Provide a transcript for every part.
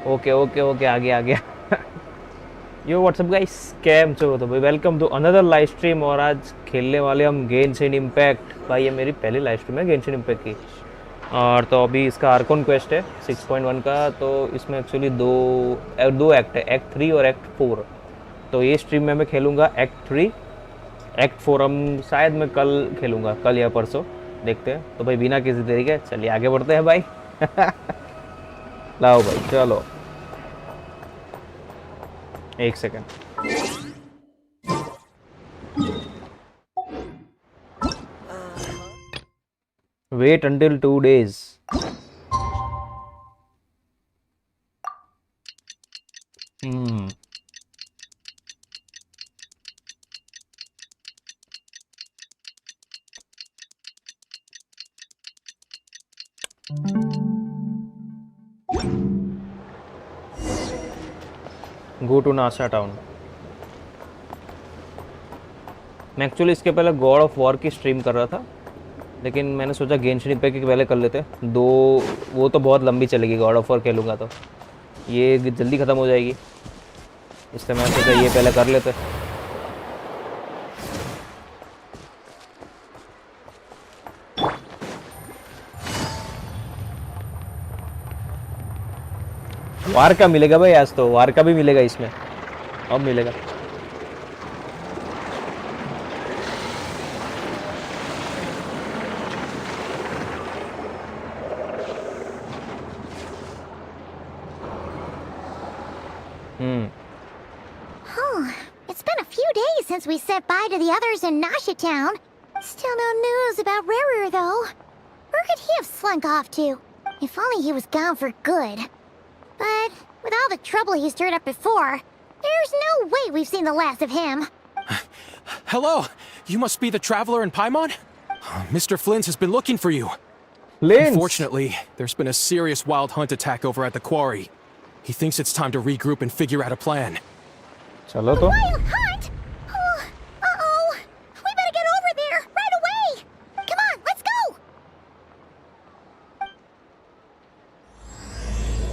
Okay okay okay, आ गया आ गया। यो WhatsApp guys, cam छो तो भाई, welcome to another live stream. और आज खेलने वाले हम गेंशिन इम्पैक्ट। भाई ये मेरी पहली लाइव स्ट्रीम है गेंशिन इम्पैक्ट की। और तो अभी इसका आर्कन क्वेस्ट है 6.1 का। तो इसमें एक्चुअली दो एक्ट है, एक्ट 3 और एक्ट 4। तो ये स्ट्रीम में मैं खेलूँगा एक्ट 3। एक्ट 4 हम शायद मैं कल खेलूँगा, कल या परसों, देखते हैं। तो भाई बिना किसी देरी के चलिए आगे बढ़ते हैं भाई। लाओ भाई चलो, एक second. Wait until 2 days। Hmm, go to NASA town. मैं एक्चुअली इसके पहले गॉड ऑफ वॉर की स्ट्रीम कर रहा था, लेकिन मैंने सोचा गेंशिन इम्पैक्ट की पहले कर लेते दो। वो तो बहुत लंबी चलेगी, गॉड ऑफ वॉर खेलूँगा तो ये जल्दी ख़त्म हो जाएगी, इसलिए मैंने सोचा ये पहले कर लेते। वार का मिलेगा भाई, आज तो वार का भी मिलेगा इसमें, अब मिलेगा। Oh, it's been a few days since we said bye to the others in Nasha Town. Still no news about Rarer, though. Where could he have slunk off to? If only he was gone for good. But with all the trouble he stirred up before, there's no way we've seen the last of him. Hello! You must be the traveler in Paimon? Mr. Flynn has been looking for you. Flint. Unfortunately, there's been a serious wild hunt attack over at the quarry. He thinks it's time to regroup and figure out a plan. चलो तो। Wild hunt? Oh, uh-oh. We better get over there right away. Come on, let's go.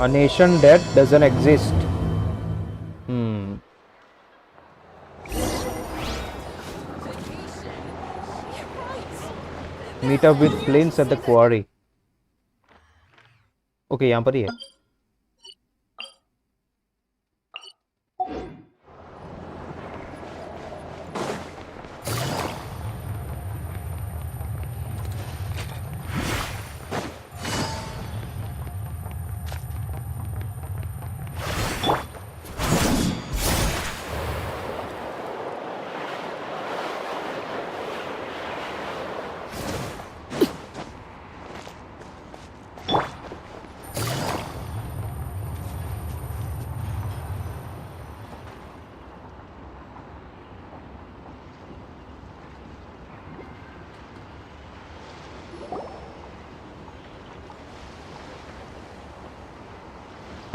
A nation that doesn't exist. Meet up with Flames at the quarry. Okay, यहाँ पर ही है।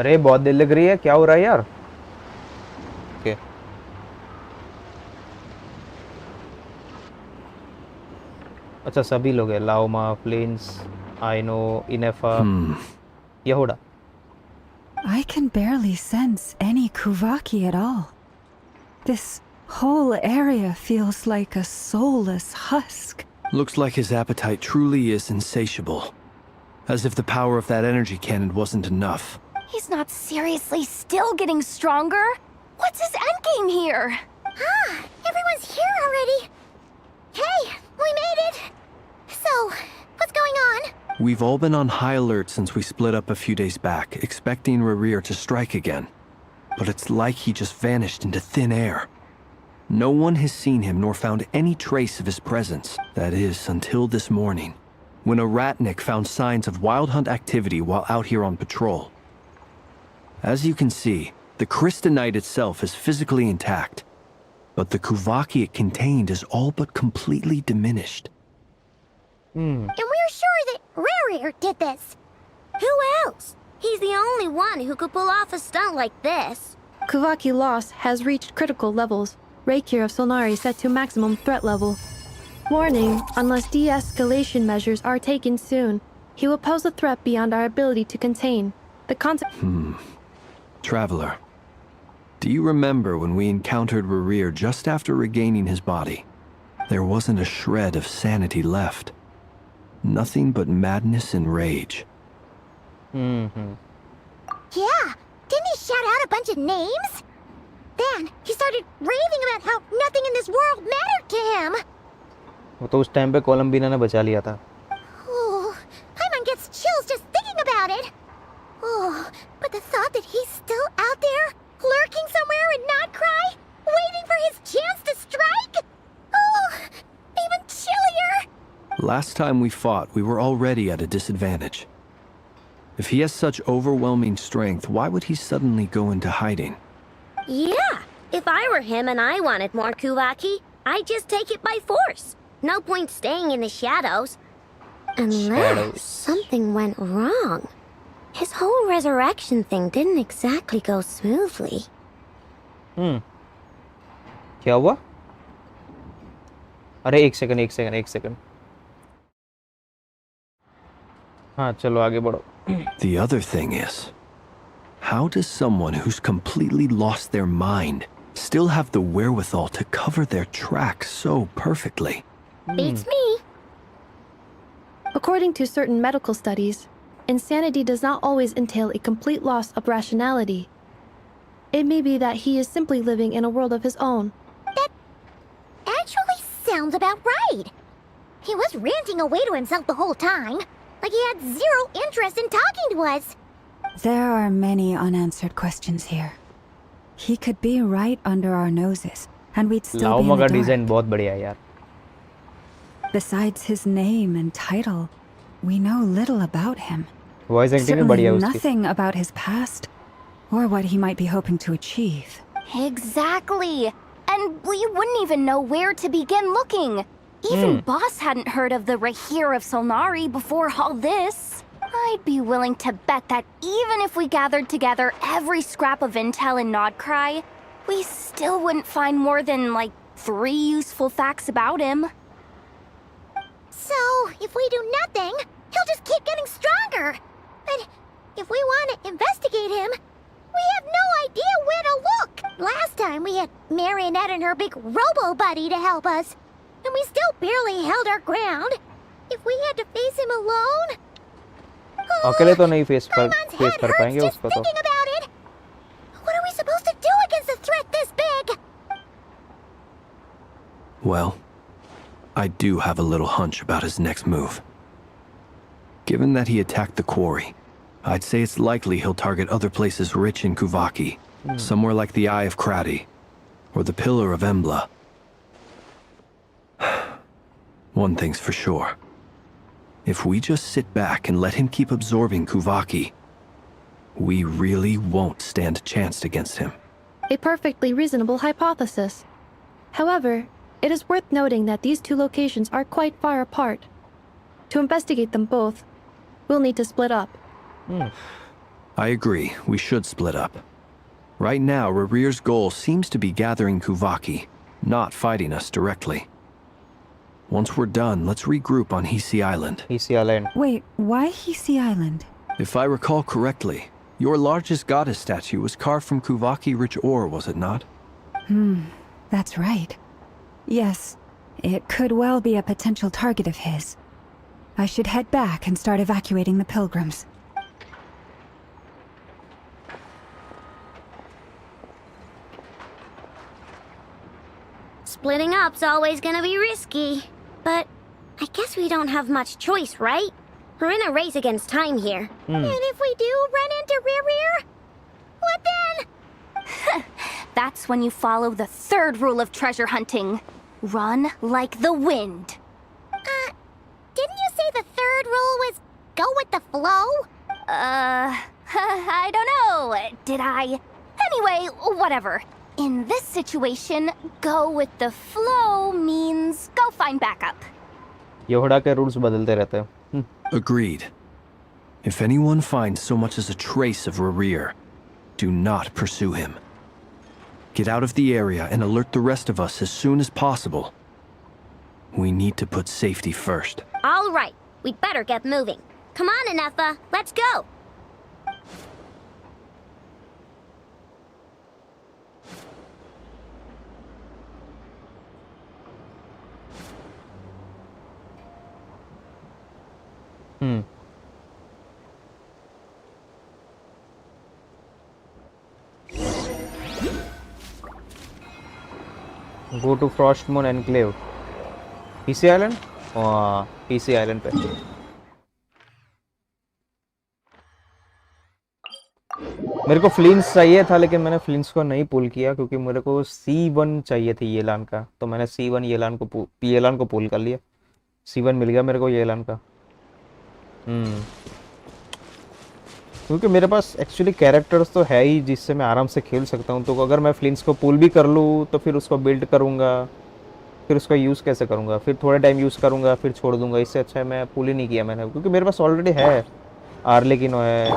अरे बहुत देर लग रही है, क्या हो रहा है यार? ओके, अच्छा सभी लोग हैं, लाओमा, प्लेन्स, आइनो, इनेफा, यहूदा। I can barely sense any Kuvaki at all. This whole area feels like a soulless husk. Looks like his appetite truly is insatiable. As if the power of that energy cannon wasn't enough. He's not seriously still getting stronger? What's his endgame here? Ah, everyone's here already. Hey, we made it. So, what's going on? We've all been on high alert since we split up a few days back, expecting Rerir to strike again. But it's like he just vanished into thin air. No one has seen him nor found any trace of his presence. That is, until this morning, when a ratnik found signs of wild hunt activity while out here on patrol. As you can see, the crystalline itself is physically intact, but the Kuvaki it contained is all but completely diminished. And we're sure that Rarir did this. Who else? He's the only one who could pull off a stunt like this. Kuvaki loss has reached critical levels. Reikir of Solnari set to maximum threat level. Warning, unless de-escalation measures are taken soon, he will pose a threat beyond our ability to contain. The Traveler, do you remember when we encountered Rerir just after regaining his body? There wasn't a shred of sanity left. Nothing but madness and rage. Mm-hmm. Yeah, didn't he shout out a bunch of names? Then he started raving about how nothing in this world mattered to him. वो तो उस time पे कोलंबिना ने बचा लिया था. Oh, Paimon gets chills just thinking about it. Oh, but the thought that he's still out there, lurking somewhere in Not Cry, waiting for his chance to strike? Oh, even chillier. Last time we fought, we were already at a disadvantage. If he has such overwhelming strength, why would he suddenly go into hiding? Yeah, if I were him and I wanted more Kuvaki, I'd just take it by force. No point staying in the shadows. Unless something went wrong. His whole resurrection thing didn't exactly go smoothly. क्या हुआ? अरे एक second. हाँ चलो आगे बढ़ो. The other thing is, how does someone who's completely lost their mind still have the wherewithal to cover their tracks so perfectly? Beats me. According to certain medical studies, insanity does not always entail a complete loss of rationality. It may be that he is simply living in a world of his own. That actually sounds about right. He was ranting away to himself the whole time, like he had zero interest in talking to us. There are many unanswered questions here. He could be right under our noses, and we'd still be in लाओमा the का dark. Design बहुत बढ़िया है यार. Besides his name and title, we know little about him. Voice acting भी Certainly बढ़िया है उसकी. nothing about his past, or what he might be hoping to achieve. Exactly. And we wouldn't even know where to begin looking. Even Boss hadn't heard of the Rahir of Solnari before all this. I'd be willing to bet that even if we gathered together every scrap of intel in Nodcry, we still wouldn't find more than, like, 3 useful facts about him. So, if we do nothing, he'll just keep getting stronger. But if we want to investigate him, we have no idea where to look. Last time we had Marionette and her big robo-buddy to help us, and we still barely held our ground. If we had to face him alone... अकेले तो नहीं face Paimon's head कर hurts पाएंगे just उसको तो. thinking about it. What are we supposed to do against a threat this big? Well, I do have a little hunch about his next move. Given that he attacked the quarry, I'd say it's likely he'll target other places rich in Kuvaki, somewhere like the Eye of Krati, or the Pillar of Embla. One thing's for sure. If we just sit back and let him keep absorbing Kuvaki, we really won't stand a chance against him. A perfectly reasonable hypothesis. However, it is worth noting that these two locations are quite far apart. To investigate them both, we'll need to split up. I agree, we should split up. Right now, Rerir's goal seems to be gathering Kuvaki, not fighting us directly. Once we're done, let's regroup on Hisi Island. Hisi Island. Wait, why Hisi Island? If I recall correctly, your largest goddess statue was carved from Kuvaki-rich ore, was it not? That's right. Yes, it could well be a potential target of his. I should head back and start evacuating the pilgrims. Splitting up's always gonna be risky. But I guess we don't have much choice, right? We're in a race against time here. And if we do run into Rerir, what then? That's when you follow the 3rd rule of treasure hunting. Run like the wind. Didn't you say the 3rd rule was go with the flow? I don't know. Did I? Anyway, whatever. In this situation, go with the flow means go find backup. योहड़ा के rules बदलते रहते हैं. Agreed. If anyone finds so much as a trace of Rerir, do not pursue him. Get out of the area and alert the rest of us as soon as possible. We need to put safety first. All right, we'd better get moving. Come on, Anefa, let's go. Go to Frostmoon enclave, PC island. हाँ, PC island पे। मेरे को फ्लिंस चाहिए था, लेकिन मैंने फ्लिंस को नहीं पुल किया क्योंकि मेरे को C1 चाहिए थी येलान का, तो मैंने C1 येलान को पुल कर लिया। C1 मिल गया मेरे को येलान का। क्योंकि मेरे पास एक्चुअली कैरेक्टर्स तो है ही जिससे मैं आराम से खेल सकता हूँ, तो अगर मैं फ्लिंस को पुल भी कर लूँ तो फिर उसको बिल्ड करूँगा, फिर उसका यूज़ कैसे करूँगा, फिर थोड़े टाइम यूज़ करूँगा फिर छोड़ दूँगा। इससे अच्छा है मैं पुल ही नहीं किया मैंने, क्योंकि मेरे पास ऑलरेडी है। आर्लेकिनो है,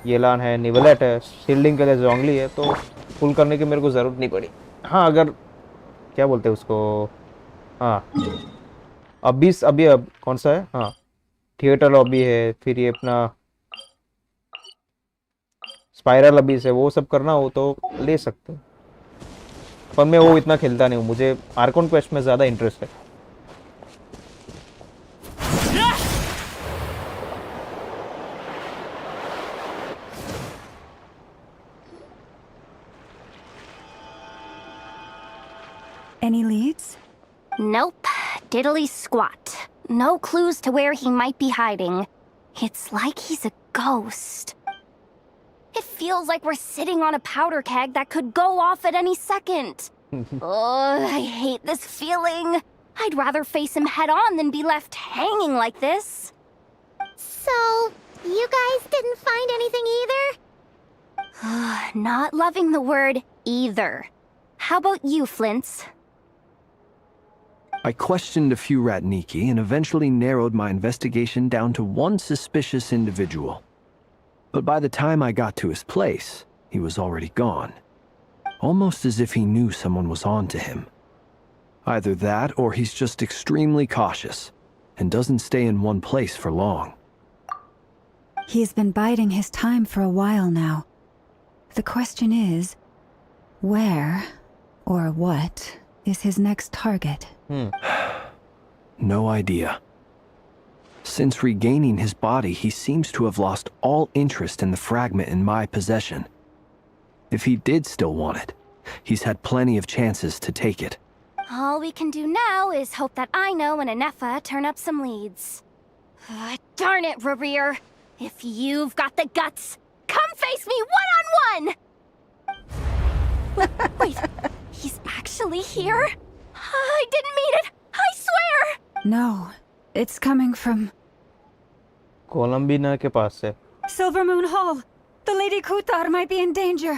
येलान है, निवलेट है, शील्डिंग के लिए जोंगली है, तो पुल करने की मेरे को ज़रूरत नहीं पड़ी। हाँ, अगर क्या बोलते हैं उसको, हाँ अभी अब कौन सा है, हाँ थिएटर लॉबी है, फिर ये अपना स्पाइरल अभी से वो सब करना हो तो ले सकते हो, पर मैं वो इतना खेलता नहीं हूँ। मुझे आर्कॉन क्वेस्ट में ज़्यादा इंटरेस्ट है। Any leads? Nope. Diddly squat. No clues to where he might be hiding. It's like he's a ghost. It feels like we're sitting on a powder keg that could go off at any second. Oh, I hate this feeling. I'd rather face him head on than be left hanging like this. So, you guys didn't find anything either? Not loving the word either. How about you, Flints? I questioned a few Ratniki and eventually narrowed my investigation down to one suspicious individual. But by the time I got to his place, he was already gone. Almost as if he knew someone was on to him. Either that or he's just extremely cautious and doesn't stay in one place for long. He's been biding his time for a while now. The question is, where or what is his next target? No idea. Since regaining his body, he seems to have lost all interest in the fragment in my possession. If he did still want it, he's had plenty of chances to take it. All we can do now is hope that I know and Anefa turn up some leads. Darn it, Rereer. If you've got the guts, come face me one-on-one! Wait, he's actually here? I didn't mean it! I swear! No, it's coming from कोलंबिना के पास से। Silver Moon Hall. The Lady Kutar might be in danger.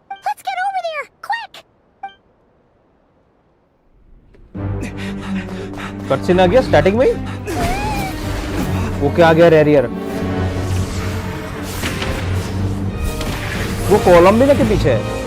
Let's get over there, quick! Cutscene आ गया starting में ही। वो क्या आ गया रेरियर, वो कोलंबिना के पीछे है।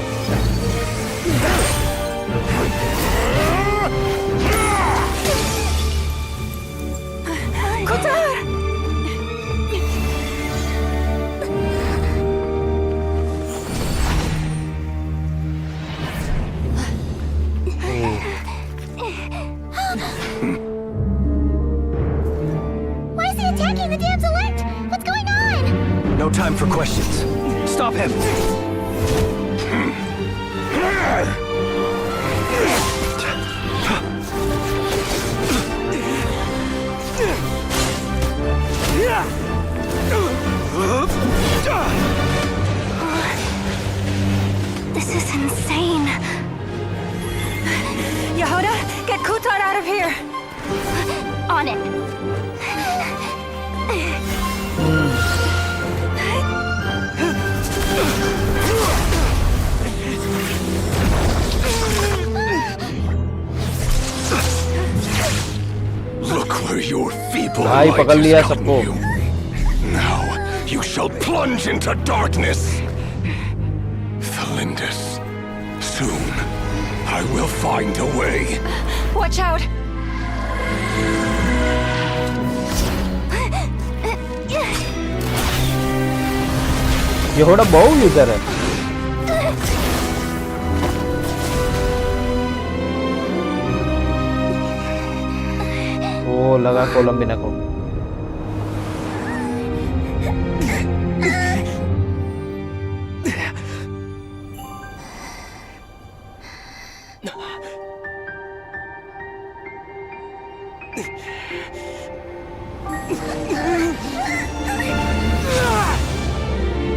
Why is he attacking the damselette? What's going on? No time for questions. Stop him! This is insane. Yehuda, get Kutar out of here. On it. Look where your feeble भाई light पकड़ लिया has gotten सबको। you. Now you shall plunge into darkness. Felindus, soon I will find a way. Watch out. ये थोड़ा बहु user है। वो लगा कोलंबिना को।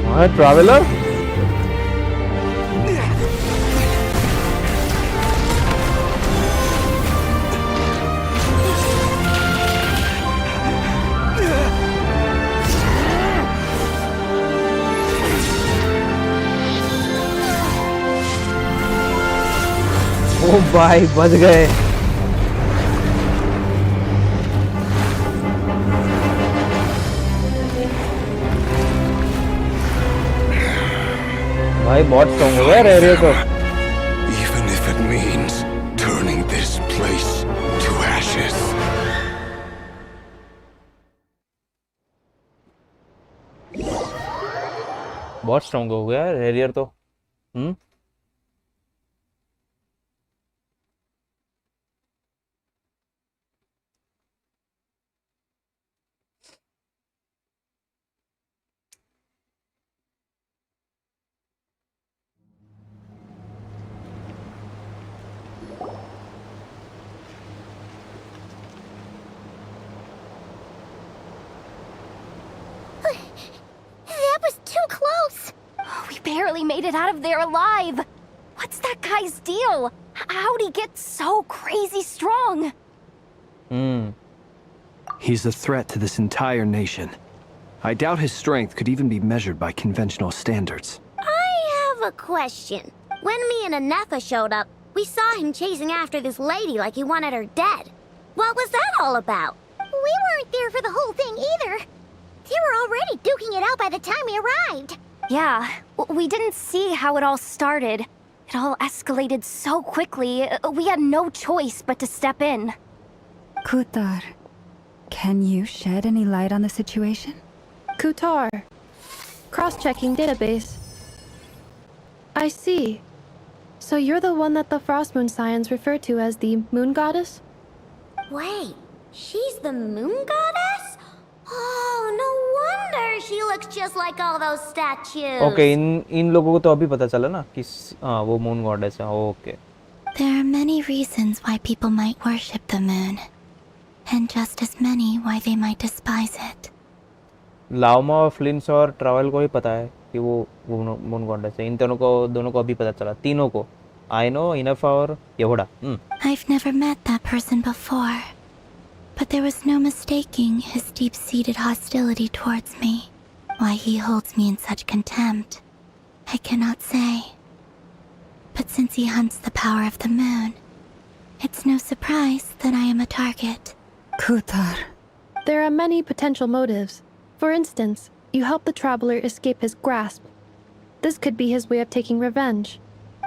हाँ ट्रैवलर ओ भाई बच गए भाई बहुत स्ट्रॉन्ग हो गया रह रहे तो Even if it means turning this place to ashes. बहुत स्ट्रॉन्ग हो गया रेरियर तो That was too close. We barely made it out of there alive. What's that guy's deal? How'd he get so crazy strong? He's a threat to this entire nation. I doubt his strength could even be measured by conventional standards. I have a question. When me and Anefa showed up, we saw him chasing after this lady like he wanted her dead. What was that all about? We weren't there for the whole thing either. They were already duking it out by the time we arrived. Yeah, we didn't see how it all started. It all escalated so quickly, we had no choice but to step in. Kutar, can you shed any light on the situation? Kutar. Cross-checking database. I see. So you're the one that the Frost Moon Scions refer to as the Moon Goddess? Wait, she's the moon goddess? Oh, no wonder she looks just like all those statues. Okay in लोगों को तो अभी पता चला ना कि हाँ वो मून गॉडेस है okay There are many reasons why people might worship the moon, and just as many why they might despise it. लाओमा और फ्लिंस और ट्रैवल को ही पता है कि वो मून गॉडेस है इन दोनों को अभी पता चला तीनों को आई नो इनफ और यहोड़ा I've never met that person before, but there was no mistaking his deep-seated hostility towards me. Why he holds me in such contempt, I cannot say. But since he hunts the power of the moon, it's no surprise that I am a target. Kutar. There are many potential motives. For instance, you help the traveler escape his grasp. This could be his way of taking revenge.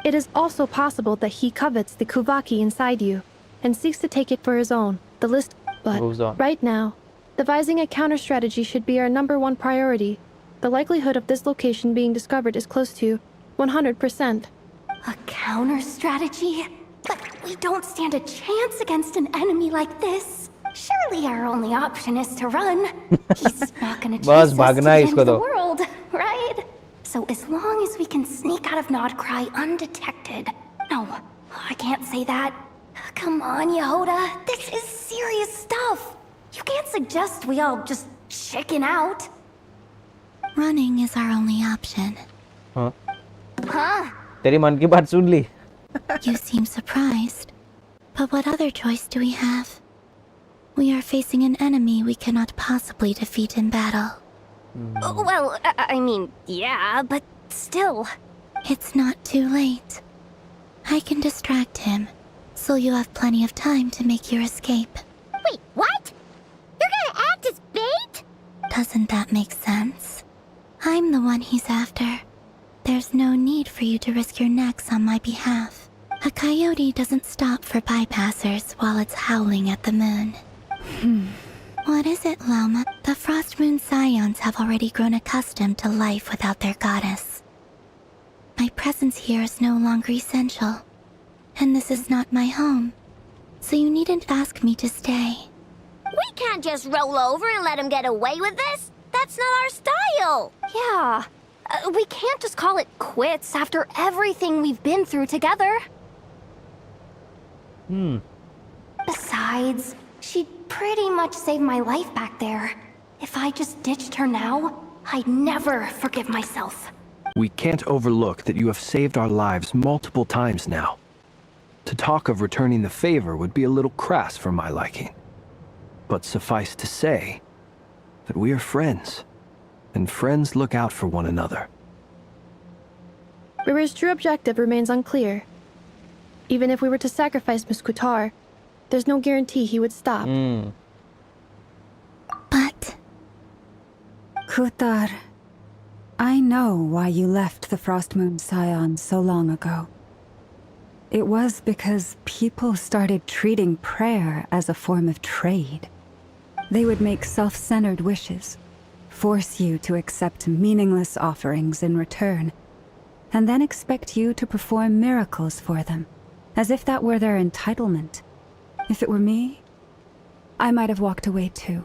It is also possible that he covets the Kuvaki inside you and seeks to take it for his own. The list, but Moves on. right now, devising a counter-strategy should be our #1 priority. The likelihood of this location being discovered is close to 100%. A counter strategy? But we don't stand a chance against an enemy like this. Surely our only option is to run. He's not gonna chase us to भागना the है end इसको of the तो। world, right? So as long as we can sneak out of Nodcry undetected. No, I can't say that. Come on, Yehoda. This is serious stuff. You can't suggest we all just chicken out. Running is our only option. हाँ Huh? तेरी मन की बात सुन ली You seem surprised. But what other choice do we have? We are facing an enemy we cannot possibly defeat in battle. Well, I mean, yeah, but still. It's not too late. I can distract him, so you have plenty of time to make your escape. Wait, what? You're gonna act as bait? Doesn't that make sense? I'm the one he's after. There's no need for you to risk your necks on my behalf. A coyote doesn't stop for bypassers while it's howling at the moon. What is it, Loma? The Frost Moon Scions have already grown accustomed to life without their goddess. My presence here is no longer essential, and this is not my home, so you needn't ask me to stay. We can't just roll over and let him get away with this. That's not our style. Yeah. We can't just call it quits after everything we've been through together. Besides, she pretty much saved my life back there. If I just ditched her now, I'd never forgive myself. We can't overlook that you have saved our lives multiple times now. To talk of returning the favor would be a little crass for my liking. But suffice to say that we are friends, and friends look out for one another. River's true objective remains unclear. Even if we were to sacrifice Miss Kutar, there's no guarantee he would stop. But Kutar, I know why you left the Frostmoon Scions so long ago. It was because people started treating prayer as a form of trade. They would make self-centered wishes, force you to accept meaningless offerings in return, and then expect you to perform miracles for them, as if that were their entitlement. If it were me, I might have walked away too.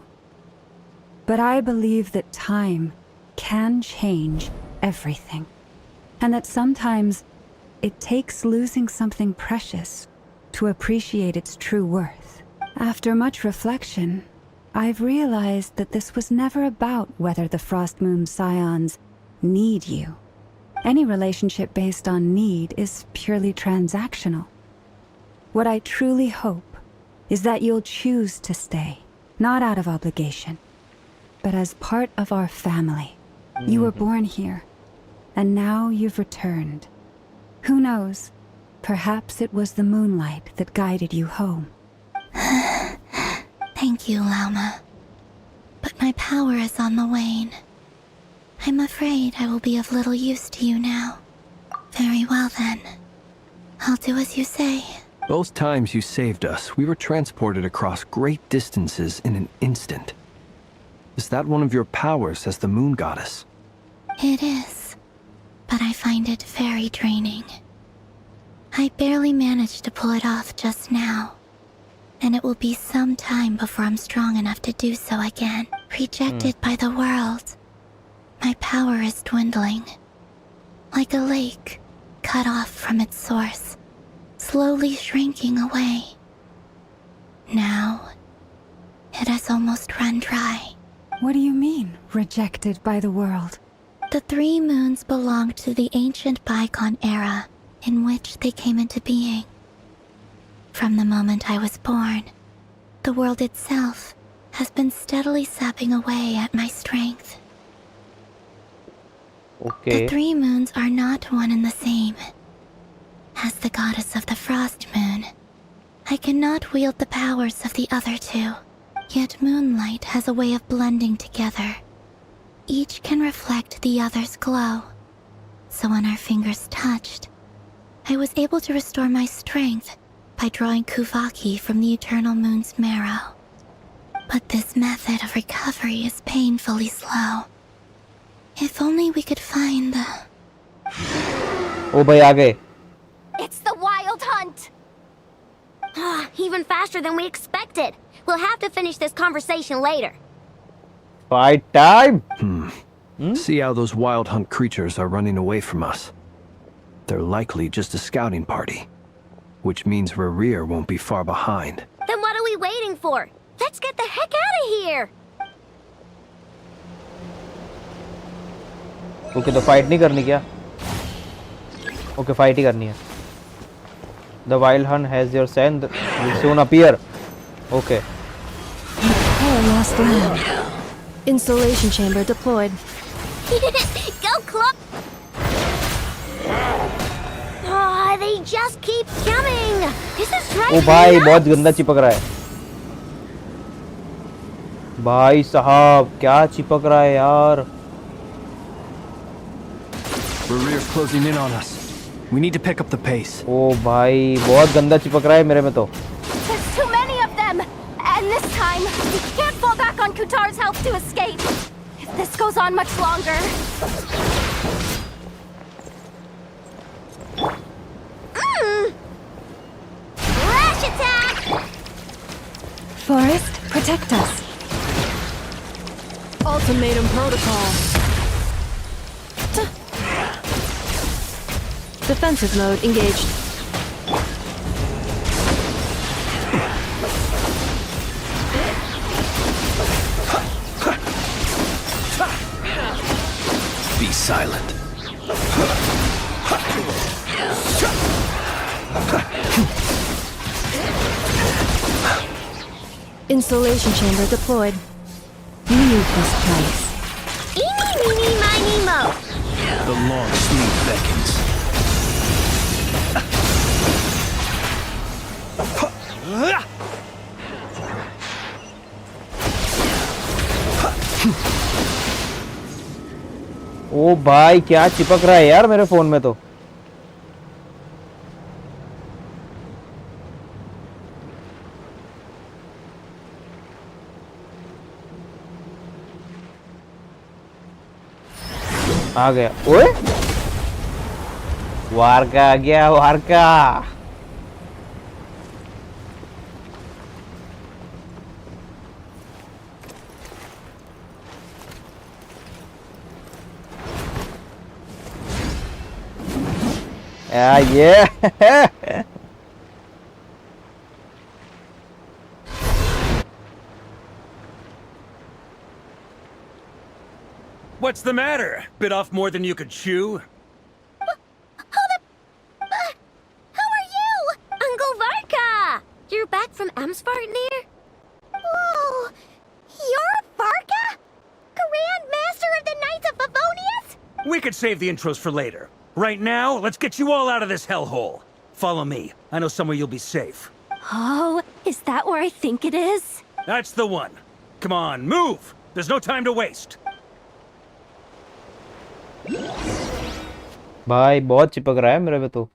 But I believe that time can change everything, and that sometimes it takes losing something precious to appreciate its true worth. After much reflection, I've realized that this was never about whether the Frostmoon Scions need you. Any relationship based on need is purely transactional. What I truly hope is that you'll choose to stay, not out of obligation, but as part of our family. You were born here, and now you've returned. Who knows? Perhaps it was the moonlight that guided you home. thank you, Lauma. But my power is on the wane. I'm afraid I will be of little use to you now. Very well then. I'll do as you say. Both times you saved us, we were transported across great distances in an instant. Is that one of your powers as the moon goddess? It is, but I find it very draining. I barely managed to pull it off just now, and it will be some time before I'm strong enough to do so again. Rejected by the world, my power is dwindling. Like a lake cut off from its source, slowly shrinking away. Now, it has almost run dry. What do you mean, rejected by the world? The 3 moons belonged to the ancient bygone era in which they came into being. From the moment I was born, the world itself has been steadily sapping away at my strength. The 3 moons are not one and the same. As the goddess of the Frost Moon, I cannot wield the powers of the other 2. Yet moonlight has a way of blending together. Each can reflect the other's glow. So when our fingers touched, I was able to restore my strength by drawing Kuvaki from the eternal moon's marrow. But this method of recovery is painfully slow. If only we could find the... Oh bhai, aage. It's the Wild Hunt! Even faster than we expected. We'll have to finish this conversation later. Fight time! See how those wild hunt creatures are running away from us. They're likely just a scouting party, which means Rerir won't be far behind. Then what are we waiting for? Let's get the heck out of here! Okay, तो fight नहीं करनी क्या? Okay, fight ही करनी है. The wild hunt has your scent will soon appear. Okay. Poor lost lamb. Installation chamber deployed. Go, Club! Oh, they just keep coming! This is driving ओ भाई me बहुत nuts. गंदा चिपक रहा है. भाई साहब क्या चिपक रहा है यार. Rerir's closing in on us. We need to pick up the pace. ओ भाई बहुत गंदा चिपक रहा है मेरे में तो. There's too many of them! And this time, we can't fall back on Kutar's help to escape. If this goes on much longer... Flash attack! Forest, protect us. Ultimatum protocol. Defensive mode engaged. silent. Insulation chamber deployed. Leave this place. Eeny, meeny, miny, mo. The long sleep beckons. ओ भाई क्या चिपक रहा है यार मेरे phone में तो। आ गया। ओए वार का आ गया, वार का। ये What's the matter? Bit off more than you could chew? Who are you? Uncle Varka! You're back from Amsvartnir? Whoa! You're Varka? Grand Master of the Knights of Favonius? We could save the intros for later. Right now, let's get you all out of this hellhole. Follow me. I know somewhere you'll be safe. Oh, is that where I think it is? That's the one. Come on, move! There's no time to waste. भाई बहुत चिपक रहा है मेरे पे तो।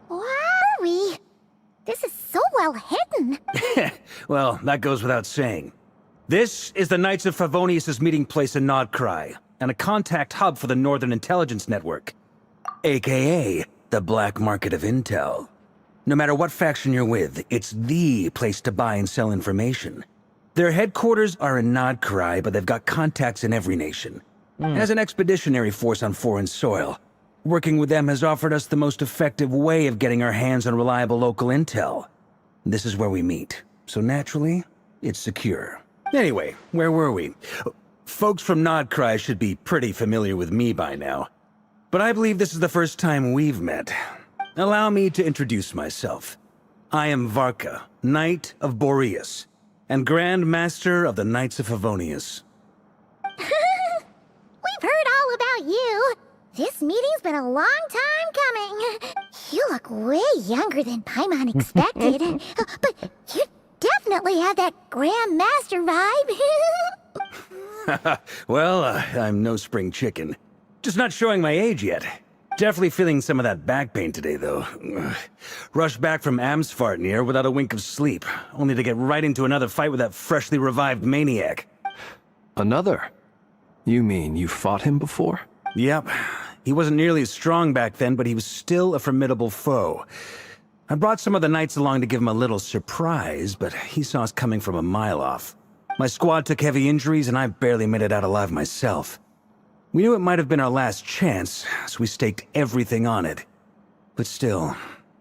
Where are we? This is so well hidden. Well, that goes without saying. This is the Knights of Favonius' meeting place in Nodcry, and a contact hub for the Northern Intelligence Network, aka the Black Market of Intel. No matter what faction you're with, it's the place to buy and sell information. Their headquarters are in Nodcry, but they've got contacts in every nation. As an expeditionary force on foreign soil, working with them has offered us the most effective way of getting our hands on reliable local intel. This is where we meet, so naturally, it's secure. Anyway, where were we? Folks from Nodcry should be pretty familiar with me by now. But I believe this is the first time we've met. Allow me to introduce myself. I am Varka, Knight of Boreas, and Grand Master of the Knights of Favonius. We've heard all about you. This meeting's been a long time coming. You look way younger than Paimon expected. But you definitely have that Grand Master vibe. Well, I'm no spring chicken. Just not showing my age yet. Definitely feeling some of that back pain today, though. Rushed back from Amsvartnir without a wink of sleep, only to get right into another fight with that freshly revived maniac. Another? You mean you fought him before? Yep. He wasn't nearly as strong back then, but he was still a formidable foe. I brought some of the knights along to give him a little surprise, but he saw us coming from a mile off. My squad took heavy injuries, and I barely made it out alive myself. We knew it might have been our last chance, so we staked everything on it. But still,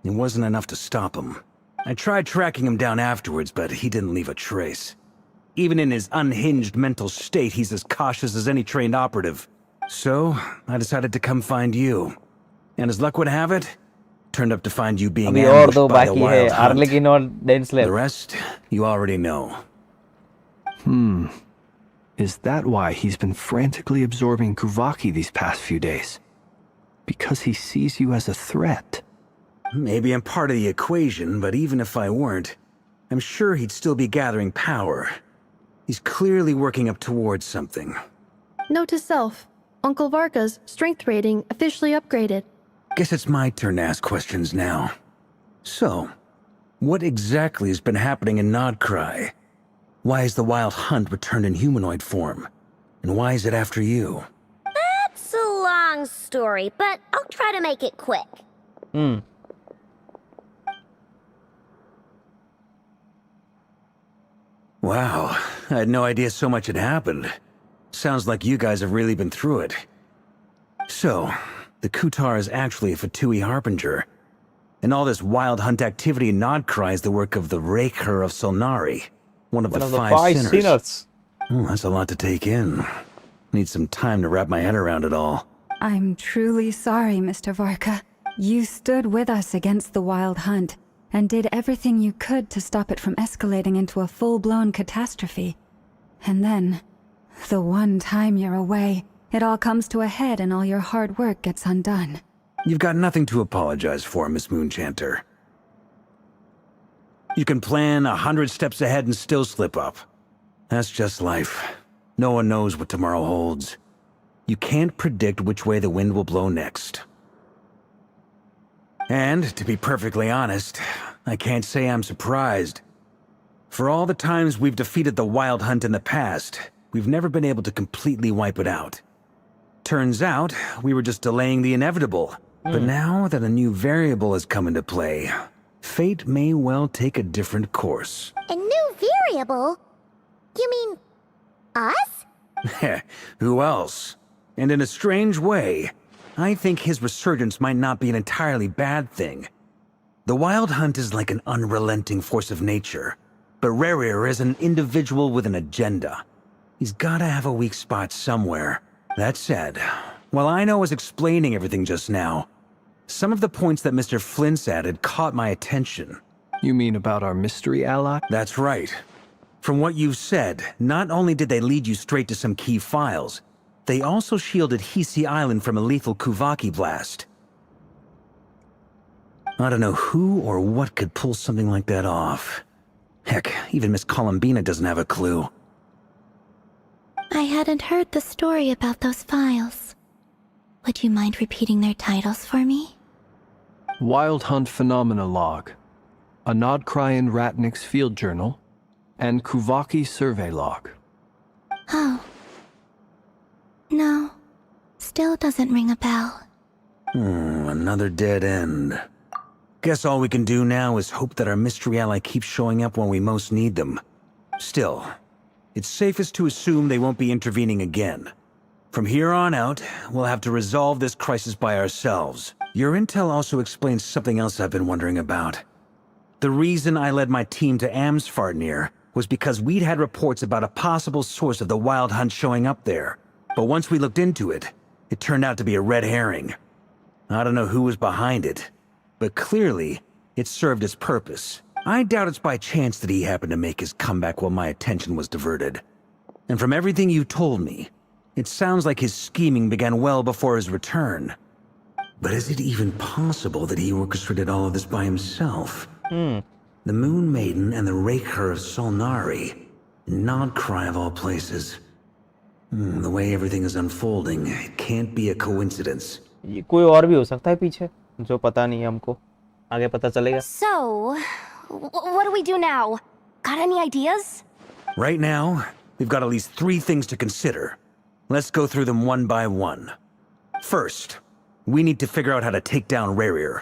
it wasn't enough to stop him. I tried tracking him down afterwards, but he didn't leave a trace. Even in his unhinged mental state, he's as cautious as any trained operative. So, I decided to come find you. And as luck would have it, turned up to find you being अभी और ambushed दो by a बाकी है, wild hunt. आर्लेकिन और डेंसलेव। The rest, you already know. Is that why he's been frantically absorbing Kuvaki these past few days? Because he sees you as a threat? Maybe I'm part of the equation, but even if I weren't, I'm sure he'd still be gathering power. He's clearly working up towards something. Note to self, Uncle Varka's strength rating officially upgraded. Guess it's my turn to ask questions now. So, what exactly has been happening in Nodcry? Why is the Wild Hunt returned in humanoid form? And why is it after you? That's a long story, but I'll try to make it quick. Wow, I had no idea so much had happened. Sounds like you guys have really been through it. So, the Kutar is actually a Fatui harbinger. And all this wild hunt activity in Nodcry is the work of the Raker of Solnari, one of the five sinners. Oh, that's a lot to take in. Need some time to wrap my head around it all. I'm truly sorry, Mr. Varka. You stood with us against the Wild Hunt and did everything you could to stop it from escalating into a full-blown catastrophe. And then, the one time you're away, it all comes to a head and all your hard work gets undone. You've got nothing to apologize for, Miss Moonchanter. You can plan 100 steps ahead and still slip up. That's just life. No one knows what tomorrow holds. You can't predict which way the wind will blow next. And, to be perfectly honest, I can't say I'm surprised. For all the times we've defeated the Wild Hunt in the past, we've never been able to completely wipe it out. Turns out, we were just delaying the inevitable. But now that a new variable has come into play, fate may well take a different course. A new variable? You mean us? Who else? And in a strange way, I think his resurgence might not be an entirely bad thing. The Wild Hunt is like an unrelenting force of nature, but Rerir is an individual with an agenda. He's gotta have a weak spot somewhere. That said, while I was explaining everything just now, some of the points that Mr. Flint's added caught my attention. You mean about our mystery ally? That's right. From what you've said, not only did they lead you straight to some key files, they also shielded Hisi Island from a lethal Kuvaki blast. I don't know who or what could pull something like that off. Heck, even Miss Columbina doesn't have a clue. I hadn't heard the story about those files. Would you mind repeating their titles for me? Wild Hunt Phenomena Log, a Nodcryan Ratnik's Field Journal, and Kuvaki Survey Log. Oh. No. Still doesn't ring a bell. Another dead end. Guess all we can do now is hope that our mystery ally keeps showing up when we most need them. Still, it's safest to assume they won't be intervening again. From here on out, we'll have to resolve this crisis by ourselves. Your intel also explains something else I've been wondering about. The reason I led my team to Amsfarnir was because we'd had reports about a possible source of the Wild Hunt showing up there. But once we looked into it, it turned out to be a red herring. I don't know who was behind it, but clearly, it served its purpose. I doubt it's by chance that he happened to make his comeback while my attention was diverted. And from everything you told me, it sounds like his scheming began well before his return. But is it even possible that he orchestrated all of this by himself? The Moon Maiden and the Raker of Solnari. Nodcry of all places. The way everything is unfolding, it can't be a coincidence. ये कोई और भी हो सकता है पीछे जो पता नहीं है हमको आगे पता चलेगा. So, what do we do now? Got any ideas? Right now, we've got at least 3 things to consider. Let's go through them one by one. First, we need to figure out how to take down Rerir.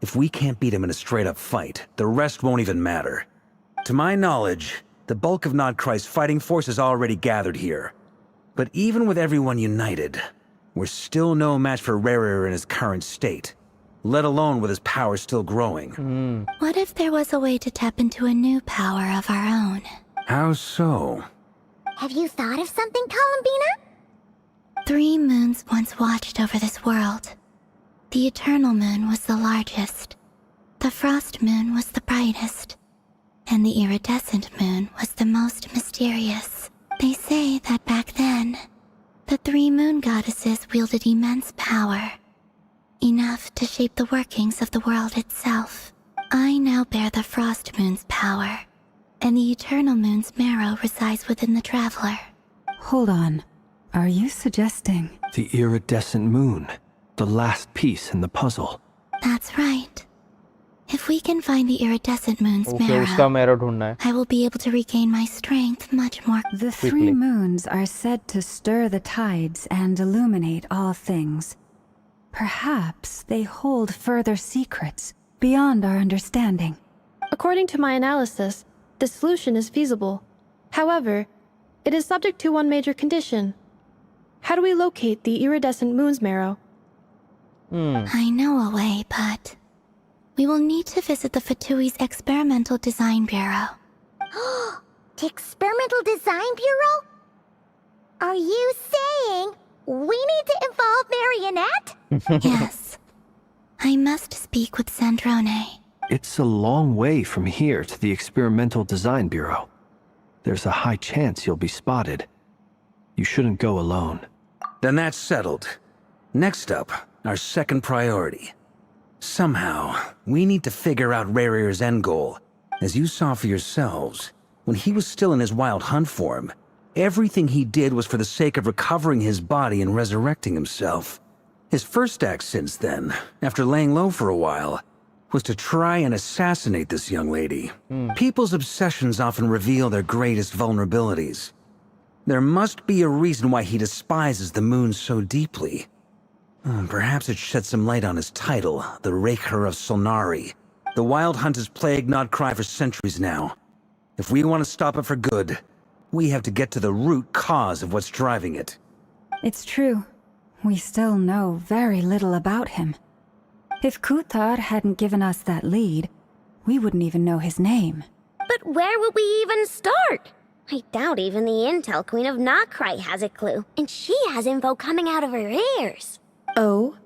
If we can't beat him in a straight-up fight, the rest won't even matter. To my knowledge, the bulk of Nodcry's fighting force is already gathered here. But even with everyone united, we're still no match for Rerir in his current state, let alone with his power still growing. What if there was a way to tap into a new power of our own? How so? Have you thought of something, Columbina? 3 moons once watched over this world. The Eternal Moon was the largest. The Frost Moon was the brightest. And the Iridescent Moon was the most mysterious. They say that back then, the 3 moon goddesses wielded immense power. Enough to shape the workings of the world itself. I now bear the Frost Moon's power, and the Eternal Moon's marrow resides within the Traveler. Hold on. Are you suggesting... The iridescent moon, the last piece in the puzzle. That's right. If we can find the Iridescent Moon's उसका marrow, marrow ढूंढना है. I will be able to regain my strength much more. The Quickly. 3 moons are said to stir the tides and illuminate all things. Perhaps they hold further secrets beyond our understanding. According to my analysis, the solution is feasible. However, it is subject to one major condition. How do we locate the iridescent moon's marrow? I know a way, but we will need to visit the Fatui's Experimental Design Bureau. The Experimental Design Bureau? Are you saying we need to involve Marionette? Yes. I must speak with Sandrone. It's a long way from here to the Experimental Design Bureau. There's a high chance you'll be spotted. You shouldn't go alone. Then that's settled. Next up, our second priority. Somehow, we need to figure out Rarir's end goal. As you saw for yourselves, when he was still in his wild hunt form, everything he did was for the sake of recovering his body and resurrecting himself. His first act since then, after laying low for a while, was to try and assassinate this young lady. People's obsessions often reveal their greatest vulnerabilities. There must be a reason why he despises the moon so deeply. Perhaps it sheds some light on his title, the Raker of Solnari. The Wild Hunt has plagued Nodcry for centuries now. If we want to stop it for good, we have to get to the root cause of what's driving it. It's true. We still know very little about him. If Kuthar hadn't given us that lead, we wouldn't even know his name. But where would we even start? I doubt even the Intel Queen of Nodcry has a clue, and she has info coming out of her ears. Oh?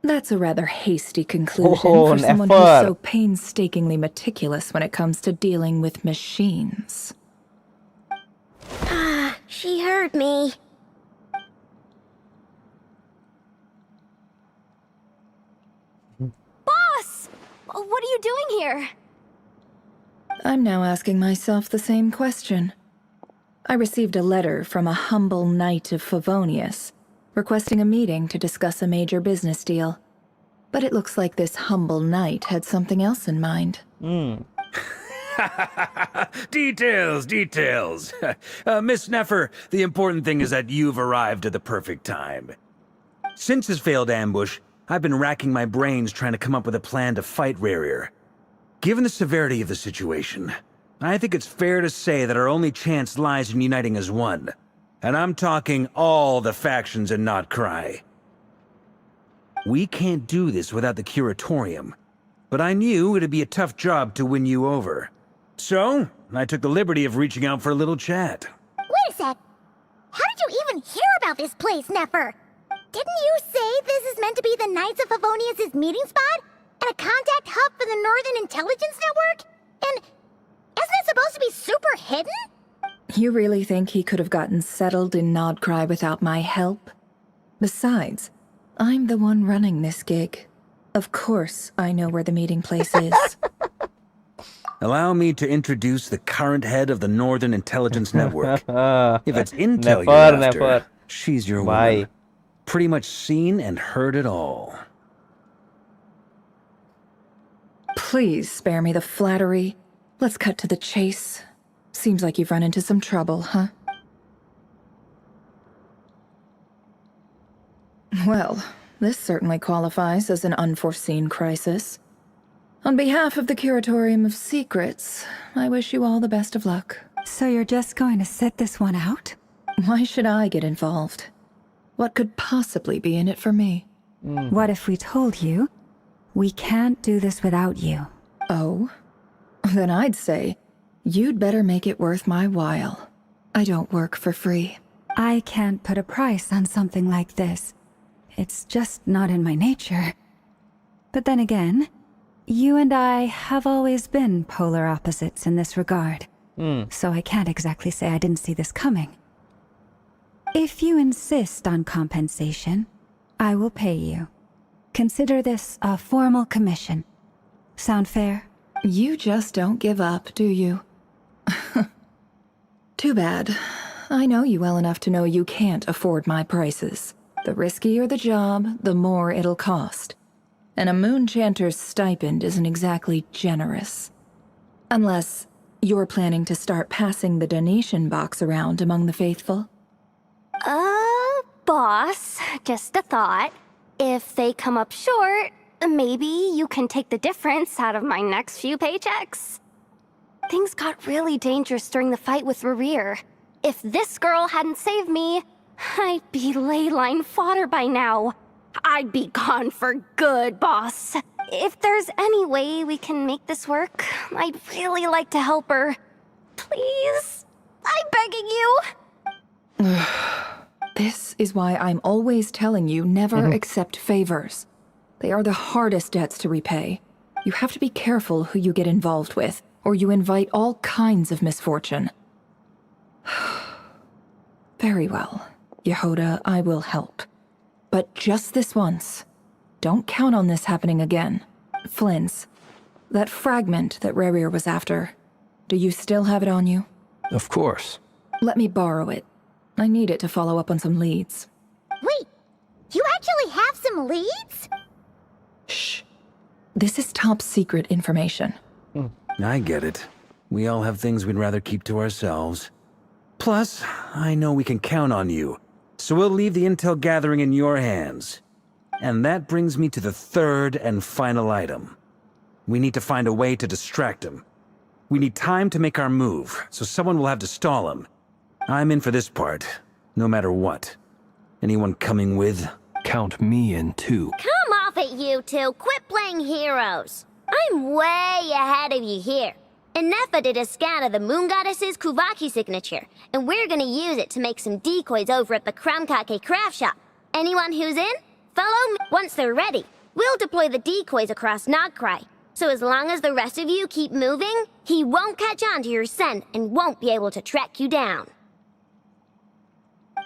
That's a rather hasty conclusion Oh, for someone never. who's so painstakingly meticulous when it comes to dealing with machines. She heard me. Boss! What are you doing here? I'm now asking myself the same question. I received a letter from a humble knight of Favonius, requesting a meeting to discuss a major business deal. But it looks like this humble knight had something else in mind. Details, details. Miss Neffer, the important thing is that you've arrived at the perfect time. Since his failed ambush, I've been racking my brains trying to come up with a plan to fight Rarir. Given the severity of the situation, I think it's fair to say that our only chance lies in uniting as one. And I'm talking all the factions in Nodcry. We can't do this without the Curatorium, but I knew it'd be a tough job to win you over. So, I took the liberty of reaching out for a little chat. Wait a sec. How did you even hear about this place, Nefer? Didn't you say this is meant to be the Knights of Favonius' meeting spot? And a contact hub for the Northern Intelligence Network? And isn't it supposed to be super hidden? You really think he could have gotten settled in Nodcry without my help? Besides, I'm the one running this gig. Of course I know where the meeting place is. Allow me to introduce the current head of the Northern Intelligence Network. If it's intel Never, you're after, never. she's your Why? woman. Pretty much seen and heard it all. Please spare me the flattery. Let's cut to the chase. Seems like you've run into some trouble, huh? Well, this certainly qualifies as an unforeseen crisis. On behalf of the Curatorium of Secrets, I wish you all the best of luck. So you're just going to sit this one out? Why should I get involved? What could possibly be in it for me? What if we told you we can't do this without you? Oh? Then I'd say, you'd better make it worth my while. I don't work for free. I can't put a price on something like this. It's just not in my nature. But then again, you and I have always been polar opposites in this regard. So I can't exactly say I didn't see this coming. If you insist on compensation, I will pay you. Consider this a formal commission. Sound fair? You just don't give up, do you? Too bad. I know you well enough to know you can't afford my prices. The riskier the job, the more it'll cost. And a Moonchanter's stipend isn't exactly generous. Unless you're planning to start passing the donation box around among the faithful. Boss, just a thought. If they come up short, maybe you can take the difference out of my next few paychecks. Things got really dangerous during the fight with Rarir. If this girl hadn't saved me, I'd be ley line fodder by now. I'd be gone for good, boss. If there's any way we can make this work, I'd really like to help her. Please? I'm begging you. This is why I'm always telling you never accept favors. They are the hardest debts to repay. You have to be careful who you get involved with, or you invite all kinds of misfortune. Very well. Yehoda, I will help. But just this once. Don't count on this happening again. Flynn's. That fragment that Rerir was after. Do you still have it on you? Of course. Let me borrow it. I need it to follow up on some leads. Wait, you actually have some leads? Shh. This is top secret information. I get it. We all have things we'd rather keep to ourselves. Plus, I know we can count on you. So we'll leave the intel gathering in your hands. And that brings me to the third and final item. We need to find a way to distract him. We need time to make our move, so someone will have to stall him. I'm in for this part, no matter what. Anyone coming with? Count me in too. Come off it, you two. Quit playing heroes. I'm way ahead of you here. Nefa did a scan of the Moon Goddess's Kuvaki signature, and we're gonna use it to make some decoys over at the Kramkake craft shop. Anyone who's in? Follow me. Once they're ready, we'll deploy the decoys across Nogcry. So as long as the rest of you keep moving, he won't catch on to your scent and won't be able to track you down.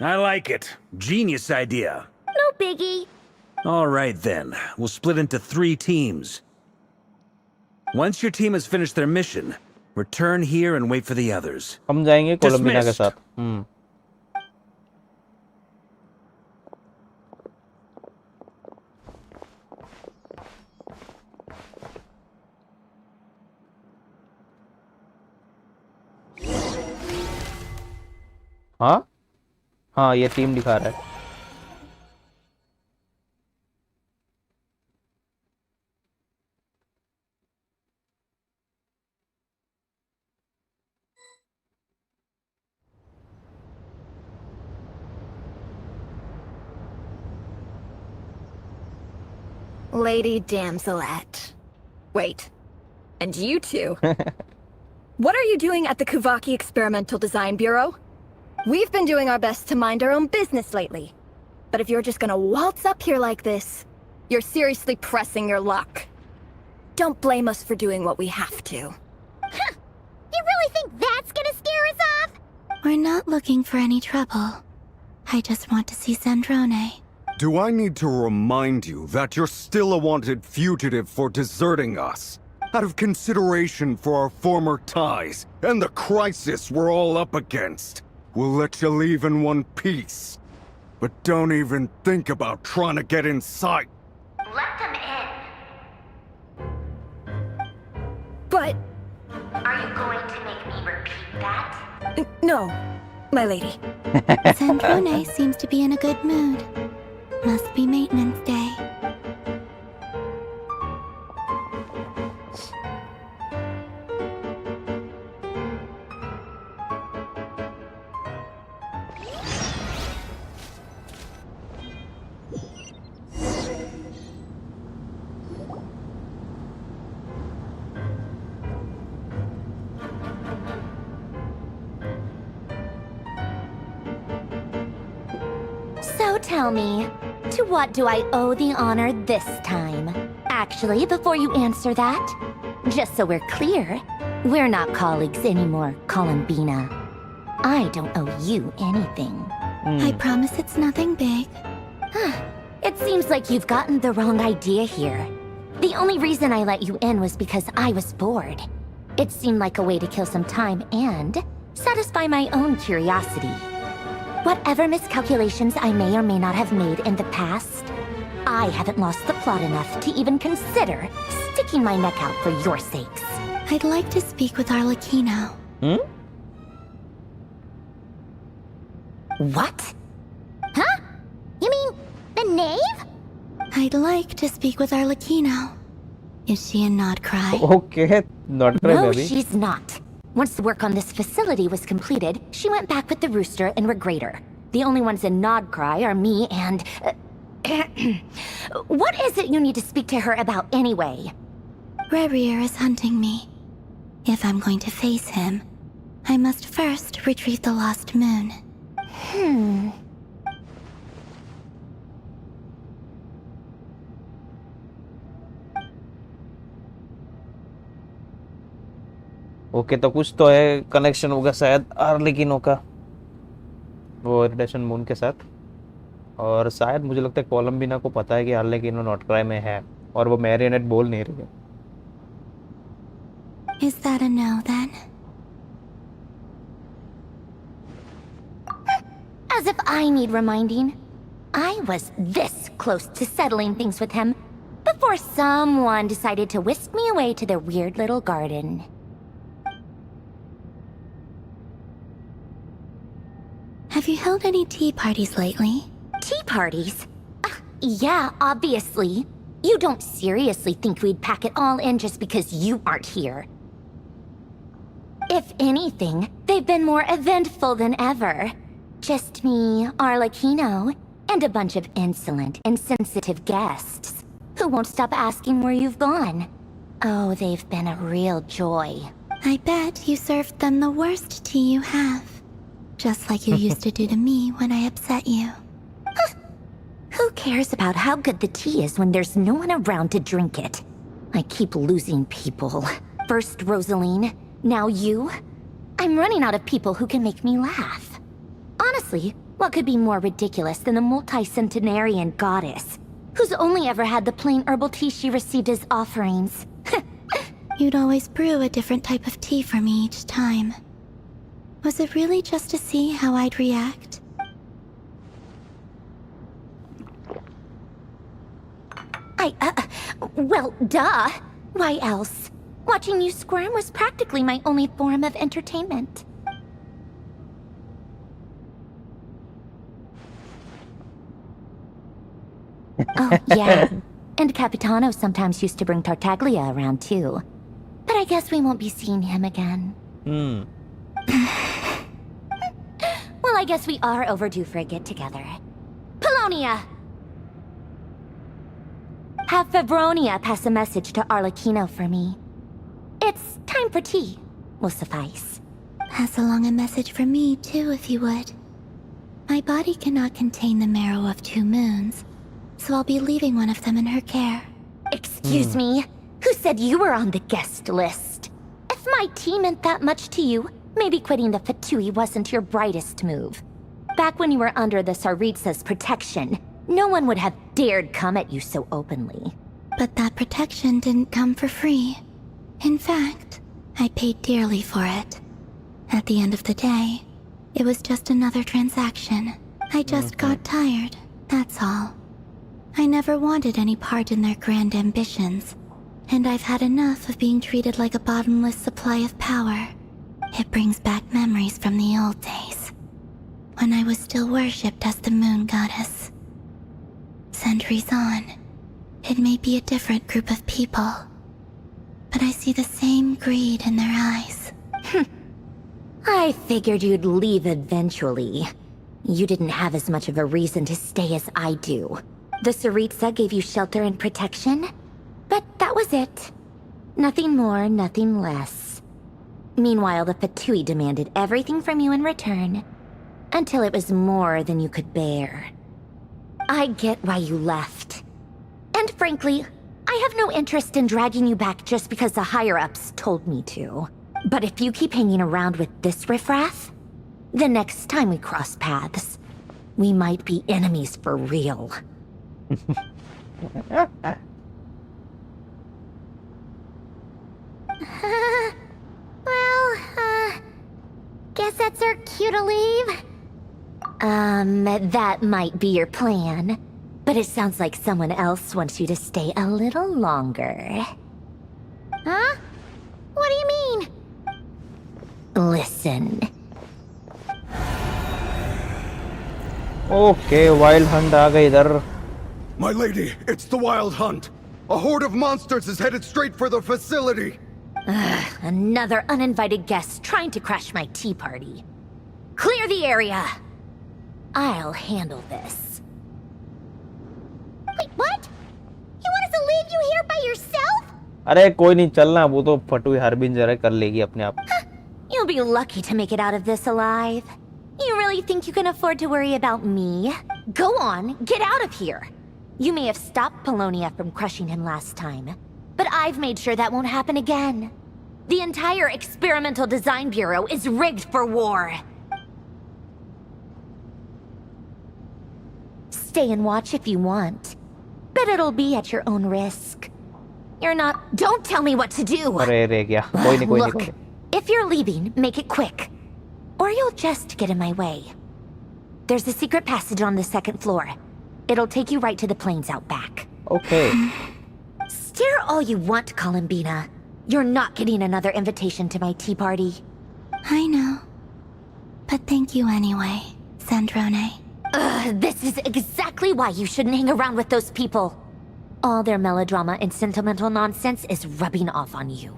I like it. Genius idea. No biggie. All right then. We'll split into 3 teams. Once your team has finished their mission, return here and wait for the others. हम जाएंगे कोलंबिना के Dismissed. साथ. हाँ हाँ ये team दिखा रहा है. Lady Damselette. Wait. And you two? What are you doing at the Kuvaki Experimental Design Bureau? We've been doing our best to mind our own business lately. But if you're just gonna waltz up here like this, you're seriously pressing your luck. Don't blame us for doing what we have to. Huh. You really think that's gonna scare us off? We're not looking for any trouble. I just want to see Zandrone. Do I need to remind you that you're still a wanted fugitive for deserting us? Out of consideration for our former ties and the crisis we're all up against, we'll let you leave in one piece. But don't even think about trying to get inside. Let them in. But... Are you going to make me repeat that? No, my lady. Zandrone seems to be in a good mood. Must be maintenance day. So tell me, to what do I owe the honor this time? Actually, before you answer that, just so we're clear, we're not colleagues anymore, Columbina. I don't owe you anything. I promise it's nothing big. It seems like you've gotten the wrong idea here. The only reason I let you in was because I was bored. It seemed like a way to kill some time and satisfy my own curiosity. Whatever miscalculations I may or may not have made in the past, I haven't lost the plot enough to even consider sticking my neck out for your sakes. I'd like to speak with Arlecchino. What? Huh? You mean the knave? I'd like to speak with Arlecchino. Is she in Nodcry? Okay, not cry, No, baby. she's not. Once the work on this facility was completed, she went back with the rooster and Regrator. The only ones in Nodcry are me and... what is it you need to speak to her about anyway? Rerir is hunting me. If I'm going to face him, I must first retrieve the lost moon. Okay तो कुछ तो है connection होगा शायद आर्लेकिनो का वो irradiation moon के साथ और शायद मुझे लगता है कोलंबिना को पता है कि आर्लेकिनो नॉटक्राई में है और वो मैरियनेट बोल नहीं रही है. Is that a no, then? As if I need reminding. I was this close to settling things with him before someone decided to whisk me away to their weird little garden. Have you held any tea parties lately? Tea parties? Yeah, obviously. You don't seriously think we'd pack it all in just because you aren't here. If anything, they've been more eventful than ever. Just me, Arlecchino, and a bunch of insolent, insensitive guests who won't stop asking where you've gone. Oh, they've been a real joy. I bet you served them the worst tea you have. Just like you used to do to me when I upset you. Who cares about how good the tea is when there's no one around to drink it? I keep losing people. First Rosaline, now you. I'm running out of people who can make me laugh. Honestly, what could be more ridiculous than the multi-centenarian goddess, who's only ever had the plain herbal tea she received as offerings? You'd always brew a different type of tea for me each time. Was it really just to see how I'd react? Well, duh. Why else? Watching you squirm was practically my only form of entertainment. Oh, yeah. And Capitano sometimes used to bring Tartaglia around, too. But I guess we won't be seeing him again. Well, I guess we are overdue for a get-together. Polonia! Have Fevronia pass a message to Arlecchino for me. It's time for tea. Will suffice. Pass along a message for me, too, if you would. My body cannot contain the marrow of 2 moons, so I'll be leaving one of them in her care. Excuse me? Who said you were on the guest list? If my tea meant that much to you, maybe quitting the Fatui wasn't your brightest move. Back when you were under the Tsaritsa's protection, no one would have dared come at you so openly. But that protection didn't come for free. In fact, I paid dearly for it. At the end of the day, it was just another transaction. I just got tired, that's all. I never wanted any part in their grand ambitions, and I've had enough of being treated like a bottomless supply of power. It brings back memories from the old days, when I was still worshipped as the moon goddess. Centuries on, it may be a different group of people, but I see the same greed in their eyes. I figured you'd leave eventually. You didn't have as much of a reason to stay as I do. The Tsaritsa gave you shelter and protection, but that was it. Nothing more, nothing less. Meanwhile, the Fatui demanded everything from you in return, until it was more than you could bear. I get why you left. And frankly, I have no interest in dragging you back just because the higher-ups told me to. But if you keep hanging around with this riffraff, the next time we cross paths, we might be enemies for real. Guess that's our cue to leave. That might be your plan. But it sounds like someone else wants you to stay a little longer. Huh? What do you mean? Listen. Okay, Wild Hunt आ गई इधर. My lady, it's the Wild Hunt. A horde of monsters is headed straight for the facility. Another uninvited guest trying to crash my tea party. Clear the area! I'll handle this. Wait, what? You want us to leave you here by yourself? अरे कोई नहीं चलना, वो तो फटू हरबिंजर है, कर लेगी अपने आप. You'll be lucky to make it out of this alive. You really think you can afford to worry about me? Go on, get out of here. You may have stopped Polonia from crushing him last time, but I've made sure that won't happen again. The entire Experimental Design Bureau is rigged for war. Stay and watch if you want, but it'll be at your own risk. You're not... Don't tell me what to do! अरे रह गया, कोई नहीं कोई नहीं Look, if you're leaving, make it quick. Or you'll just get in my way. There's a secret passage on the second floor. It'll take you right to the plains out back. Okay. Stare all you want, Columbina. You're not getting another invitation to my tea party. I know. But thank you anyway, Sandrone. This is exactly why you shouldn't hang around with those people. All their melodrama and sentimental nonsense is rubbing off on you.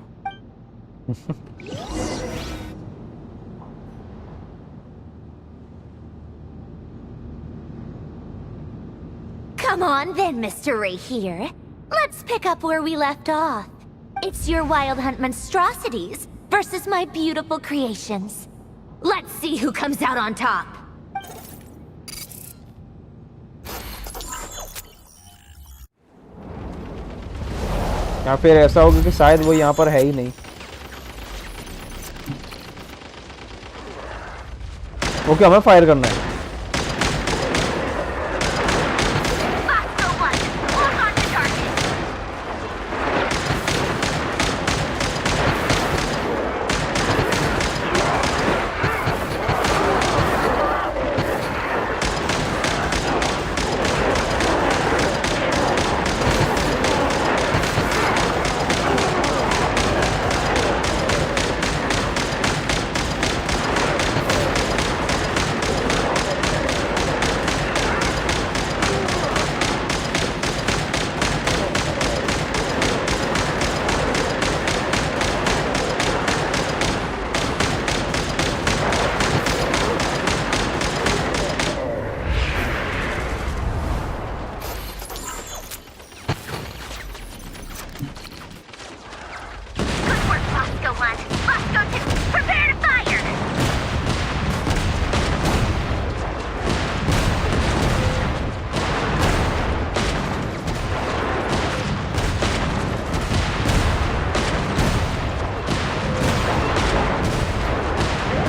Come on then, Mr. Ray here. Let's pick up where we left off. It's your Wild Hunt monstrosities versus my beautiful creations. Let's see who comes out on top. या फिर ऐसा होगा कि शायद वो यहाँ पर है ही नहीं. ओके हमें फायर करना है.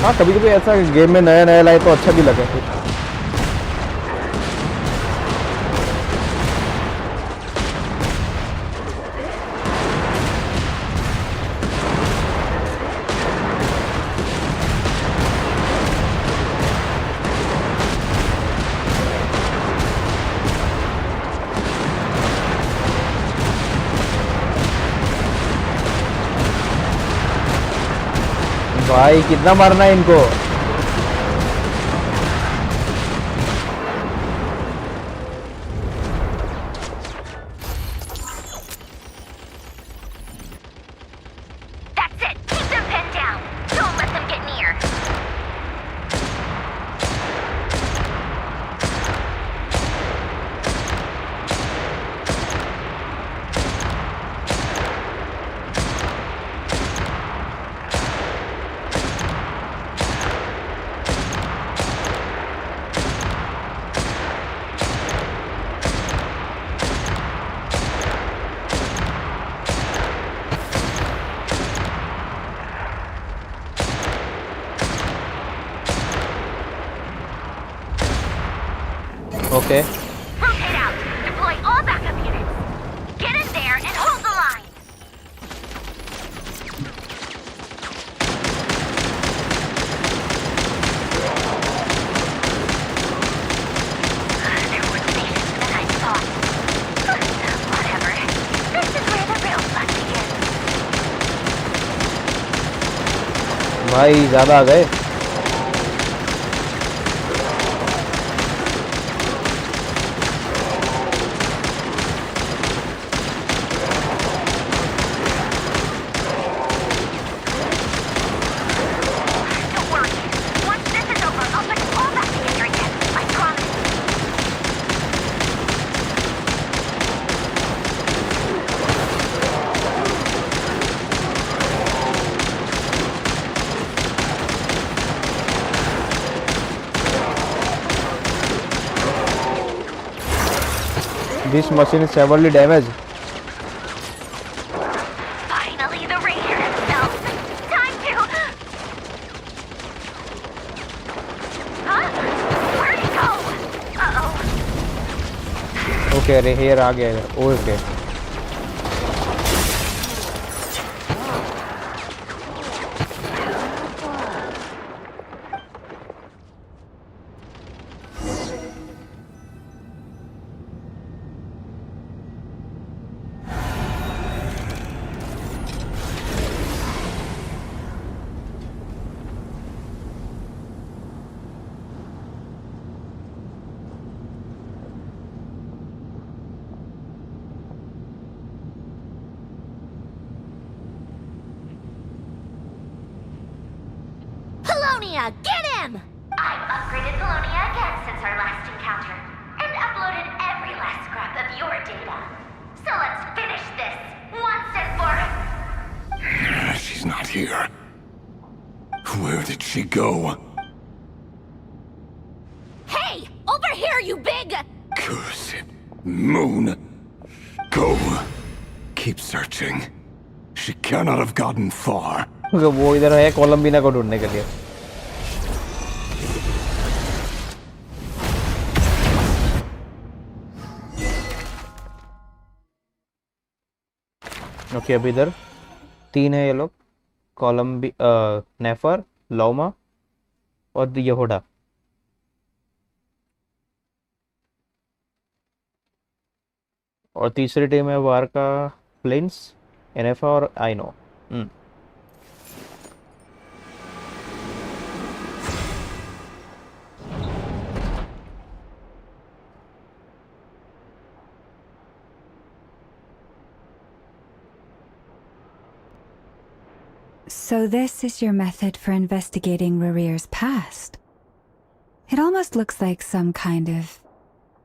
हाँ कभी कभी ऐसा गेम में नया नया लाए तो अच्छा भी लगे. भाई कितना मारना है इनको. That's it. Keep them pinned down. Don't let them get near. Okay. Rotate out. Deploy all backup units. Get in there and hold the line. There were stations than I thought. Whatever. This is where the real fun begins. भाई ज्यादा आ गए. Don't worry. Once this is over, I'll put it all back together again. I promise. This machine is severely damaged. Finally, the Raider himself. Time to... Huh? Where'd he go? Uh-oh. Okay, अरे here आ गया इधर. Okay. Polonia, get him! I've upgraded Polonia again since our last encounter, and uploaded every last scrap of your data. So let's finish this, once and for... She's not here. Where did she go? Hey! Over here, you big... Curse it. Moon. Go. Keep searching. She cannot have gotten far. वो इधर है कोलंबिना को ढूंढने के लिए. Okay अभी इधर 3 है ये लोग. नेफर, लौमा और यहोडा. और तीसरी टीम है वार का प्लेन्स, एनएफआ और आइनो. So this is your method for investigating Rarir's past. It almost looks like some kind of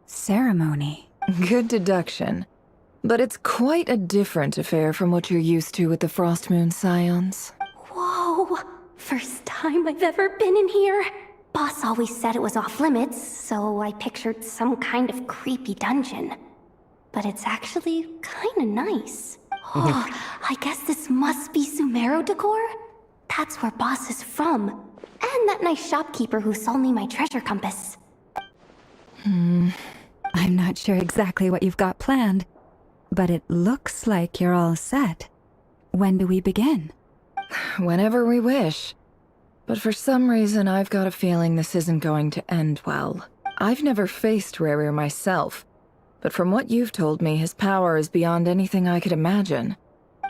ceremony. Good deduction. But it's quite a different affair from what you're used to with the Frostmoon Scions. Whoa! First time I've ever been in here. Boss always said it was off limits, so I pictured some kind of creepy dungeon. But it's actually kinda nice. Oh, I guess this must be Sumero decor? That's where Boss is from. And that nice shopkeeper who sold me my treasure compass. I'm not sure exactly what you've got planned, but it looks like you're all set. When do we begin? Whenever we wish. But for some reason, I've got a feeling this isn't going to end well. I've never faced Rarir myself, but from what you've told me, his power is beyond anything I could imagine.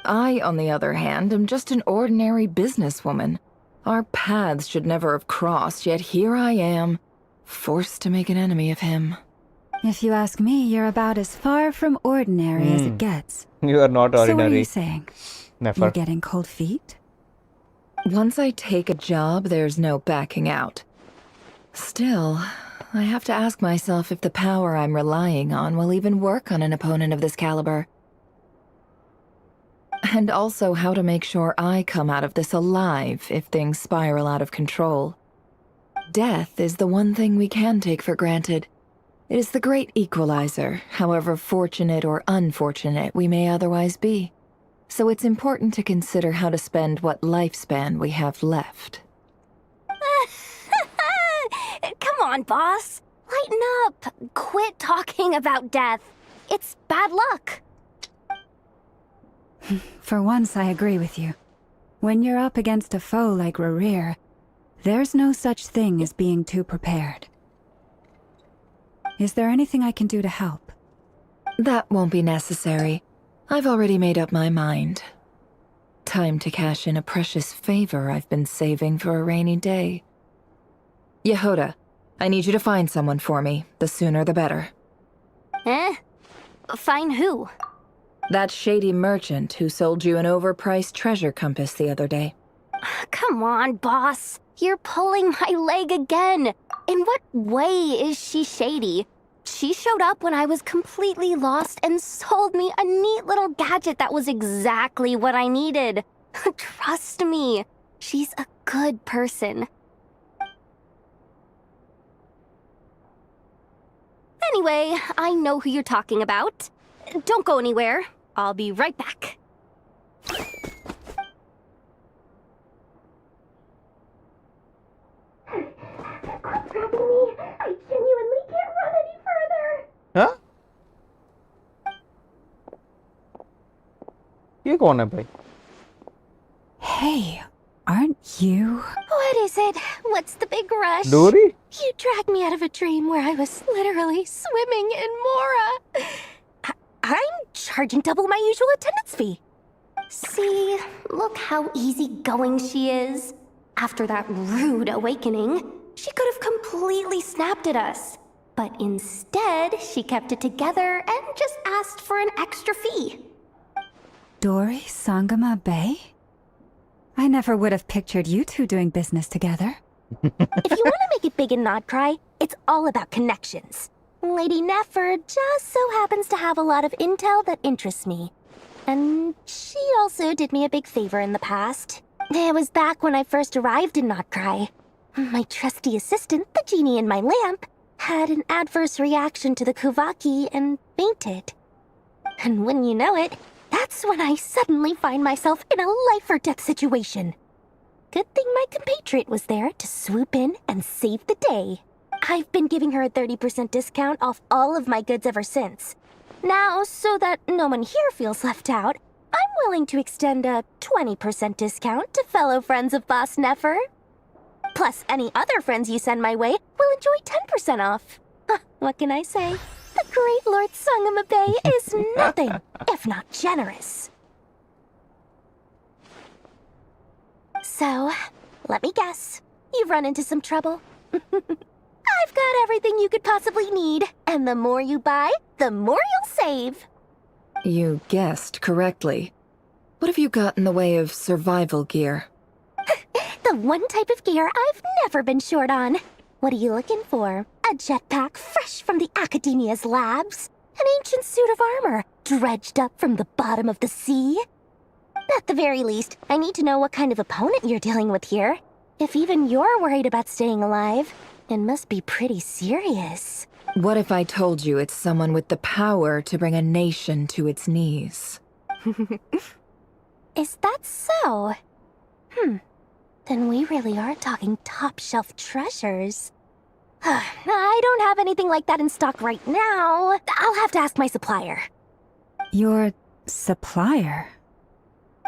I, on the other hand, am just an ordinary businesswoman. Our paths should never have crossed, yet here I am, forced to make an enemy of him. If you ask me, you're about as far from ordinary as it gets. You are not ordinary. So what are you saying? Never. You're getting cold feet? Once I take a job, there's no backing out. Still, I have to ask myself if the power I'm relying on will even work on an opponent of this caliber. And also how to make sure I come out of this alive if things spiral out of control. Death is the one thing we can take for granted. It is the great equalizer, however fortunate or unfortunate we may otherwise be. So it's important to consider how to spend what lifespan we have left. Come on, boss. Lighten up. Quit talking about death. It's bad luck. For once, I agree with you. When you're up against a foe like Rarir, there's no such thing as being too prepared. Is there anything I can do to help? That won't be necessary. I've already made up my mind. Time to cash in a precious favor I've been saving for a rainy day. Yehoda, I need you to find someone for me. The sooner the better. Eh? Find who? That shady merchant who sold you an overpriced treasure compass the other day. Come on, boss. You're pulling my leg again. In what way is she shady? She showed up when I was completely lost and sold me a neat little gadget that was exactly what I needed. Trust me, she's a good person. Anyway, I know who you're talking about. Don't go anywhere. I'll be right back. Quit grabbing me. I genuinely can't run any further. हाँ ये कौन है भाई? Hey, aren't you? What is it? What's the big rush? Dory? You dragged me out of a dream where I was literally swimming in Mora. I'm charging double my usual attendance fee. See, look how easygoing she is. After that rude awakening, she could have completely snapped at us. But instead, she kept it together and just asked for an extra fee. Dory Sangama Bay? I never would have pictured you two doing business together. If you want to make it big in Nodcry, it's all about connections. Lady Nefer just so happens to have a lot of intel that interests me. And she also did me a big favor in the past. It was back when I first arrived in Nodcry. My trusty assistant, the genie in my lamp, had an adverse reaction to the Kuvaki and fainted. And when you know it, that's when I suddenly find myself in a life-or-death situation. Good thing my compatriot was there to swoop in and save the day. I've been giving her a 30% discount off all of my goods ever since. Now, so that no one here feels left out, I'm willing to extend a 20% discount to fellow friends of Boss Nefer. Plus, any other friends you send my way will enjoy 10% off. What can I say? The great Lord Sangama Bay is nothing if not generous. So, let me guess. You've run into some trouble. I've got everything you could possibly need, and the more you buy, the more you'll save. You guessed correctly. What have you got in the way of survival gear? The one type of gear I've never been short on. What are you looking for? A jetpack fresh from the Academia's labs? An ancient suit of armor dredged up from the bottom of the sea? At the very least, I need to know what kind of opponent you're dealing with here. If even you're worried about staying alive, it must be pretty serious. What if I told you it's someone with the power to bring a nation to its knees? Is that so? Then we really are talking top-shelf treasures. I don't have anything like that in stock right now. I'll have to ask my supplier. Your supplier?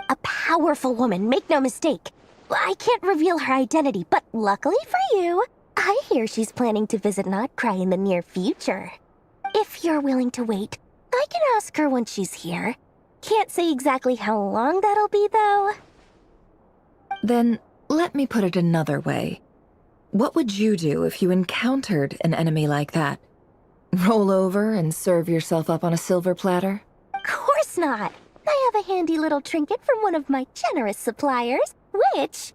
A powerful woman, make no mistake. I can't reveal her identity, but luckily for you, I hear she's planning to visit Nodcry in the near future. If you're willing to wait, I can ask her when she's here. Can't say exactly how long that'll be, though. Then, let me put it another way. What would you do if you encountered an enemy like that? Roll over and serve yourself up on a silver platter? Of course not! I have a handy little trinket from one of my generous suppliers, which...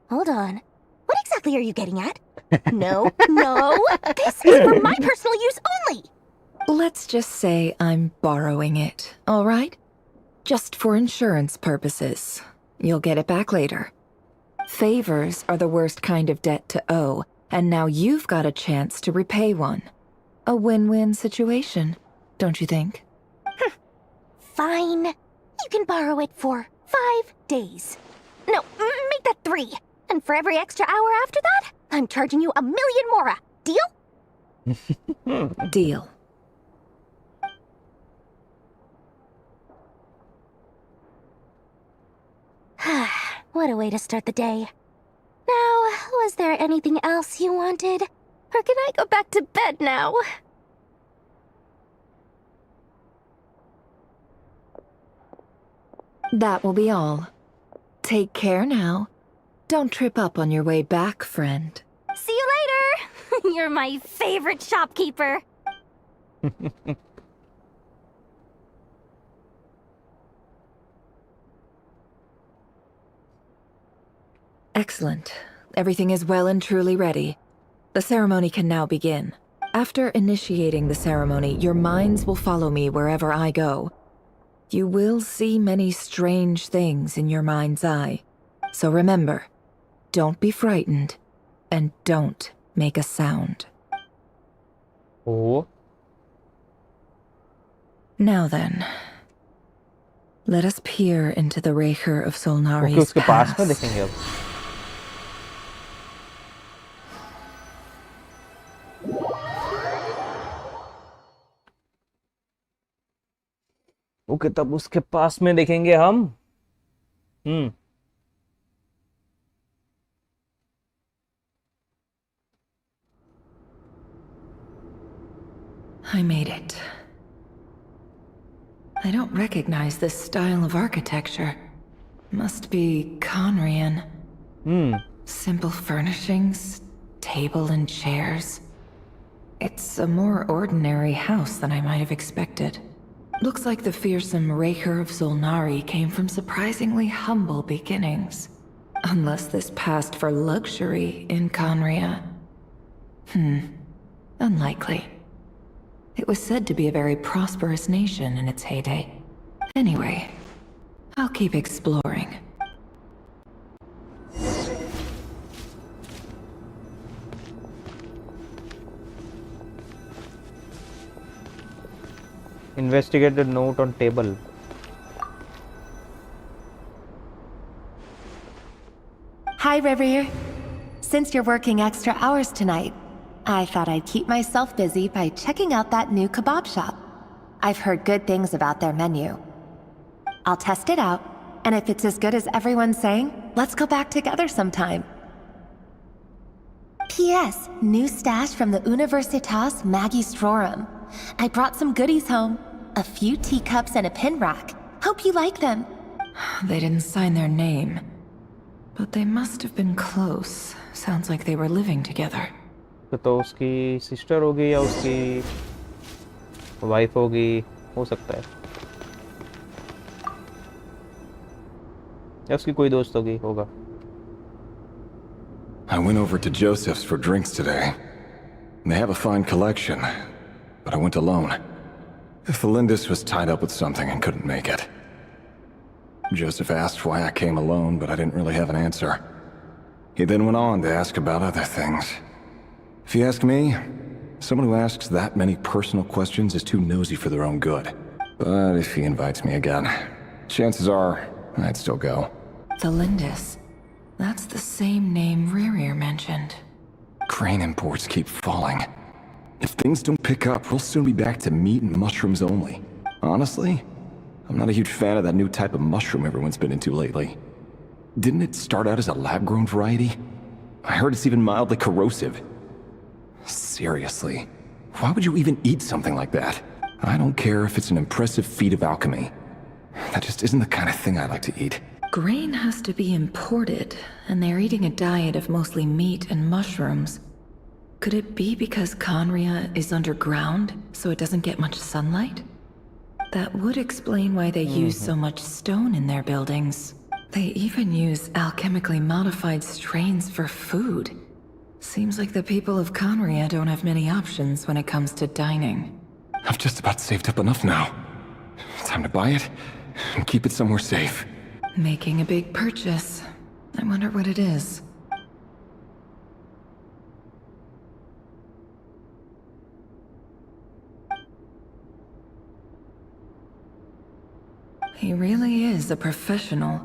Hold on. What exactly are you getting at? No, no! This is for my personal use only! Let's just say I'm borrowing it, all right? Just for insurance purposes. You'll get it back later. Favors are the worst kind of debt to owe, and now you've got a chance to repay one. A win-win situation, don't you think? Fine. You can borrow it for 5 days. No, make that 3. And for every extra hour after that, I'm charging you 1 million mora. Deal? Deal. What a way to start the day. Now, was there anything else you wanted? Or can I go back to bed now? That will be all. Take care now. Don't trip up on your way back, friend. See you later! You're my favorite shopkeeper. Excellent. Everything is well and truly ready. The ceremony can now begin. After initiating the ceremony, your minds will follow me wherever I go. You will see many strange things in your mind's eye. So remember, don't be frightened, and don't make a sound. Oh, Now then, let us peer into the Raker of okay Solnari's उसके पास में past. देखेंगे अब. Okay तब उसके पास में देखेंगे हम. I made it. I don't recognize this style of architecture. Must be Conrian. Simple furnishings, table and chairs. It's a more ordinary house than I might have expected. Looks like the fearsome Raker of Solnari came from surprisingly humble beginnings. Unless this passed for luxury in Conria. Unlikely. It was said to be a very prosperous nation in its heyday. Anyway, I'll keep exploring. Investigate the note on table. Hi, Rivier. Since you're working extra hours tonight, I thought I'd keep myself busy by checking out that new kebab shop. I've heard good things about their menu. I'll test it out, and if it's as good as everyone's saying, let's go back together sometime. P.S. New stash from the Universitas Magistrorum. I brought some goodies home. A few teacups and a pin rack. Hope you like them. They didn't sign their name. But they must have been close. Sounds like they were living together. तो उसकी sister होगी या उसकी wife होगी, हो सकता है, या उसकी कोई दोस्त होगा. I went over to Joseph's for drinks today. They have a fine collection, but I went alone. Felindis was tied up with something and couldn't make it. Joseph asked why I came alone, but I didn't really have an answer. He then went on to ask about other things. If you ask me, someone who asks that many personal questions is too nosy for their own good. But if he invites me again, chances are I'd still go. Felindis. That's the same name Rerir mentioned. Crane imports keep falling. If things don't pick up, we'll soon be back to meat and mushrooms only. Honestly, I'm not a huge fan of that new type of mushroom everyone's been into lately. Didn't it start out as a lab-grown variety? I heard it's even mildly corrosive. Seriously, why would you even eat something like that? I don't care if it's an impressive feat of alchemy. That just isn't the kind of thing I like to eat. Grain has to be imported, and they're eating a diet of mostly meat and mushrooms. Could it be because Conria is underground, so it doesn't get much sunlight? That would explain why they use so much stone in their buildings. They even use alchemically modified strains for food. Seems like the people of Conria don't have many options when it comes to dining. I've just about saved up enough now. Time to buy it and keep it somewhere safe. Making a big purchase. I wonder what it is. He really is a professional.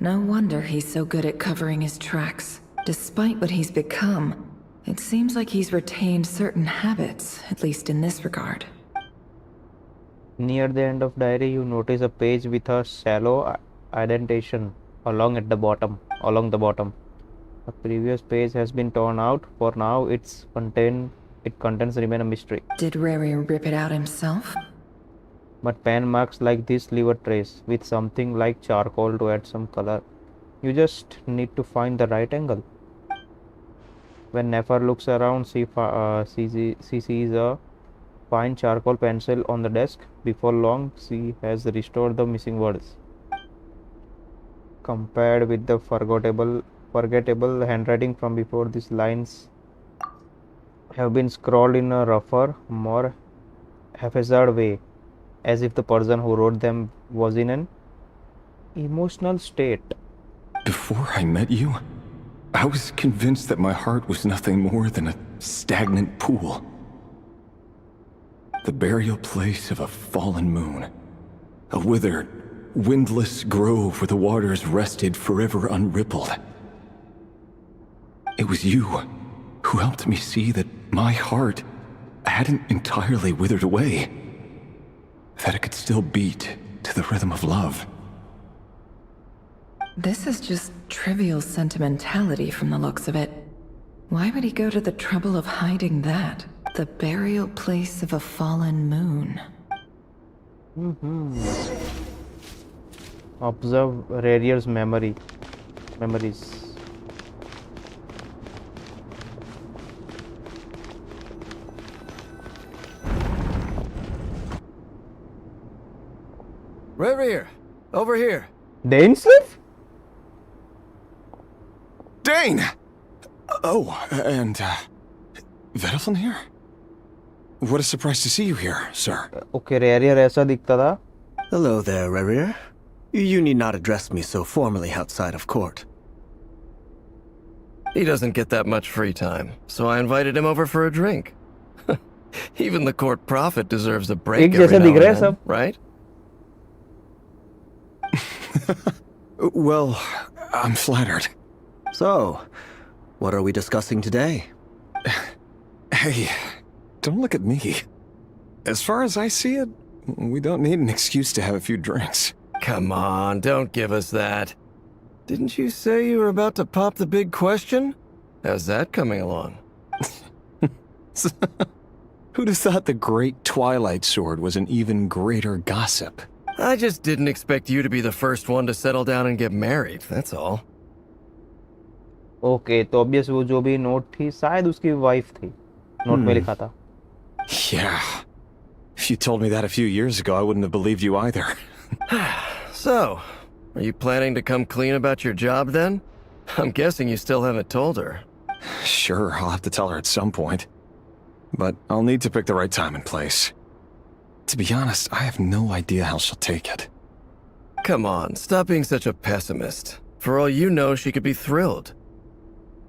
No wonder he's so good at covering his tracks. Despite what he's become, it seems like he's retained certain habits, at least in this regard. Near the end of diary, you notice a page with a shallow indentation along the bottom. The previous page has been torn out. For now, its contents remain a mystery. Did Rerir rip it out himself? But pen marks like this leave a trace, with something like charcoal to add some color. You just need to find the right angle. When Nefer looks around, she sees a fine charcoal pencil on the desk. Before long, she has restored the missing words. Compared with the forgettable handwriting from before, these lines have been scrawled in a rougher, more haphazard way, as if the person who wrote them was in an emotional state. Before I met you, I was convinced that my heart was nothing more than a stagnant pool. The burial place of a fallen moon. A withered, windless grove where the waters rested forever unrippled. It was you who helped me see that my heart hadn't entirely withered away. That it could still beat to the rhythm of love. This is just trivial sentimentality from the looks of it. Why would he go to the trouble of hiding that? The burial place of a fallen moon. Observe Rarier's memories. Rarier, over here. Dane Sliff? Dane! Oh, and, Vedaflin here? What a surprise to see you here, sir. Okay, Rarier ऐसा दिखता था. Hello there, Rarier. You need not address me so formally outside of court. He doesn't get that much free time, so I invited him over for a drink. Even the court prophet deserves a break every now and then, right? Well, I'm flattered. So, what are we discussing today? Hey, don't look at me. As far as I see it, we don't need an excuse to have a few drinks. Come on, don't give us that. Didn't you say you were about to pop the big question? How's that coming along? Who'd have thought the great Twilight Sword was an even greater gossip? I just didn't expect you to be the first one to settle down and get married, that's all. Okay, तो obvious वो जो भी note थी शायद उसकी wife थी. Note में लिखा था. Yeah. If you told me that a few years ago, I wouldn't have believed you either. So, are you planning to come clean about your job then? I'm guessing you still haven't told her. Sure, I'll have to tell her at some point. But I'll need to pick the right time and place. To be honest, I have no idea how she'll take it. Come on, stop being such a pessimist. For all you know, she could be thrilled.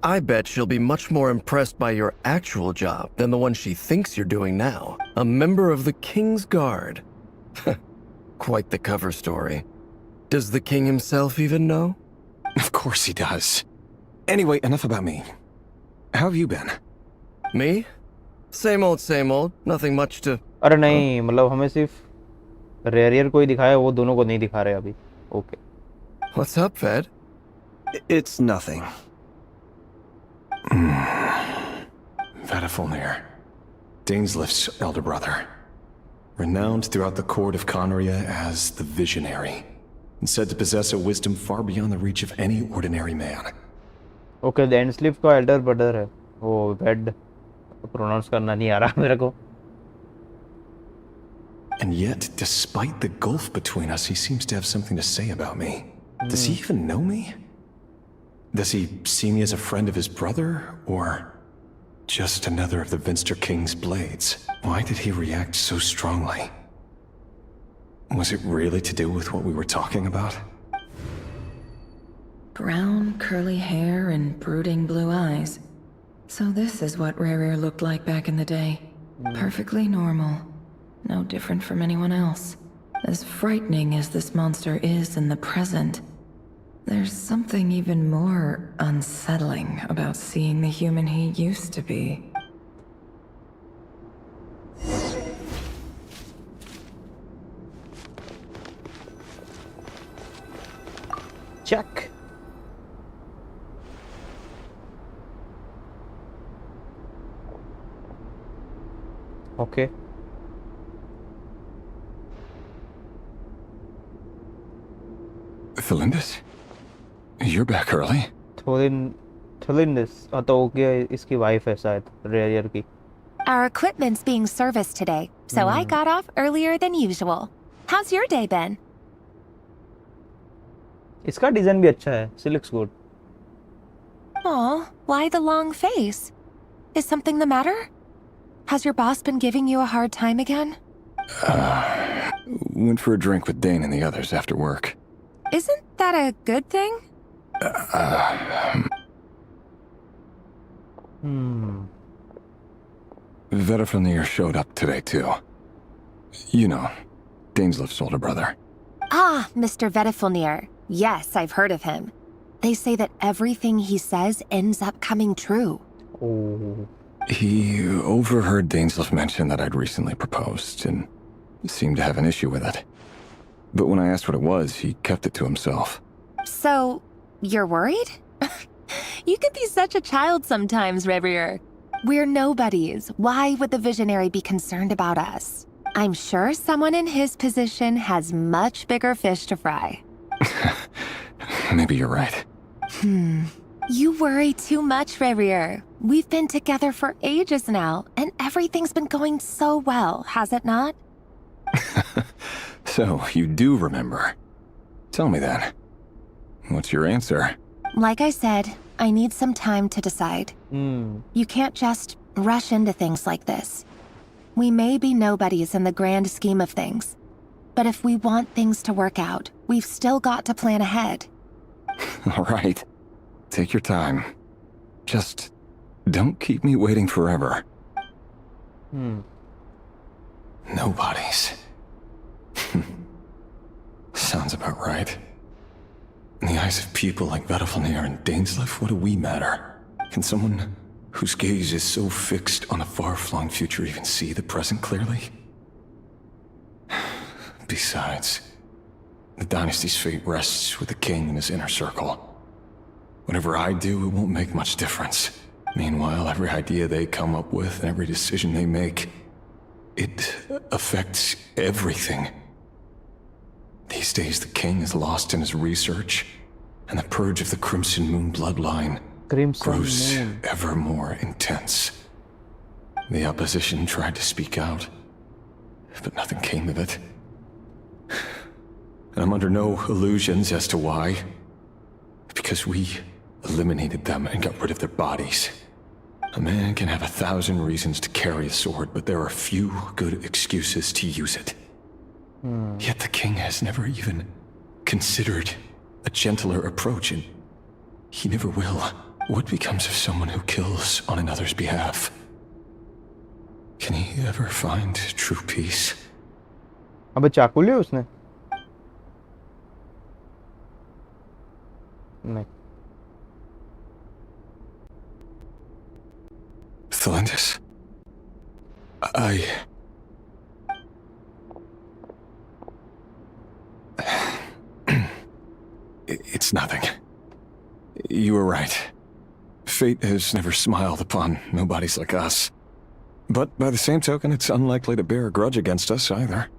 I bet she'll be much more impressed by your actual job than the one she thinks you're doing now. A member of the King's Guard. Quite the cover story. Does the king himself even know? Of course he does. Anyway, enough about me. How have you been? Me? Same old, nothing much to... अरे नहीं, मतलब हमें सिर्फ रेरियर को ही दिखाया, वो दोनों को नहीं दिखा रहे अभी. Okay. What's up, Fed? It's nothing. Vedaflin, Dainslift's elder brother. Renowned throughout the court of Conria as the Visionary, and said to possess a wisdom far beyond the reach of any ordinary man. Okay, Dainslift का elder brother है. वो bed pronounce करना नहीं आ रहा मेरे को. And yet, despite the gulf between us, he seems to have something to say about me. Does he even know me? Does he see me as a friend of his brother, or just another of the Vinster King's blades? Why did he react so strongly? Was it really to do with what we were talking about? Brown, curly hair and brooding blue eyes. So this is what Rarier looked like back in the day. Perfectly normal. No different from anyone else. As frightening as this monster is in the present, there's something even more unsettling about seeing the human he used to be. Check. Okay. Thelindis? You're back early. Thelindis, तो okay इसकी wife है शायद रेरियर की. Our equipment's being serviced today, so I got off earlier than usual. How's your day been? इसका design भी अच्छा है. She looks good. Aw, why the long face? Is something the matter? Has your boss been giving you a hard time again? Went for a drink with Dane and the others after work. Isn't that a good thing? Vedaflin showed up today too. You know, Daneslif's older brother. Ah, Mr. Vedifilnir. Yes, I've heard of him. They say that everything he says ends up coming true. Oh. He overheard Daneslif mention that I'd recently proposed, and seemed to have an issue with it. But when I asked what it was, he kept it to himself. So, you're worried? You could be such a child sometimes, Revier. We're nobodies. Why would the Visionary be concerned about us? I'm sure someone in his position has much bigger fish to fry. Maybe you're right. You worry too much, Revier. We've been together for ages now, and everything's been going so well, has it not? So, you do remember. Tell me then. What's your answer? Like I said, I need some time to decide. You can't just rush into things like this. We may be nobodies in the grand scheme of things, but if we want things to work out, we've still got to plan ahead. All right. Take your time. Just don't keep me waiting forever. Nobodies. Sounds about right. In the eyes of people like Vedifilnir and Daneslif, what do we matter? Can someone whose gaze is so fixed on a far-flung future even see the present clearly? Besides, the dynasty's fate rests with the king and his inner circle. Whatever I do, it won't make much difference. Meanwhile, every idea they come up with and every decision they make, it affects everything. These days, the king is lost in his research, and the purge of the Crimson Moon bloodline grows ever more intense. The opposition tried to speak out, but nothing came of it. And I'm under no illusions as to why. Because we eliminated them and got rid of their bodies. A man can have 1,000 reasons to carry a sword, but there are few good excuses to use it. Yet the king has never even considered a gentler approach, and he never will. What becomes of someone who kills on another's behalf? Can he ever find true peace? अबे चाकू लिया उसने? नहीं. Thelindis, It's nothing. You were right. Fate has never smiled upon nobodies like us. But by the same token, it's unlikely to bear a grudge against us either.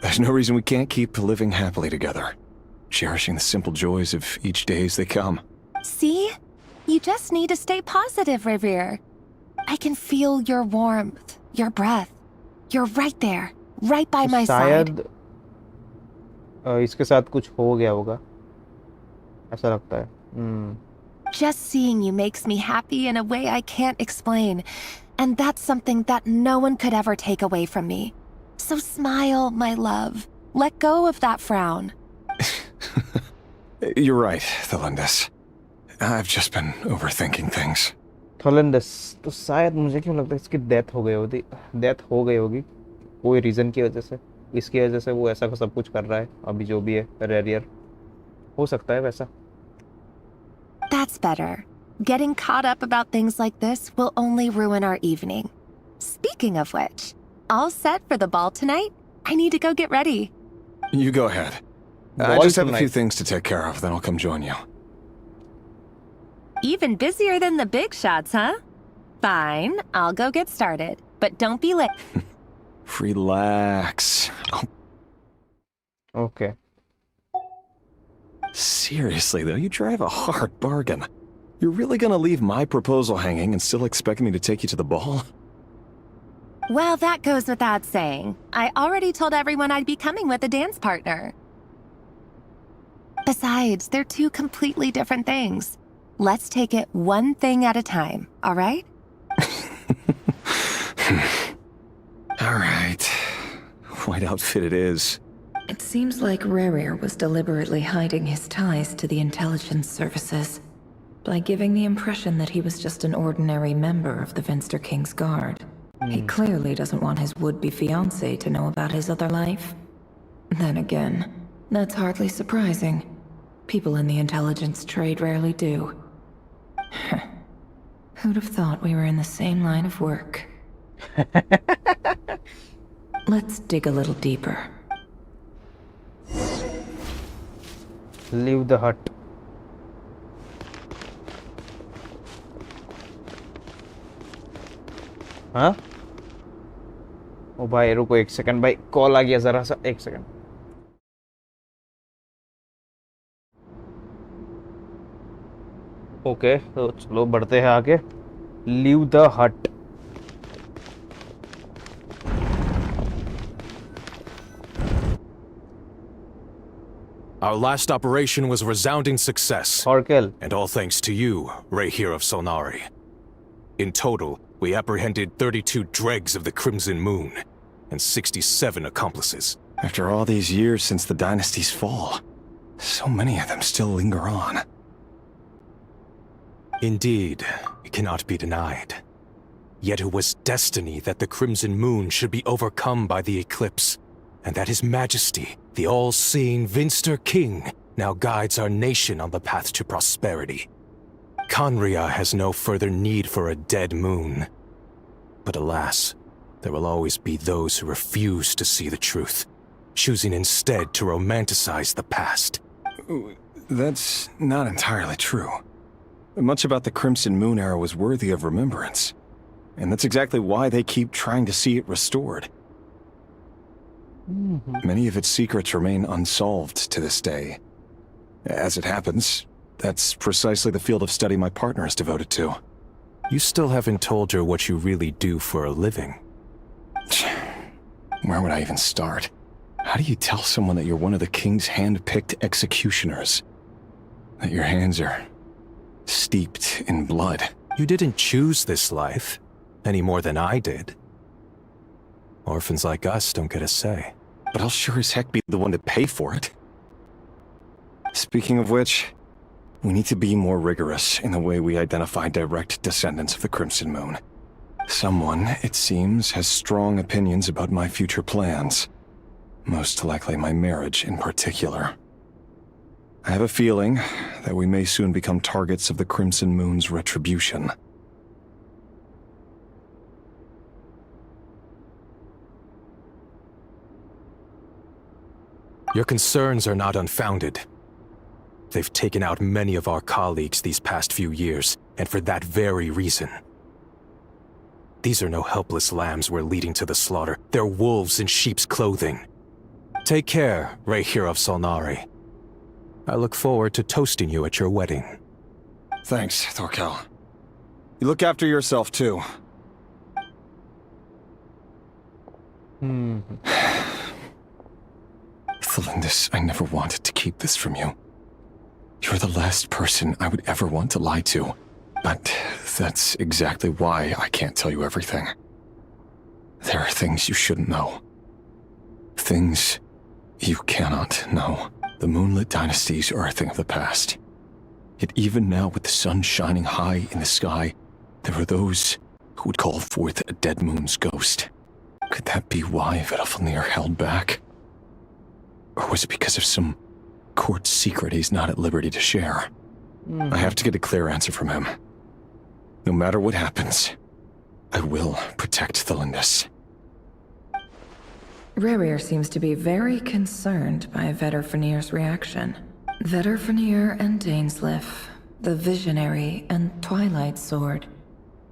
There's no reason we can't keep living happily together, cherishing the simple joys of each day as they come. See? You just need to stay positive, Revier. I can feel your warmth, your breath. You're right there, right by my side. शायद इसके साथ कुछ हो गया होगा, ऐसा लगता है. Just seeing you makes me happy in a way I can't explain. And that's something that no one could ever take away from me. So smile, my love. Let go of that frown. You're right, Thelindis. I've just been overthinking things. Thelindis, तो शायद मुझे क्यों लगता है इसकी death हो गई होगी कोई रीजन की वजह से. इसकी वजह से वो ऐसा सब कुछ कर रहा है अभी जो भी है. रेरियर हो सकता है वैसा. That's better. Getting caught up about things like this will only ruin our evening. Speaking of which, all set for the ball tonight? I need to go get ready. You go ahead. I just have a few things to take care of, then I'll come join you. Even busier than the big shots, huh? Fine, I'll go get started. But don't be late. Relax. Okay. Seriously, though, you drive a hard bargain. You're really gonna leave my proposal hanging and still expect me to take you to the ball? Well, that goes without saying. I already told everyone I'd be coming with a dance partner. Besides, they're two completely different things. Let's take it one thing at a time, all right? All right. White outfit it is. It seems like Rerir was deliberately hiding his ties to the intelligence services by giving the impression that he was just an ordinary member of the Venster King's Guard. He clearly doesn't want his would-be fiancée to know about his other life. Then again, that's hardly surprising. People in the intelligence trade rarely do. Who'd have thought we were in the same line of work? Let's dig a little deeper. Leave the hut. हाँ? ओ भाई रुको एक second भाई, call आ गया जरा सा, एक second. Okay तो चलो बढ़ते हैं आगे. लीव द हट. Our last operation was a resounding success. Orkel. And all thanks to you, Rayhir of Solnari. In total, we apprehended 32 dregs of the Crimson Moon, and 67 accomplices. After all these years since the dynasty's fall, so many of them still linger on. Indeed, it cannot be denied. Yet it was destiny that the Crimson Moon should be overcome by the eclipse, and that His Majesty, the all-seeing Vinster King, now guides our nation on the path to prosperity. Conria has no further need for a dead moon. But alas, there will always be those who refuse to see the truth, choosing instead to romanticize the past. That's not entirely true. Much about the Crimson Moon era was worthy of remembrance. And that's exactly why they keep trying to see it restored. Many of its secrets remain unsolved to this day. As it happens, that's precisely the field of study my partner is devoted to. You still haven't told her what you really do for a living. Where would I even start? How do you tell someone that you're one of the king's hand-picked executioners? That your hands are steeped in blood? You didn't choose this life, any more than I did. Orphans like us don't get a say. But I'll sure as heck be the one to pay for it. Speaking of which, we need to be more rigorous in the way we identify direct descendants of the Crimson Moon. Someone, it seems, has strong opinions about my future plans. Most likely my marriage in particular. I have a feeling that we may soon become targets of the Crimson Moon's retribution. Your concerns are not unfounded. They've taken out many of our colleagues these past few years, and for that very reason. These are no helpless lambs we're leading to the slaughter. They're wolves in sheep's clothing. Take care, Rayhir of Solnari. I look forward to toasting you at your wedding. Thanks, Thorkel. You look after yourself, too. Thelindis, I never wanted to keep this from you. You're the last person I would ever want to lie to. But that's exactly why I can't tell you everything. There are things you shouldn't know. Things you cannot know. The moonlit dynasties are a thing of the past. Yet even now, with the sun shining high in the sky, there are those who would call forth a dead moon's ghost. Could that be why Vedalfnir held back? Or was it because of some court secret he's not at liberty to share? I have to get a clear answer from him. No matter what happens, I will protect Thelindis. Rarier seems to be very concerned by Vedalfnir's reaction. Vedalfnir and Dainsleif, the Visionary and Twilight Sword.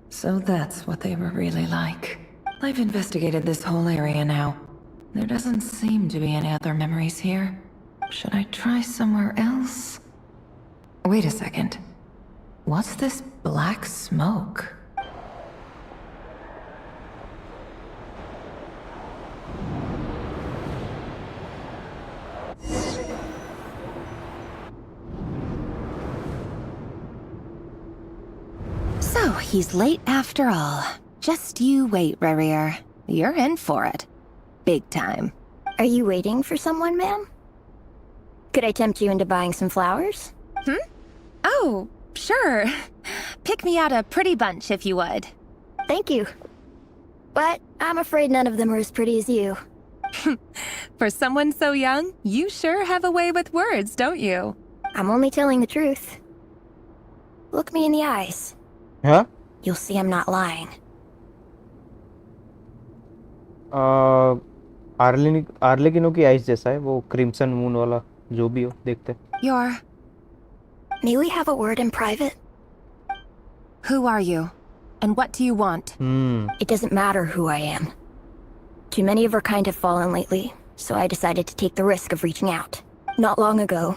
So that's what they were really like. I've investigated this whole area now. There doesn't seem to be any other memories here. Should I try somewhere else? Wait a second. What's this black smoke? So, he's late after all. Just you wait, Rarier. You're in for it. Big time. Are you waiting for someone, ma'am? Could I tempt you into buying some flowers? Oh, sure. Pick me out a pretty bunch if you would. Thank you. But I'm afraid none of them are as pretty as you. For someone so young, you sure have a way with words, don't you? I'm only telling the truth. Look me in the eyes. Huh? You'll see I'm not lying. आर्लेकिनो की ice जैसा है वो crimson moon वाला जो भी हो देखते You're... May we have a word in private? Who are you? And what do you want? It doesn't matter who I am. Too many of our kind have fallen lately, so I decided to take the risk of reaching out. Not long ago,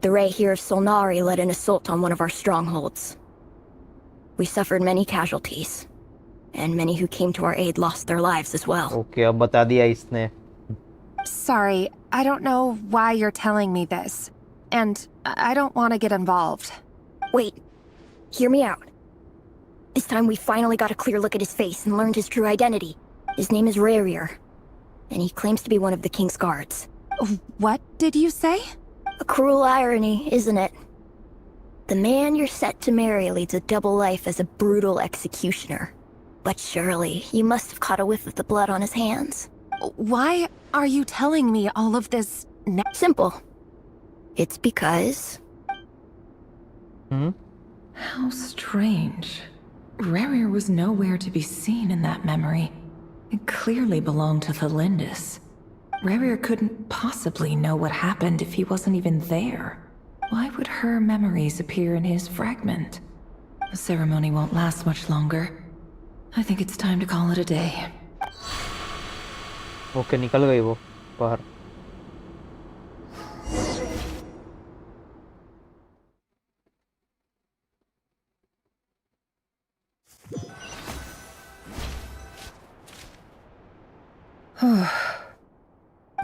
the Ray here of Solnari led an assault on one of our strongholds. We suffered many casualties, and many who came to our aid lost their lives as well. Okay, अब बता दिया इसने. Sorry, I don't know why you're telling me this. And I don't want to get involved. Wait, hear me out. This time we finally got a clear look at his face and learned his true identity. His name is Rarier, and he claims to be one of the King's guards. What did you say? A cruel irony, isn't it? The man you're set to marry leads a double life as a brutal executioner. But surely, you must have caught a whiff of the blood on his hands. Why are you telling me all of this? Simple. It's because... How strange. Rarier was nowhere to be seen in that memory. It clearly belonged to the Lindis. Rarier couldn't possibly know what happened if he wasn't even there. Why would her memories appear in his fragment? The ceremony won't last much longer. I think it's time to call it a day. Okay, निकल गई वो बाहर.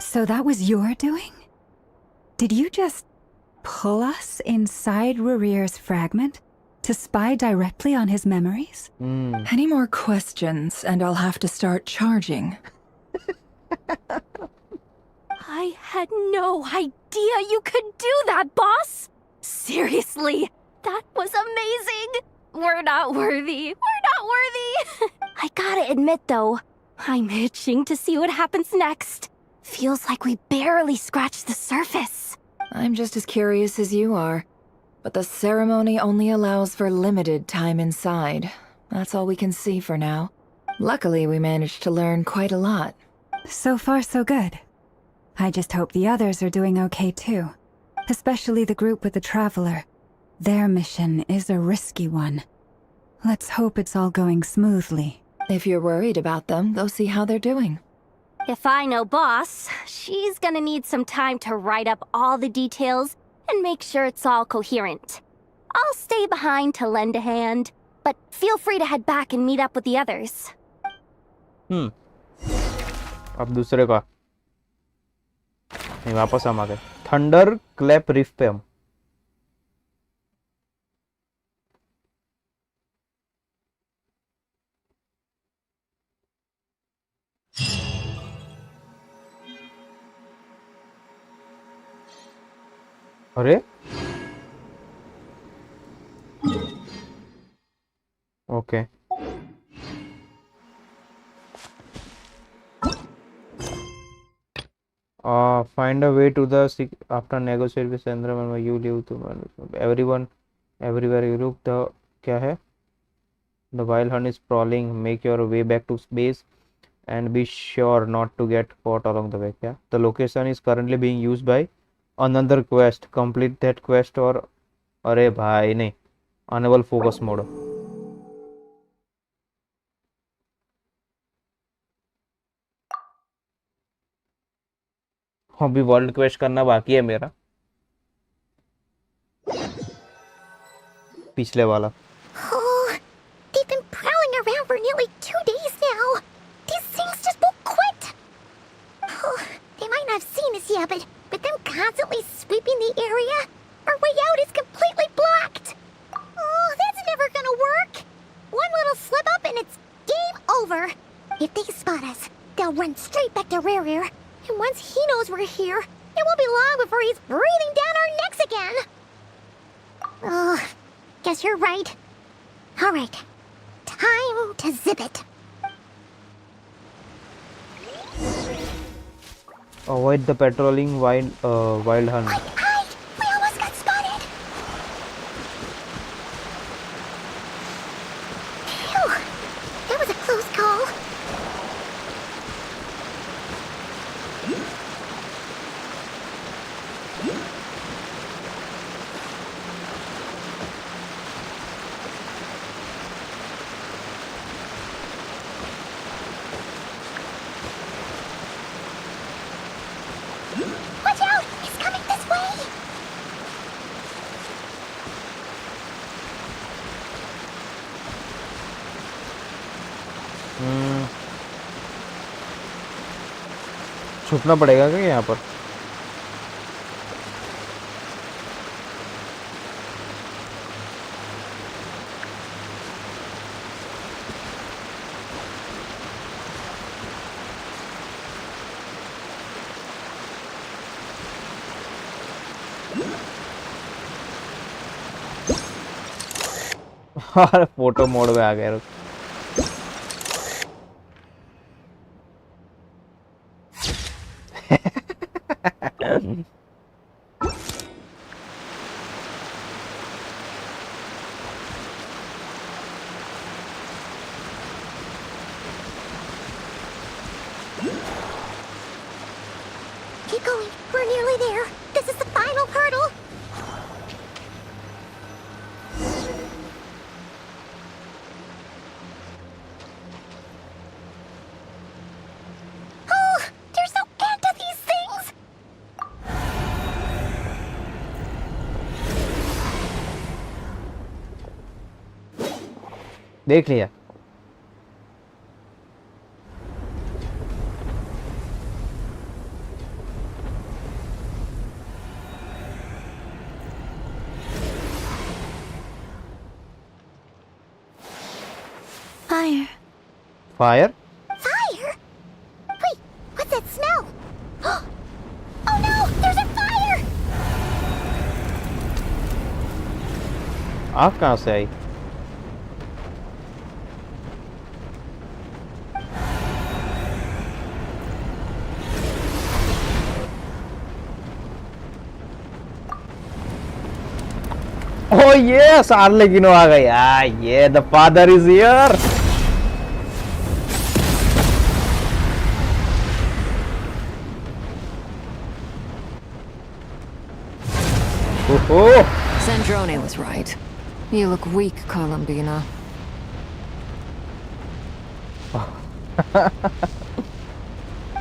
So that was your doing? Did you just pull us inside Rarier's fragment to spy directly on his memories? Any more questions and I'll have to start charging. I had no idea you could do that, boss! Seriously, that was amazing! We're not worthy. We're not worthy! I gotta admit, though, I'm itching to see what happens next. Feels like we barely scratched the surface. I'm just as curious as you are. But the ceremony only allows for limited time inside. That's all we can see for now. Luckily, we managed to learn quite a lot. So far, so good. I just hope the others are doing okay too. Especially the group with the Traveler. Their mission is a risky one. Let's hope it's all going smoothly. If you're worried about them, go see how they're doing. If I know Boss, she's gonna need some time to write up all the details and make sure it's all coherent. I'll stay behind to lend a hand, but feel free to head back and meet up with the others. अब दूसरे का नहीं वापस हम आ गए. Thunder clap रिफ पे हम. अरे okay find a way to the after negotiate with Sandra when you leave to everyone everywhere you look the क्या है the wild hunt is prowling make your way back to base and be sure not to get caught along the way. क्या the location is currently being used by another quest complete that quest or अरे भाई नहीं enable focus mode. अभी world quest करना बाकी है मेरा पिछले वाला. Oh, they've been prowling around for nearly 2 days now. These things just won't quit. Oh, they might not have seen us yet, but with them constantly sweeping the area, our way out is completely blocked. Oh, that's never gonna work. One little slip up and it's game over. If they spot us, they'll run straight back to Rarier. And once he knows we're here, it won't be long before he's breathing down our necks again. Oh, guess you're right. All right, time to zip it. Avoid the patrolling wild hunt. Hide! We almost got spotted! Phew! That was a close call. Watch out! He's coming this way! छुपना पड़ेगा क्या यहाँ पर? अरे photo mode में आ गया रुक। Keep going. We're nearly there. This is the final hurdle. Oh, there's no end to these things. देख लिया। Fire. Fire? Fire? Wait, what's that smell? Oh no, there's a fire! आग कहाँ से आई? Oh yes, Arlecchino आ गई। Yeah, the father is here. Oh. Sandrone was right. You look weak, Columbina.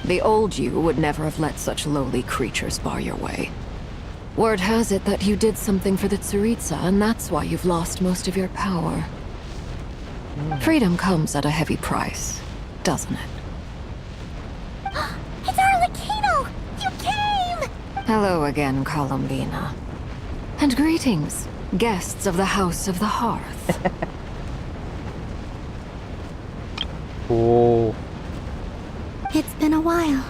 The old you would never have let such lowly creatures bar your way. Word has it that you did something for the Tsaritsa, and that's why you've lost most of your power. Freedom comes at a heavy price, doesn't it? It's Arlecchino! You came! Hello again, Columbina. And greetings, guests of the House of the Hearth. Oh. It's been a while,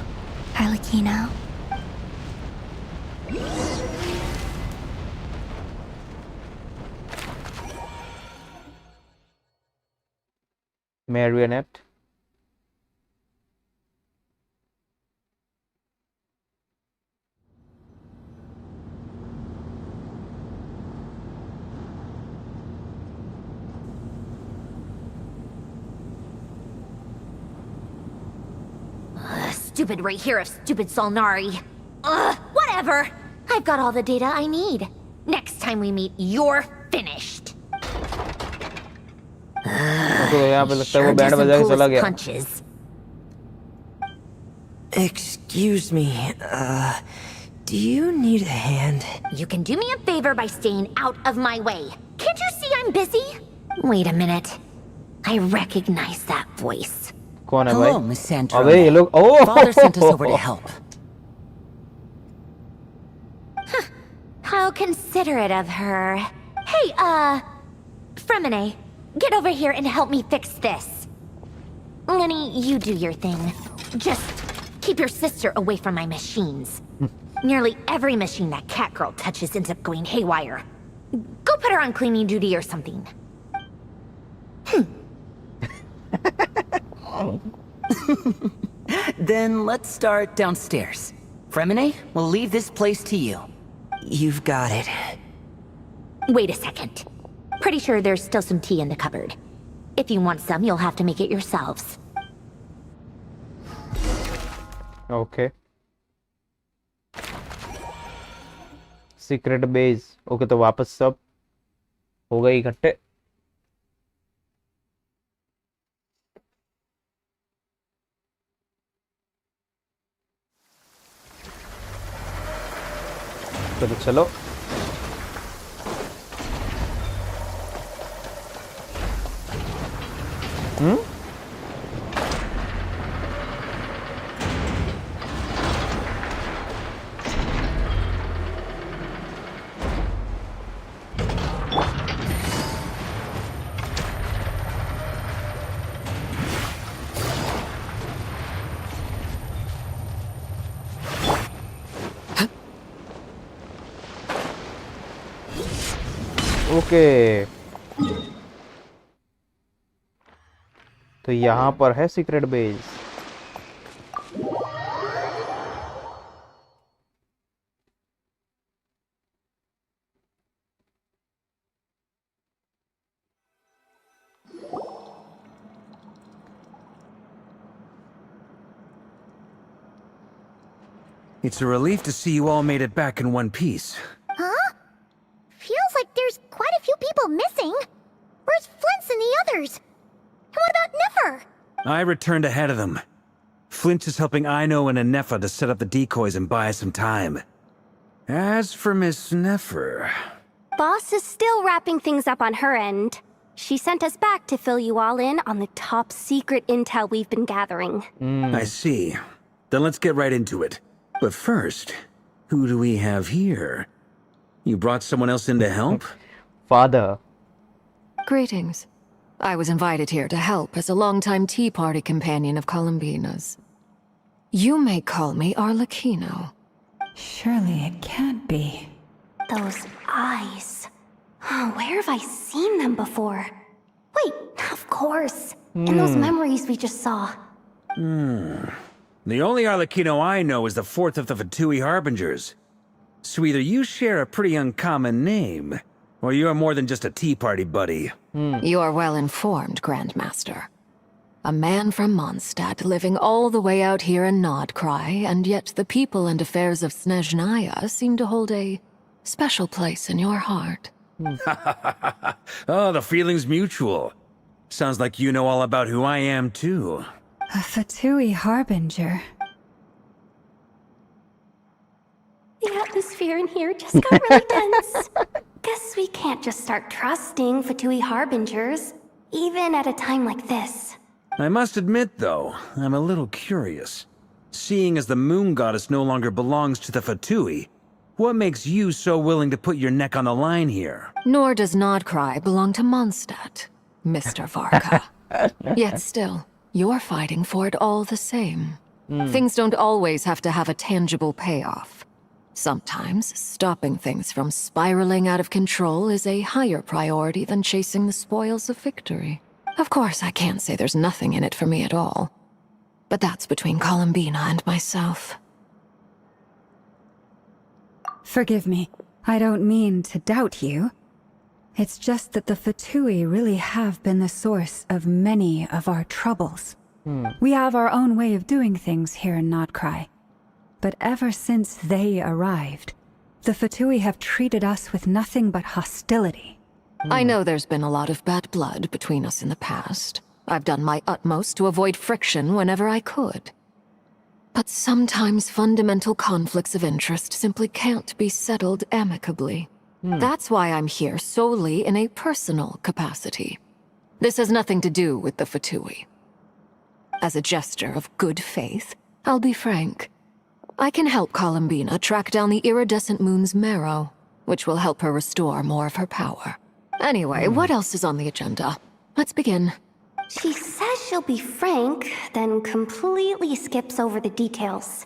Arlecchino. Marionette. Stupid right here of stupid Solnari. Ugh, whatever. I've got all the data I need. Next time we meet, you're finished. तो यहाँ पे लगता है वो band बजा के चला गया। Punches. Excuse me, do you need a hand? You can do me a favor by staying out of my way. Can't you see I'm busy? Wait a minute. I recognize that voice. कौन है Hello, भाई? Miss Sandrone. अबे ये लोग ओह Father sent us over to help. How considerate of her. Hey, Fremine, get over here and help me fix this. Lenny, you do your thing. Just keep your sister away from my machines. Nearly every machine that cat girl touches ends up going haywire. Go put her on cleaning duty or something. Then let's start downstairs. Fremine, we'll leave this place to you. You've got it. Wait a second. Pretty sure there's still some tea in the cupboard. If you want some, you'll have to make it yourselves. Okay. Secret base okay तो वापस सब हो गए इकट्ठे तो चलो okay तो यहाँ पर है secret base It's a relief to see you all made it back in one piece. Huh? Feels like there's quite a few people missing. Where's Flint's and the others? And what about Nefer? I returned ahead of them. Flint is helping Aino and Anefa to set up the decoys and buy us some time. As for Miss Nefer... Boss is still wrapping things up on her end. She sent us back to fill you all in on the top secret intel we've been gathering. I see. Then let's get right into it. But first, who do we have here? You brought someone else in to help? Father. Greetings. I was invited here to help as a longtime Tea Party companion of Columbina's. You may call me Arlecchino. Surely it can't be. Those eyes. Oh, where have I seen them before? Wait, of course. In those memories we just saw. The only Arlecchino I know is the fourth of the Fatui Harbingers. So either you share a pretty uncommon name, or you're more than just a Tea Party buddy. You are well informed, Grandmaster. A man from Mondstadt living all the way out here in Nodcry, and yet the people and affairs of Snezhnaya seem to hold a special place in your heart. Oh, the feeling's mutual. Sounds like you know all about who I am, too. A Fatui Harbinger. The atmosphere in here just got really tense. Guess we can't just start trusting Fatui Harbingers, even at a time like this. I must admit, though, I'm a little curious. Seeing as the Moon Goddess no longer belongs to the Fatui, what makes you so willing to put your neck on the line here? Nor does Nodcry belong to Mondstadt, Mr. Varka. Yet still, you're fighting for it all the same. Things don't always have to have a tangible payoff. Sometimes, stopping things from spiraling out of control is a higher priority than chasing the spoils of victory. Of course, I can't say there's nothing in it for me at all. But that's between Columbina and myself. Forgive me. I don't mean to doubt you. It's just that the Fatui really have been the source of many of our troubles. We have our own way of doing things here in Nodcry. But ever since they arrived, the Fatui have treated us with nothing but hostility. I know there's been a lot of bad blood between us in the past. I've done my utmost to avoid friction whenever I could. But sometimes fundamental conflicts of interest simply can't be settled amicably. That's why I'm here solely in a personal capacity. This has nothing to do with the Fatui. As a gesture of good faith, I'll be frank. I can help Columbina track down the iridescent moon's marrow, which will help her restore more of her power. Anyway, what else is on the agenda? Let's begin. She says she'll be frank, then completely skips over the details.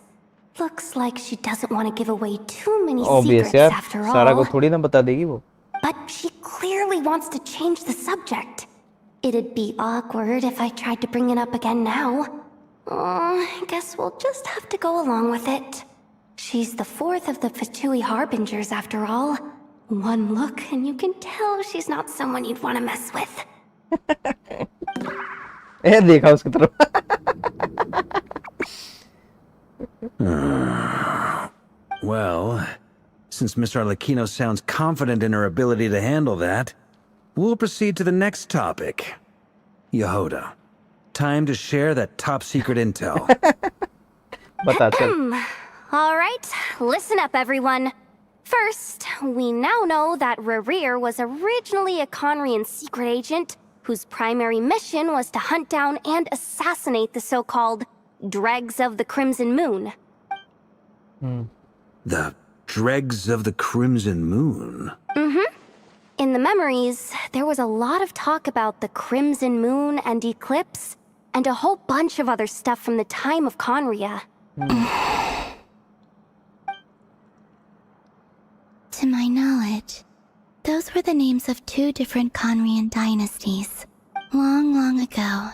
Looks like she doesn't want to give away too many secrets after all. सारा को थोड़ी ना बता देगी वो. But she clearly wants to change the subject. It'd be awkward if I tried to bring it up again now. I guess we'll just have to go along with it. She's the fourth of the Fatui Harbingers, after all. One look, and you can tell she's not someone you'd want to mess with. देखा उसकी तरफ. Well, since Miss Arlecchino sounds confident in her ability to handle that, we'll proceed to the next topic. Yehoda, time to share that top-secret intel. All right, listen up, everyone. First, we now know that Rerir was originally a Conrian secret agent whose primary mission was to hunt down and assassinate the so-called Dregs of the Crimson Moon. The Dregs of the Crimson Moon? Mm-hmm. In the memories, there was a lot of talk about the Crimson Moon and Eclipse, and a whole bunch of other stuff from the time of Conria. To my knowledge, those were the names of two different Conrian dynasties. Long, long ago,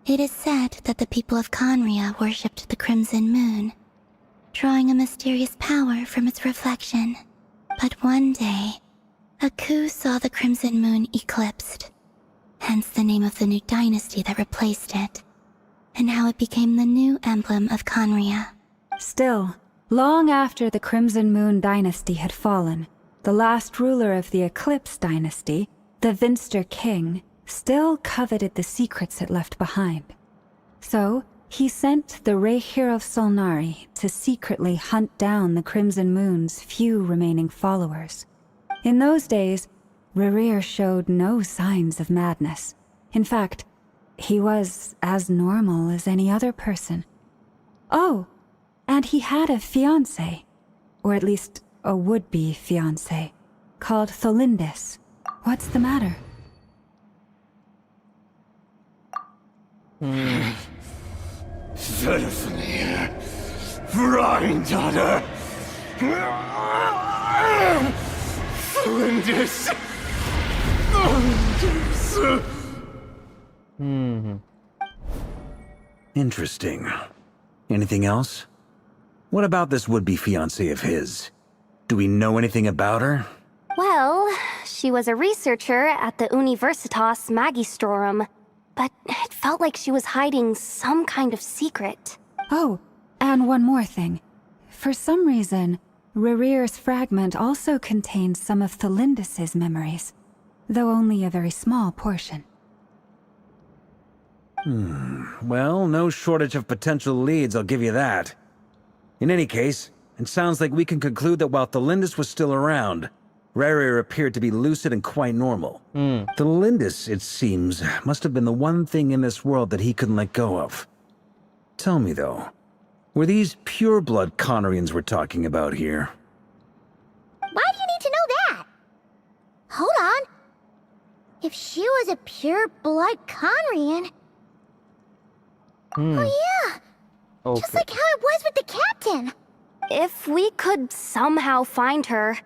it is said that the people of Conria worshipped the Crimson Moon, drawing a mysterious power from its reflection. But one day, a coup saw the Crimson Moon eclipsed, hence the name of the new dynasty that replaced it, and how it became the new emblem of Conria. Still, long after the Crimson Moon dynasty had fallen, the last ruler of the Eclipse dynasty, the Vinster King, still coveted the secrets it left behind. So, he sent the Rehir of Solnari to secretly hunt down the Crimson Moon's few remaining followers. In those days, Rerir showed no signs of madness. In fact, he was as normal as any other person. Oh, and he had a fiancé, or at least a would-be fiancé, called Tholindis. What's the matter? Certainly, Granddaughter. Flinders. Interesting. Anything else? What about this would-be fiancé of his? Do we know anything about her? Well, she was a researcher at the Universitas Magistrorum, but it felt like she was hiding some kind of secret. Oh, and one more thing. For some reason, Rerir's fragment also contains some of Tholindis' memories, though only a very small portion. Well, no shortage of potential leads, I'll give you that. In any case, it sounds like we can conclude that while Tholindis was still around, Rerir appeared to be lucid and quite normal. Tholindis, it seems, must have been the one thing in this world that he couldn't let go of. Tell me, though, were these pure-blood Conorians we're talking about here? Why do you need to know that? Hold on. If she was a pure-blood Conrian... Oh yeah! Okay. Just like how it was with the captain! If we could somehow find her,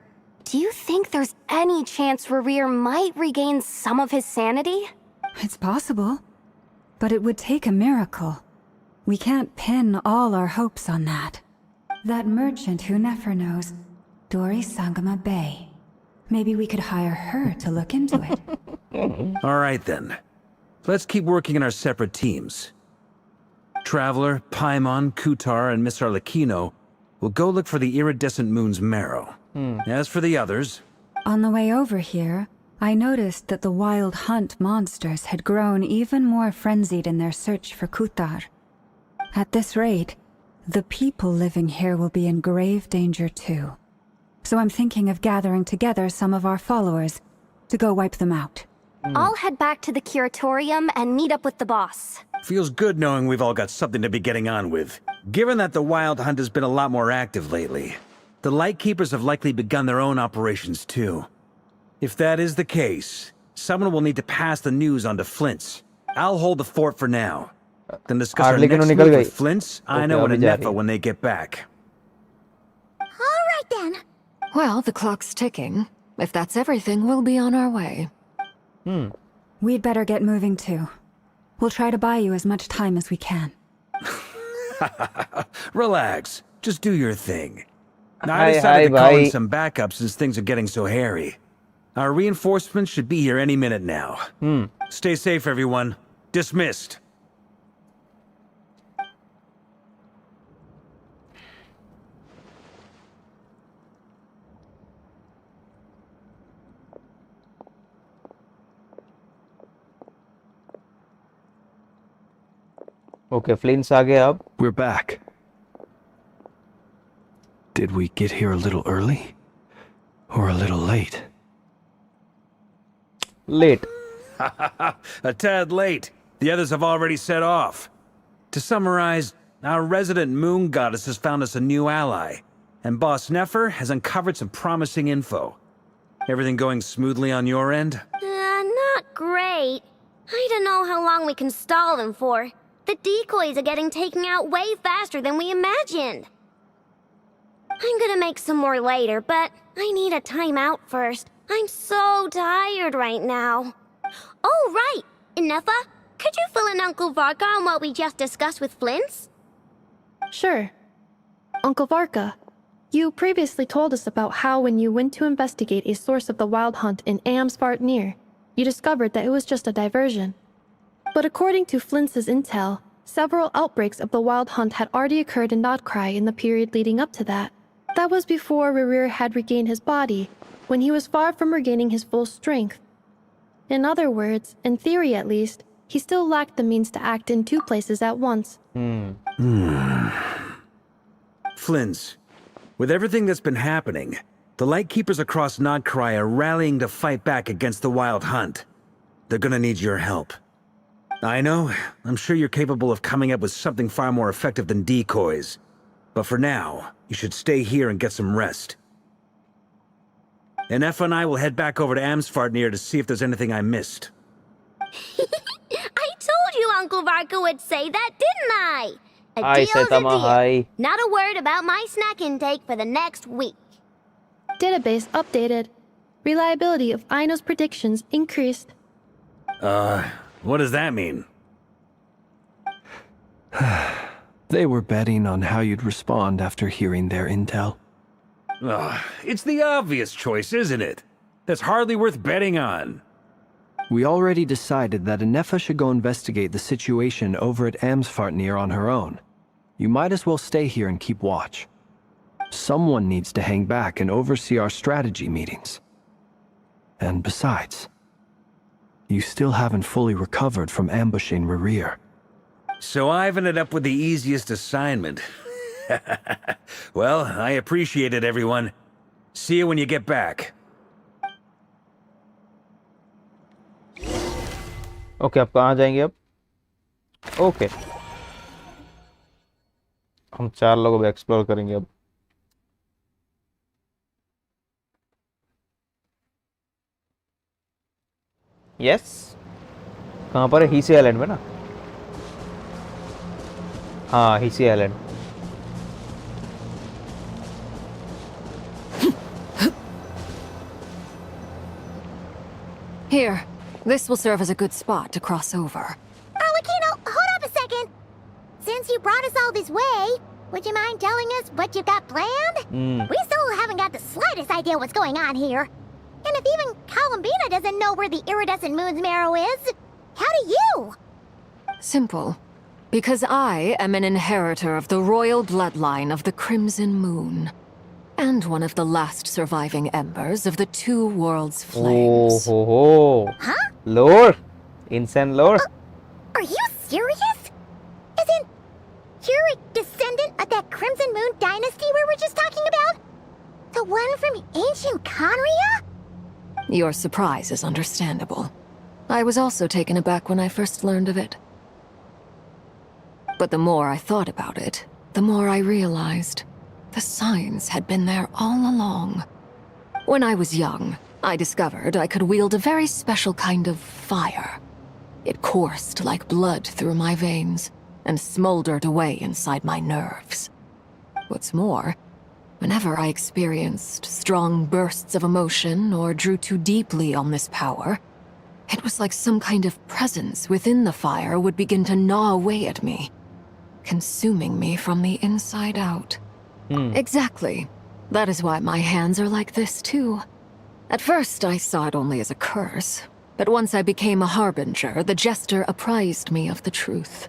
do you think there's any chance Rerir might regain some of his sanity? It's possible, but it would take a miracle. We can't pin all our hopes on that. That merchant who Nefer knows, Dori Sangama Bay. Maybe we could hire her to look into it. All right, then. Let's keep working in our separate teams. Traveler, Paimon, Kutar, and Miss Arlecchino will go look for the iridescent moon's marrow. As for the others... On the way over here, I noticed that the wild hunt monsters had grown even more frenzied in their search for Kutar. At this rate, the people living here will be in grave danger too. So I'm thinking of gathering together some of our followers to go wipe them out. I'll head back to the curatorium and meet up with the boss. Feels good knowing we've all got something to be getting on with. Given that the Wild Hunt has been a lot more active lately, the Lightkeepers have likely begun their own operations too. If that is the case, someone will need to pass the news on to Flint's. I'll hold the fort for now. Then discuss our next move with Flint's, Ino, and Nefa when they get back. Alright then. Well, the clock's ticking. If that's everything, we'll be on our way. We'd better get moving too. We'll try to buy you as much time as we can. Relax. Just do your thing. I decided to call in some backup since things are getting so hairy. Our reinforcements should be here any minute now. Stay safe, everyone. Dismissed. Okay, Flint's आ गए अब. We're back. Did we get here a little early? Or a little late? Late. A tad late. The others have already set off. To summarize, our resident moon goddess has found us a new ally, and Boss Nefer has uncovered some promising info. Everything going smoothly on your end? Not great. I don't know how long we can stall them for. The decoys are getting taken out way faster than we imagined. I'm gonna make some more later, but I need a timeout first. I'm so tired right now. Oh, right! Inefa, could you fill in Uncle Varka on what we just discussed with Flint's? Sure. Uncle Varka, you previously told us about how when you went to investigate a source of the Wild Hunt in Amsvartnir, you discovered that it was just a diversion. But according to Flint's intel, several outbreaks of the Wild Hunt had already occurred in Nodcry in the period leading up to that. That was before Rerir had regained his body, when he was far from regaining his full strength. In other words, in theory at least, he still lacked the means to act in two places at once. Flint's, with everything that's been happening, the Lightkeepers across Nodcry are rallying to fight back against the Wild Hunt. They're gonna need your help. I know, I'm sure you're capable of coming up with something far more effective than decoys. But for now, you should stay here and get some rest. Inefa and I will head back over to Amsvartnir to see if there's anything I missed. I told you Uncle Varka would say that, didn't I? A I deal's said a deal. hi. Not a word about my snack intake for the next week. Database updated. Reliability of Aino's predictions increased. What does that mean? They were betting on how you'd respond after hearing their intel. It's the obvious choice, isn't it? That's hardly worth betting on. We already decided that Inefa should go investigate the situation over at Amsvartnir on her own. You might as well stay here and keep watch. Someone needs to hang back and oversee our strategy meetings. And besides, you still haven't fully recovered from ambushing Rerir. So I've ended up with the easiest assignment. Well, I appreciate it, everyone. See you when you get back. Okay, अब कहाँ जाएंगे अब? Okay. हम 4 लोगों को explore करेंगे अब. Yes. कहाँ पर है? हीसी आइलैंड में ना? हाँ, हीसी island. Here, this will serve as a good spot to cross over. Arlecchino, hold up a second. Since you brought us all this way, would you mind telling us what you've got planned? We still haven't got the slightest idea what's going on here. And if even Columbina doesn't know where the iridescent moon's marrow is, how do you? Simple. Because I am an inheritor of the royal bloodline of the Crimson Moon. And one of the last surviving embers of the Two Worlds flames. Huh? Lore? Insane lore? Are you serious? Isn't you're a descendant of that Crimson Moon dynasty we were just talking about? The one from ancient Conria? Your surprise is understandable. I was also taken aback when I first learned of it. But the more I thought about it, the more I realized the signs had been there all along. When I was young, I discovered I could wield a very special kind of fire. It coursed like blood through my veins and smoldered away inside my nerves. What's more, whenever I experienced strong bursts of emotion or drew too deeply on this power, it was like some kind of presence within the fire would begin to gnaw away at me, consuming me from the inside out. Exactly. That is why my hands are like this, too. At first, I saw it only as a curse, but once I became a harbinger, the jester apprised me of the truth.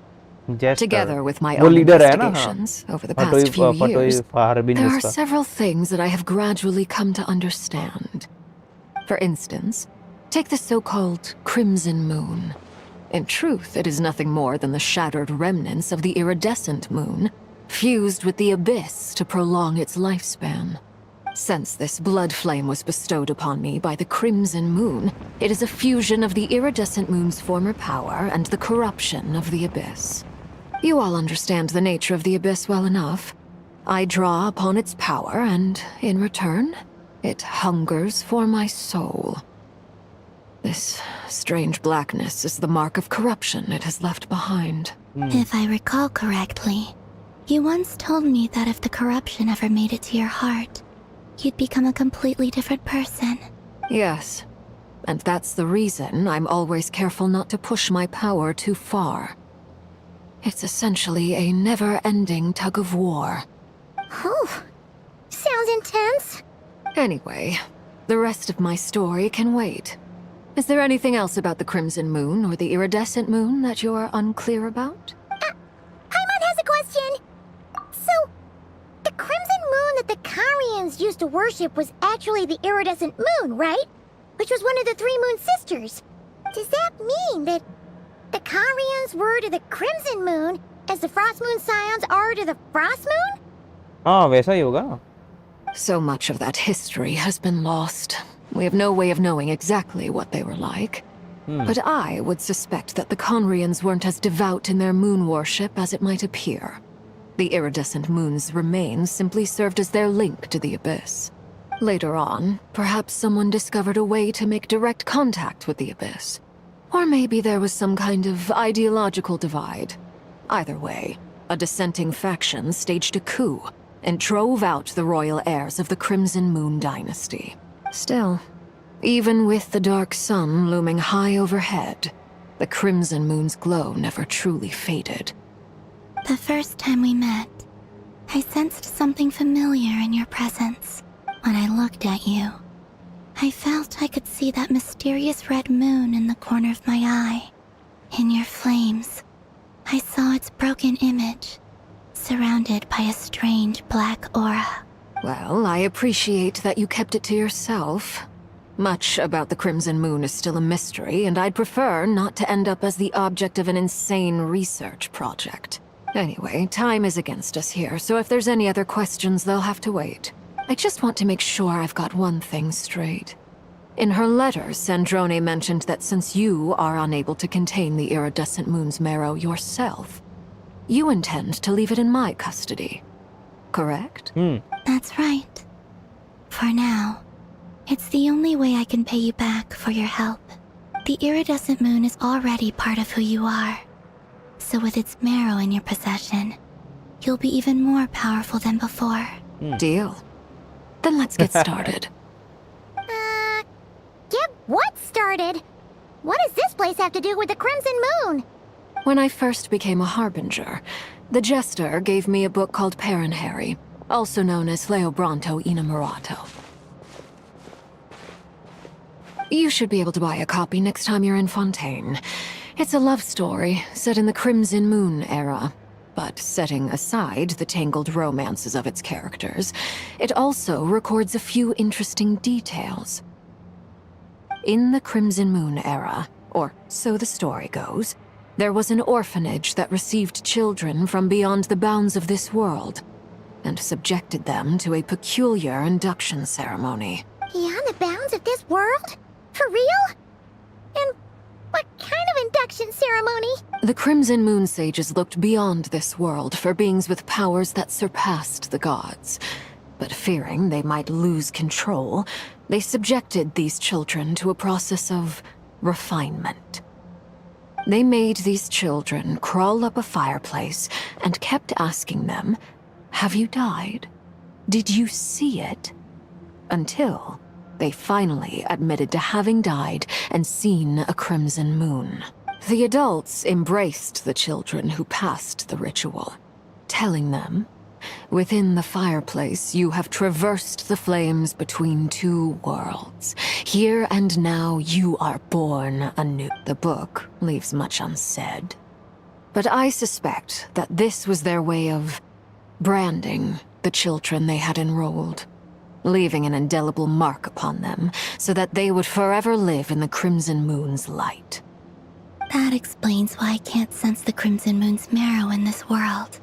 Together with my own investigations over the past few years, there are several things that I have gradually come to understand. For instance, take the so-called Crimson Moon. In truth, it is nothing more than the shattered remnants of the iridescent moon, fused with the abyss to prolong its lifespan. Since this blood flame was bestowed upon me by the Crimson Moon, it is a fusion of the iridescent moon's former power and the corruption of the abyss. You all understand the nature of the abyss well enough. I draw upon its power, and in return, it hungers for my soul. This strange blackness is the mark of corruption it has left behind. If I recall correctly, you once told me that if the corruption ever made it to your heart, you'd become a completely different person. Yes, and that's the reason I'm always careful not to push my power too far. It's essentially a never-ending tug of war. Oh, sounds intense. Anyway, the rest of my story can wait. Is there anything else about the Crimson Moon or the Iridescent Moon that you're unclear about? Paimon has a question. So, the Crimson Moon that the Carians used to worship was actually the Iridescent Moon, right? Which was one of the three Moon Sisters. Does that mean that the Carians were to the Crimson Moon as the Frost Moon Scions are to the Frost Moon? हाँ वैसा ही होगा. So much of that history has been lost. We have no way of knowing exactly what they were like. But I would suspect that the Conrians weren't as devout in their moon worship as it might appear. The iridescent moon's remains simply served as their link to the abyss. Later on, perhaps someone discovered a way to make direct contact with the abyss. Or maybe there was some kind of ideological divide. Either way, a dissenting faction staged a coup and drove out the royal heirs of the Crimson Moon dynasty. Still, even with the dark sun looming high overhead, the Crimson Moon's glow never truly faded. The first time we met, I sensed something familiar in your presence. When I looked at you, I felt I could see that mysterious red moon in the corner of my eye. In your flames, I saw its broken image, surrounded by a strange black aura. Well, I appreciate that you kept it to yourself. Much about the Crimson Moon is still a mystery, and I'd prefer not to end up as the object of an insane research project. Anyway, time is against us here, so if there's any other questions, they'll have to wait. I just want to make sure I've got one thing straight. In her letter, Sandrone mentioned that since you are unable to contain the iridescent moon's marrow yourself, you intend to leave it in my custody. Correct? That's right. For now, it's the only way I can pay you back for your help. The iridescent moon is already part of who you are. So with its marrow in your possession, you'll be even more powerful than before. Deal. Then let's get started. Get what started? What does this place have to do with the Crimson Moon? When I first became a harbinger, the Jester gave me a book called Paranhari, also known as Leobranto Inamorato. You should be able to buy a copy next time you're in Fontaine. It's a love story set in the Crimson Moon era. But setting aside the tangled romances of its characters, it also records a few interesting details. In the Crimson Moon era, or so the story goes, there was an orphanage that received children from beyond the bounds of this world, and subjected them to a peculiar induction ceremony. Beyond the bounds of this world? For real? And what kind of induction ceremony? The Crimson Moon sages looked beyond this world for beings with powers that surpassed the gods. But fearing they might lose control, they subjected these children to a process of refinement. They made these children crawl up a fireplace and kept asking them, "Have you died? Did you see it?" Until they finally admitted to having died and seen a crimson moon. The adults embraced the children who passed the ritual, telling them Within the fireplace, you have traversed the flames between two worlds. Here and now, you are born anew. The book leaves much unsaid. But I suspect that this was their way of branding the children they had enrolled, leaving an indelible mark upon them so that they would forever live in the Crimson Moon's light. That explains why I can't sense the Crimson Moon's marrow in this world.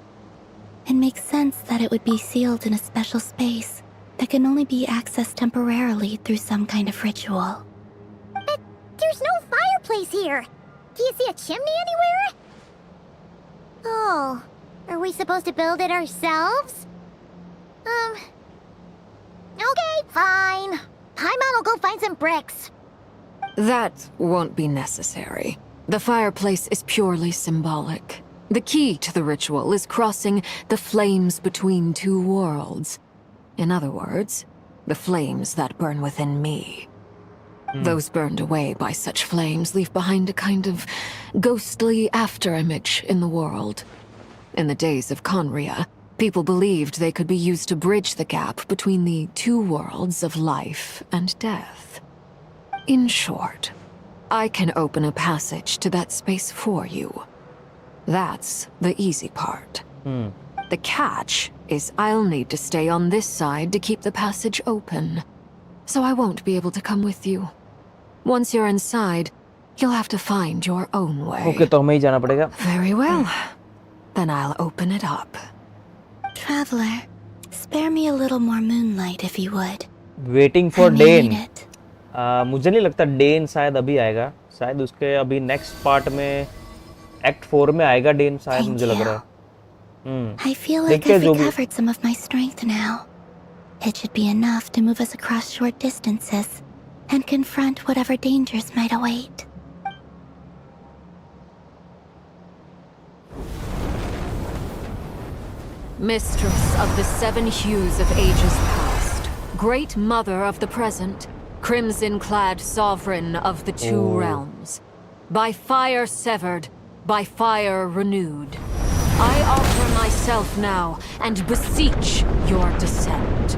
It makes sense that it would be sealed in a special space that can only be accessed temporarily through some kind of ritual. But there's no fireplace here. Do you see a chimney anywhere? Oh, are we supposed to build it ourselves? Okay, fine. Paimon will go find some bricks. That won't be necessary. The fireplace is purely symbolic. The key to the ritual is crossing the flames between two worlds. In other words, the flames that burn within me. Those burned away by such flames leave behind a kind of ghostly afterimage in the world. In the days of Conria, people believed they could be used to bridge the gap between the two worlds of life and death. In short, I can open a passage to that space for you. That's the easy part. The catch is I'll need to stay on this side to keep the passage open, so I won't be able to come with you. Once you're inside, you'll have to find your own way. Okay, तो हमें ही जाना पड़ेगा. Very well. Then I'll open it up. Traveler, spare me a little more moonlight if you would. Waiting for I may Dane. need it. मुझे नहीं लगता Dane शायद अभी आएगा. शायद उसके अभी नेक्स्ट पार्ट में एक्ट 4 में आएगा डेन शायद मुझे लग रहा है. I feel like I've recovered some of my strength now. It should be enough to move us across short distances and confront whatever dangers might await. Mistress of the seven hues of ages past, great mother of the present, crimson-clad sovereign of the two realms, by fire severed, by fire renewed, I offer myself now and beseech your descent.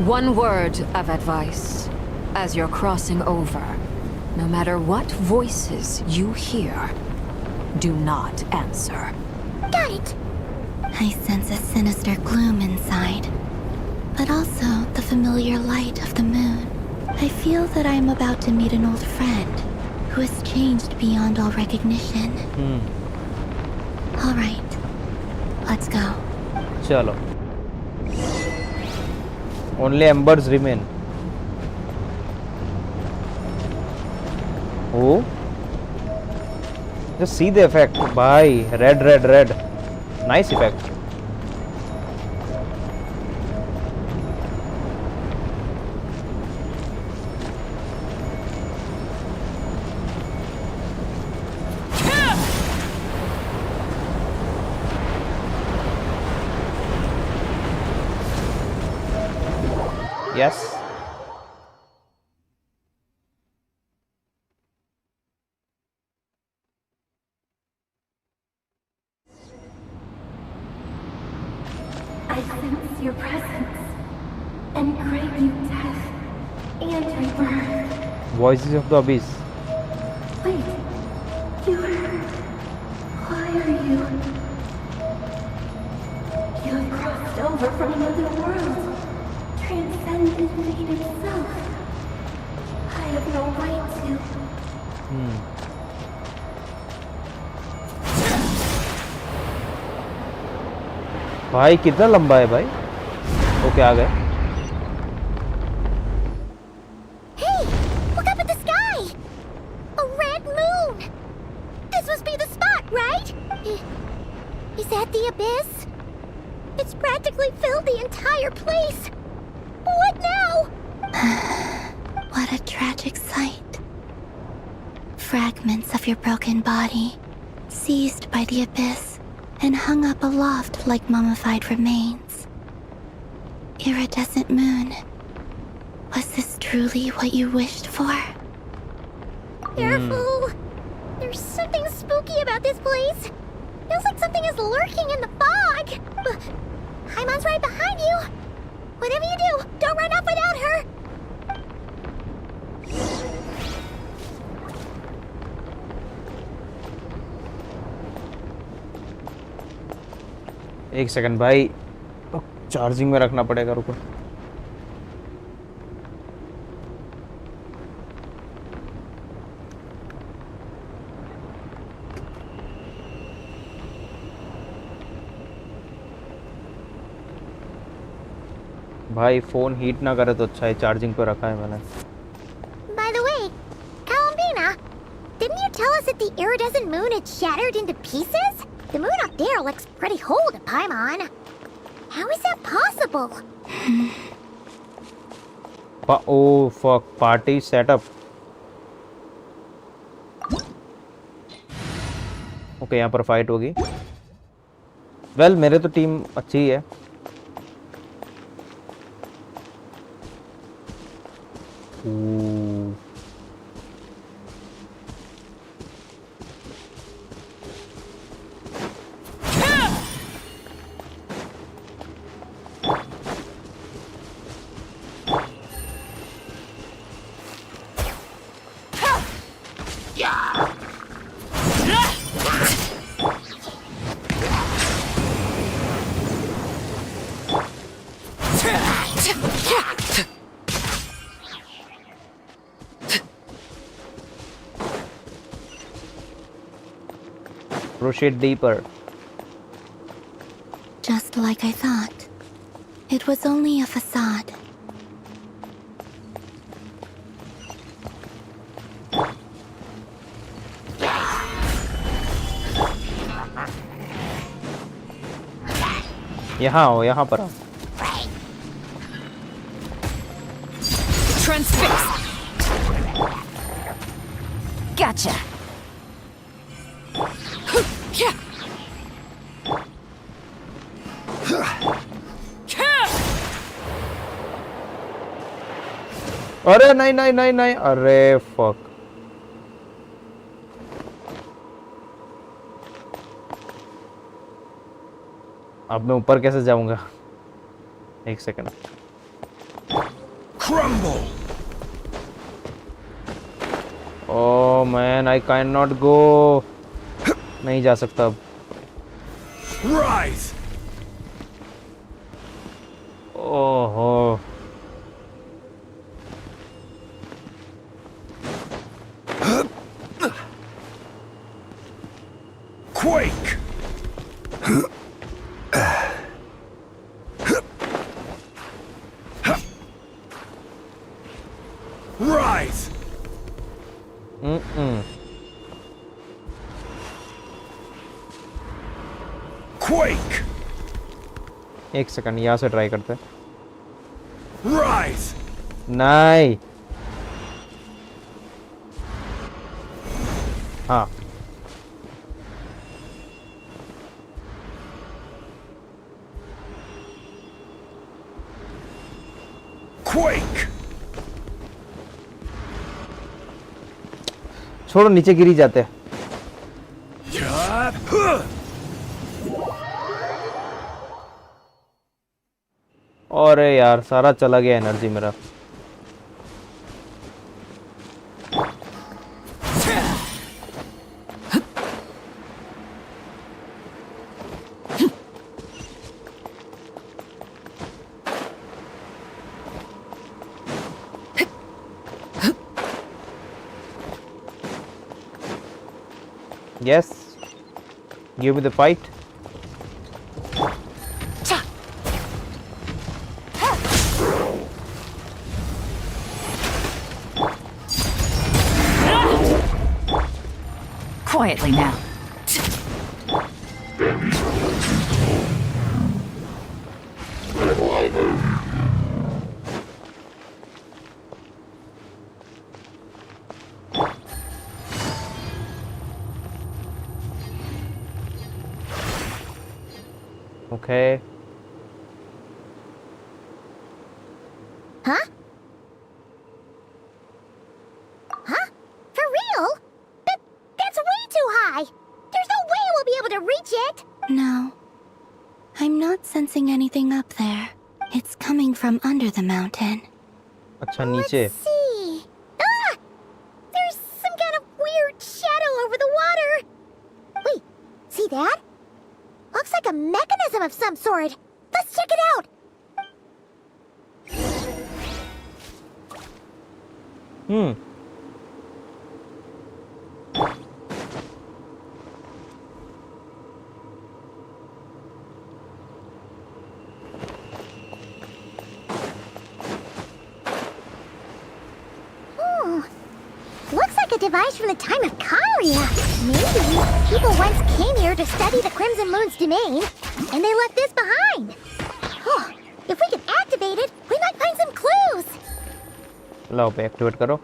One word of advice. As you're crossing over, no matter what voices you hear, do not answer. Got it! I sense a sinister gloom inside, but also the familiar light of the moon. I feel that I am about to meet an old friend who has changed beyond all recognition. All right, let's go. चलो. Only embers remain. Oh, just see the effect. Bye. Red, red, red. Nice effect. Yes. I sense your presence and crave you death and rebirth. Voices of the Abyss. Wait, why are you? You have crossed over from another world. Transcended fate itself. I have no right to. भाई कितना लंबा है भाई. Okay आ गए. Hey, look up at the sky. A red moon. This must be the spot, right? Is that the abyss? It's practically filled the entire place. What now? What a tragic sight. fragments of your broken body, seized by the abyss, and hung up aloft like mummified remains. Iridescent moon, was this truly what you wished for? Careful! There's something spooky about this place. Feels like something is lurking in the fog. Haimon's right behind you. Whatever you do, don't run off without her. एक second भाई, charging में रखना पड़ेगा, रुको। भाई phone heat ना करे तो अच्छा है, चार्जिंग पे रखा है मैंने। By the way, Kalambina, didn't you tell us that the iridescent moon had shattered into pieces? The moon up there looks pretty whole to Paimon. How is that possible? Oh fuck, party setup. Okay, यहाँ पर fight होगी। Well, मेरे तो team अच्छी ही है। Proceed deeper. Just like I thought. It was only a facade. यहाँ आओ, यहाँ पर आओ। Transfix. Gotcha. अरे नहीं नहीं नहीं नहीं, अरे फक। अब मैं ऊपर कैसे जाऊंगा? एक second. Oh man, I can not go. नहीं जा सकता अब। ओहो, Quake! Rise! Quake! एक सेकंड, यहाँ से ट्राई करते हैं। Rise! नहीं, हाँ Quake! छोड़ो, नीचे गिरी जाते हैं। अरे यार, सारा चला गया एनर्जी मेरा। Yes, give me the fight. Quietly now. Okay. Huh? Huh? For real? That's way too high! There's no way we'll be able to reach it! No. I'm not sensing anything up there. It's coming from under the mountain. अच्छा नीचे. Let's see. Ah! There's some kind of weird shadow over the water. Wait, see that? Looks like a mechanism of some sort. Let's check it out. Looks like a device from the time of Karia. Maybe people once came here to study the Crimson Moon's domain, and they left this behind. Oh, if we can activate it, we might find some clues. लाओ पे activate करो.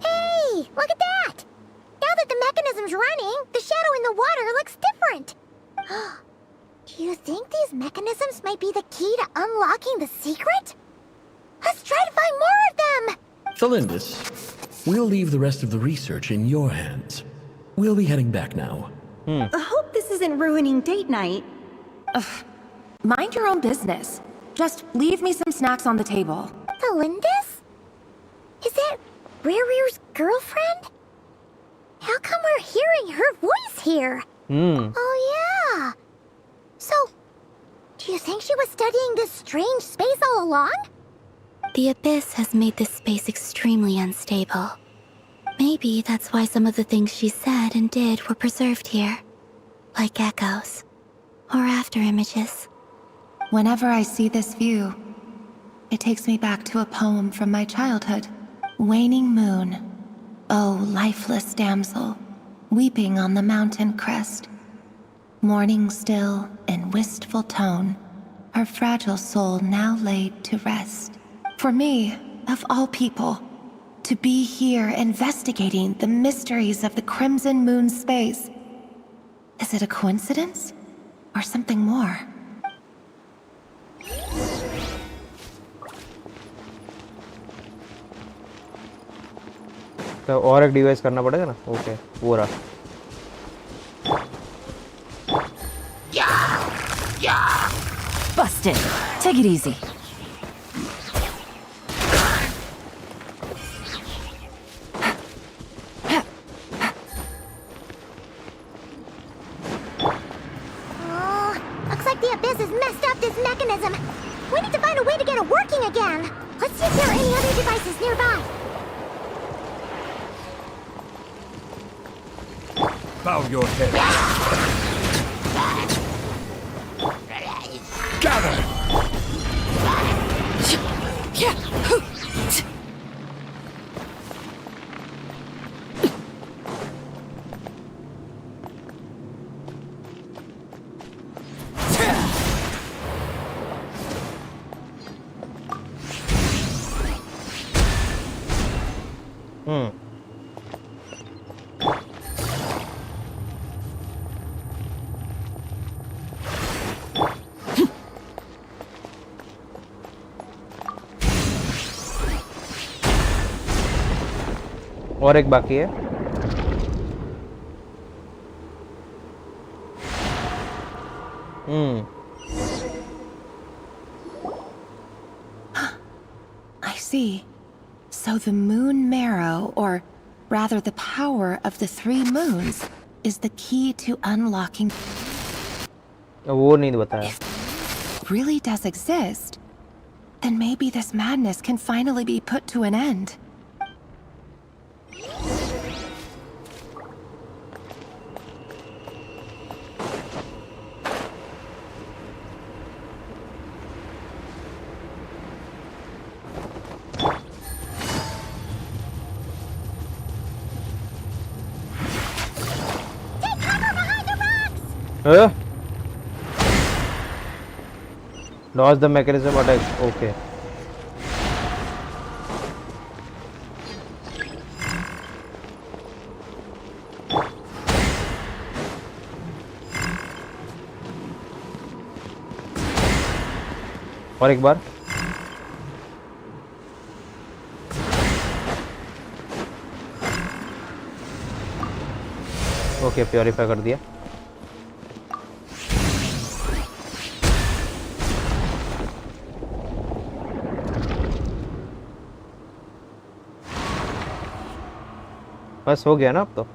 Hey, look at that! Now that the mechanism's running, the shadow in the water looks different. Do you think these mechanisms might be the key to unlocking the secret? Let's try to find more of them! Felindis, we'll leave the rest of the research in your hands. We'll be heading back now. I hope this isn't ruining date night. Ugh. Mind your own business. Just leave me some snacks on the table. Felindis? Is that Rear's girlfriend? How come we're hearing her voice here? Oh yeah. So, do you think she was studying this strange space all along? The abyss has made this space extremely unstable. Maybe that's why some of the things she said and did were preserved here. Like echoes. Or after images. Whenever I see this view, it takes me back to a poem from my childhood. Waning moon, oh lifeless damsel, weeping on the mountain crest. Mourning still in wistful tone, her fragile soul now laid to rest. For me, of all people, to be here investigating the mysteries of the Crimson Moon space. Is it a coincidence? Or something more? तो और एक device करना पड़ेगा ना. Okay पूरा. Busted. Take it easy. Looks like the abyss has messed up this mechanism. We need to find a way to get it working again. Let's see if there are any other devices nearby. Bow your head. Gather! और एक बाकी है. I see. So the moon marrow, or rather the power of the 3 moons, is the key to unlocking. वो नहीं बताया. Really does exist, then maybe this madness can finally be put to an end. Dodge the mechanism attack. Okay. और एक बार. Okay purify कर दिया. बस हो गया ना अब तो.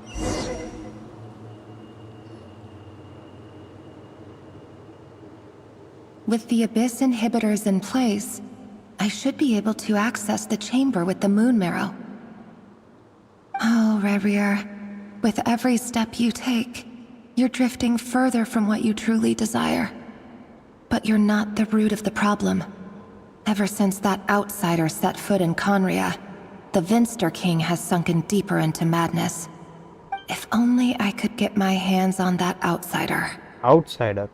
With the Abyss inhibitors in place, I should be able to access the chamber with the moon marrow. Oh, Rerir, with every step you take, you're drifting further from what you truly desire. But you're not the root of the problem. Ever since that outsider set foot in Conria, the Vinster King has sunken deeper into madness. If only I could get my hands on that outsider. Outsider?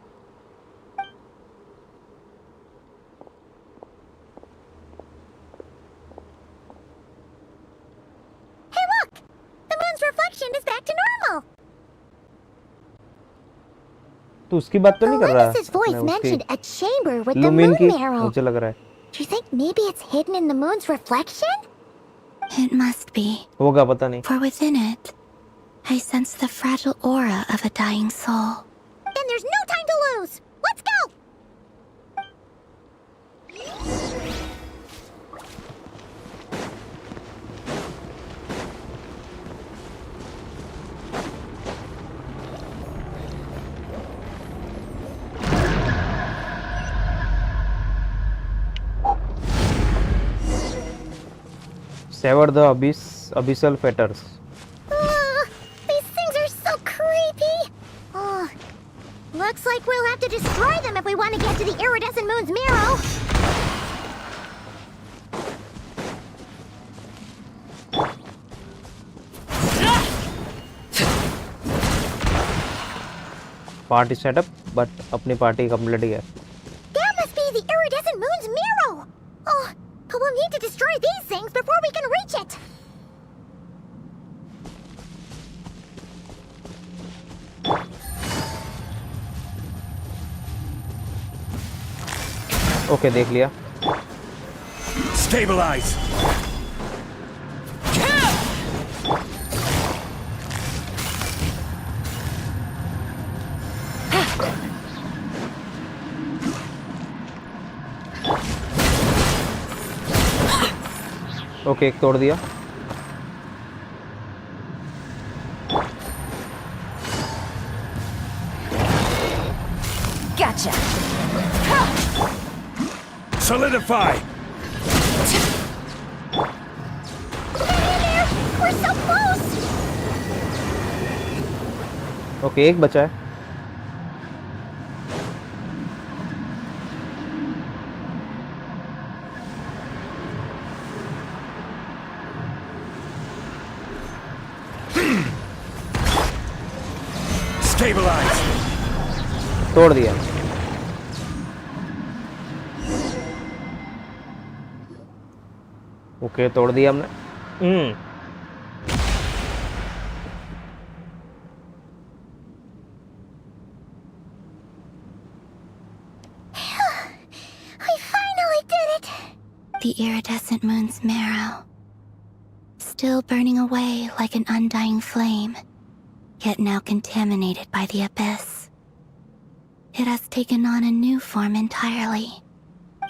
Hey look! The moon's reflection is back to normal! तू उसकी बात तो नहीं कर रहा? Olympus's voice mentioned a chamber with the moon marrow. मुझे लग रहा है. Do you think maybe it's hidden in the moon's reflection? It must be. होगा पता नहीं. For within it, I sense the fragile aura of a dying soul. Then there's no time to lose! Let's go! Sever the abyssal fetters. These things are so creepy! Oh, looks like we'll have to destroy them if we want to get to the iridescent moon's marrow! Party setup, but अपनी party complete है. That must be the iridescent moon's marrow! Oh, but we'll need to destroy these things before we can reach it! Okay, देख लिया. Stabilize! Okay, एक तोड़ दिया. Gotcha. Solidify! We're so close! Okay, एक बचा है. Stabilize! तोड़ दिया. ओके, तोड़ दिया हमने. We finally did it! The iridescent moon's marrow. Still burning away like an undying flame, yet now contaminated by the abyss. It has taken on a new form entirely.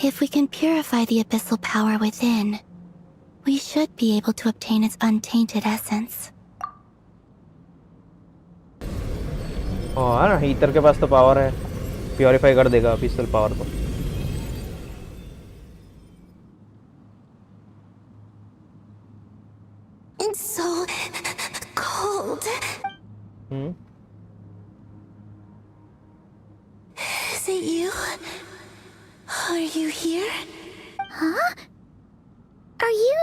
If we can purify the abyssal power within, we should be able to obtain its untainted essence. और heater के पास तो power है. Purify कर देगा अबिसल power को. It's so cold. Is it you? Are you here? Huh? Are you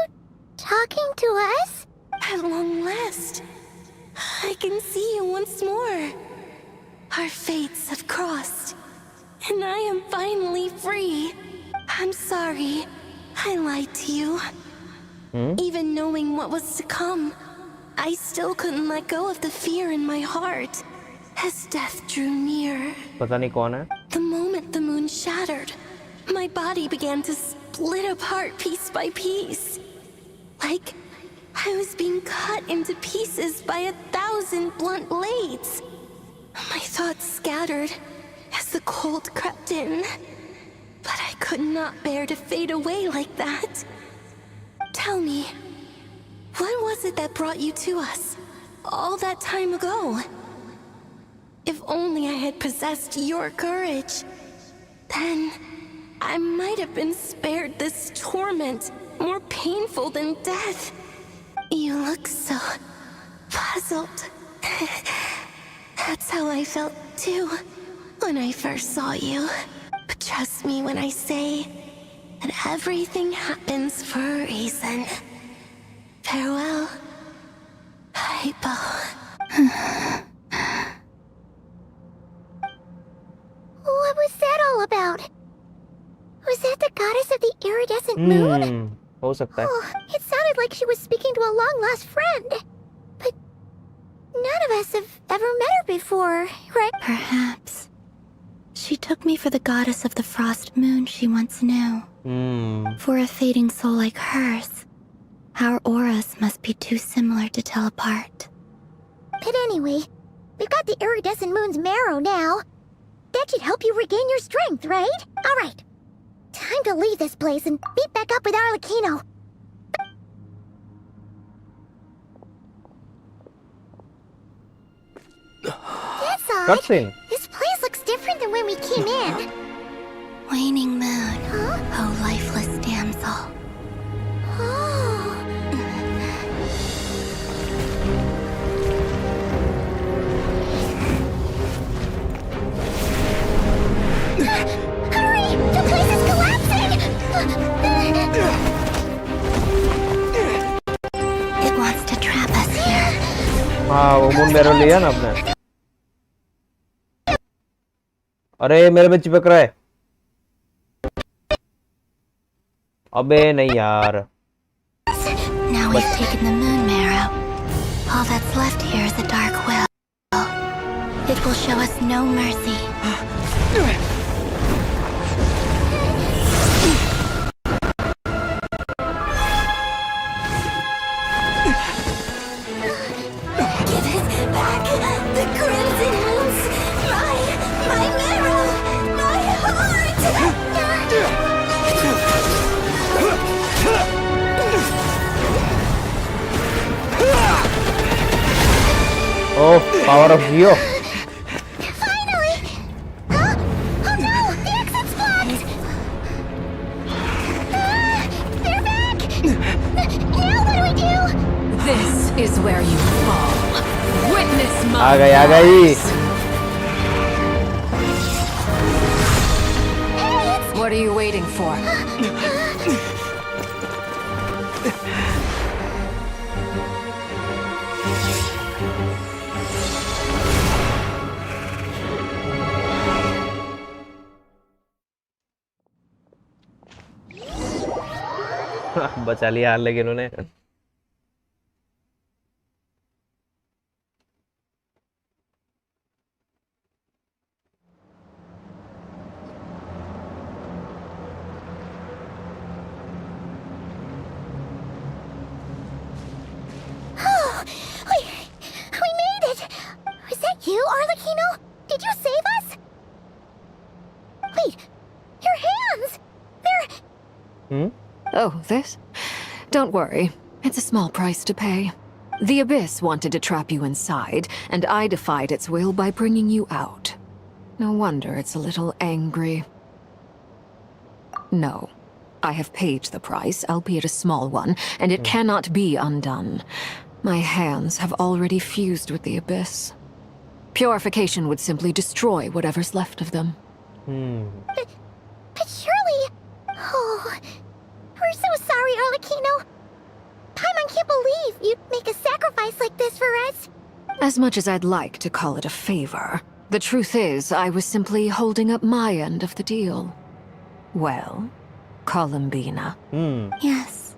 talking to us? At long last, I can see you once more. Our fates have crossed, And I am finally free. I'm sorry. I lied to you. Even knowing what was to come, I still couldn't let go of the fear in my heart as death drew near. पता नहीं कौन है? The moment the moon shattered, my body began to split apart piece by piece. Like I was being cut into pieces by 1,000 blunt blades. My thoughts scattered as the cold crept in. But I could not bear to fade away like that. Tell me, what was it that brought you to us all that time ago? If only I had possessed your courage, then I might have been spared this torment more painful than death. You look so puzzled. That's how I felt too when I first saw you. But trust me when I say that everything happens for a reason. Farewell, Hypo. What was that all about? Was that the goddess of the iridescent moon? हो सकता है. Oh, it sounded like she was speaking to a long-lost friend. But none of us have ever met her before, right? Perhaps. She took me for the goddess of the frost moon she once knew. For a fading soul like hers, our auras must be too similar to tell apart. But anyway, we've got the iridescent moon's marrow now. That should help you regain your strength, right? Alright. Time to leave this place and meet back up with Arlecchino. That's odd. Cutscene. This place looks different than when we came in. Waning moon, oh lifeless damsel. Hurry! The place is collapsing! It wants to trap us here. हाँ वो moon marrow लिया ना आपने. अरे मेरे पे चिपक रहा है. अबे नहीं यार. Now we've taken the moon marrow. All that's left here is a dark will. It will show us no mercy. Give it back! The crimson moons! My marrow! My heart! Oh, power of Geo. Finally! Huh? Oh no! The exit's blocked! They're back! Now what do we do? This is where you fall. Witness my आ गई. What are you waiting for? बचा लिया हार लेकिन उन्होंने. Oh, we made it! Was that you, Arlecchino? Did you save us? Wait, your hands! They're... Oh, this? Don't worry. It's a small price to pay. The Abyss wanted to trap you inside, and I defied its will by bringing you out. No wonder it's a little angry. No. I have paid the price, albeit a small one, and it cannot be undone. My hands have already fused with the Abyss. Purification would simply destroy whatever's left of them. But surely... Oh... We're so sorry, Arlecchino. Paimon can't believe you'd make a sacrifice like this for us. As much as I'd like to call it a favor, The truth is, I was simply holding up my end of the deal. Well, Columbina. Yes,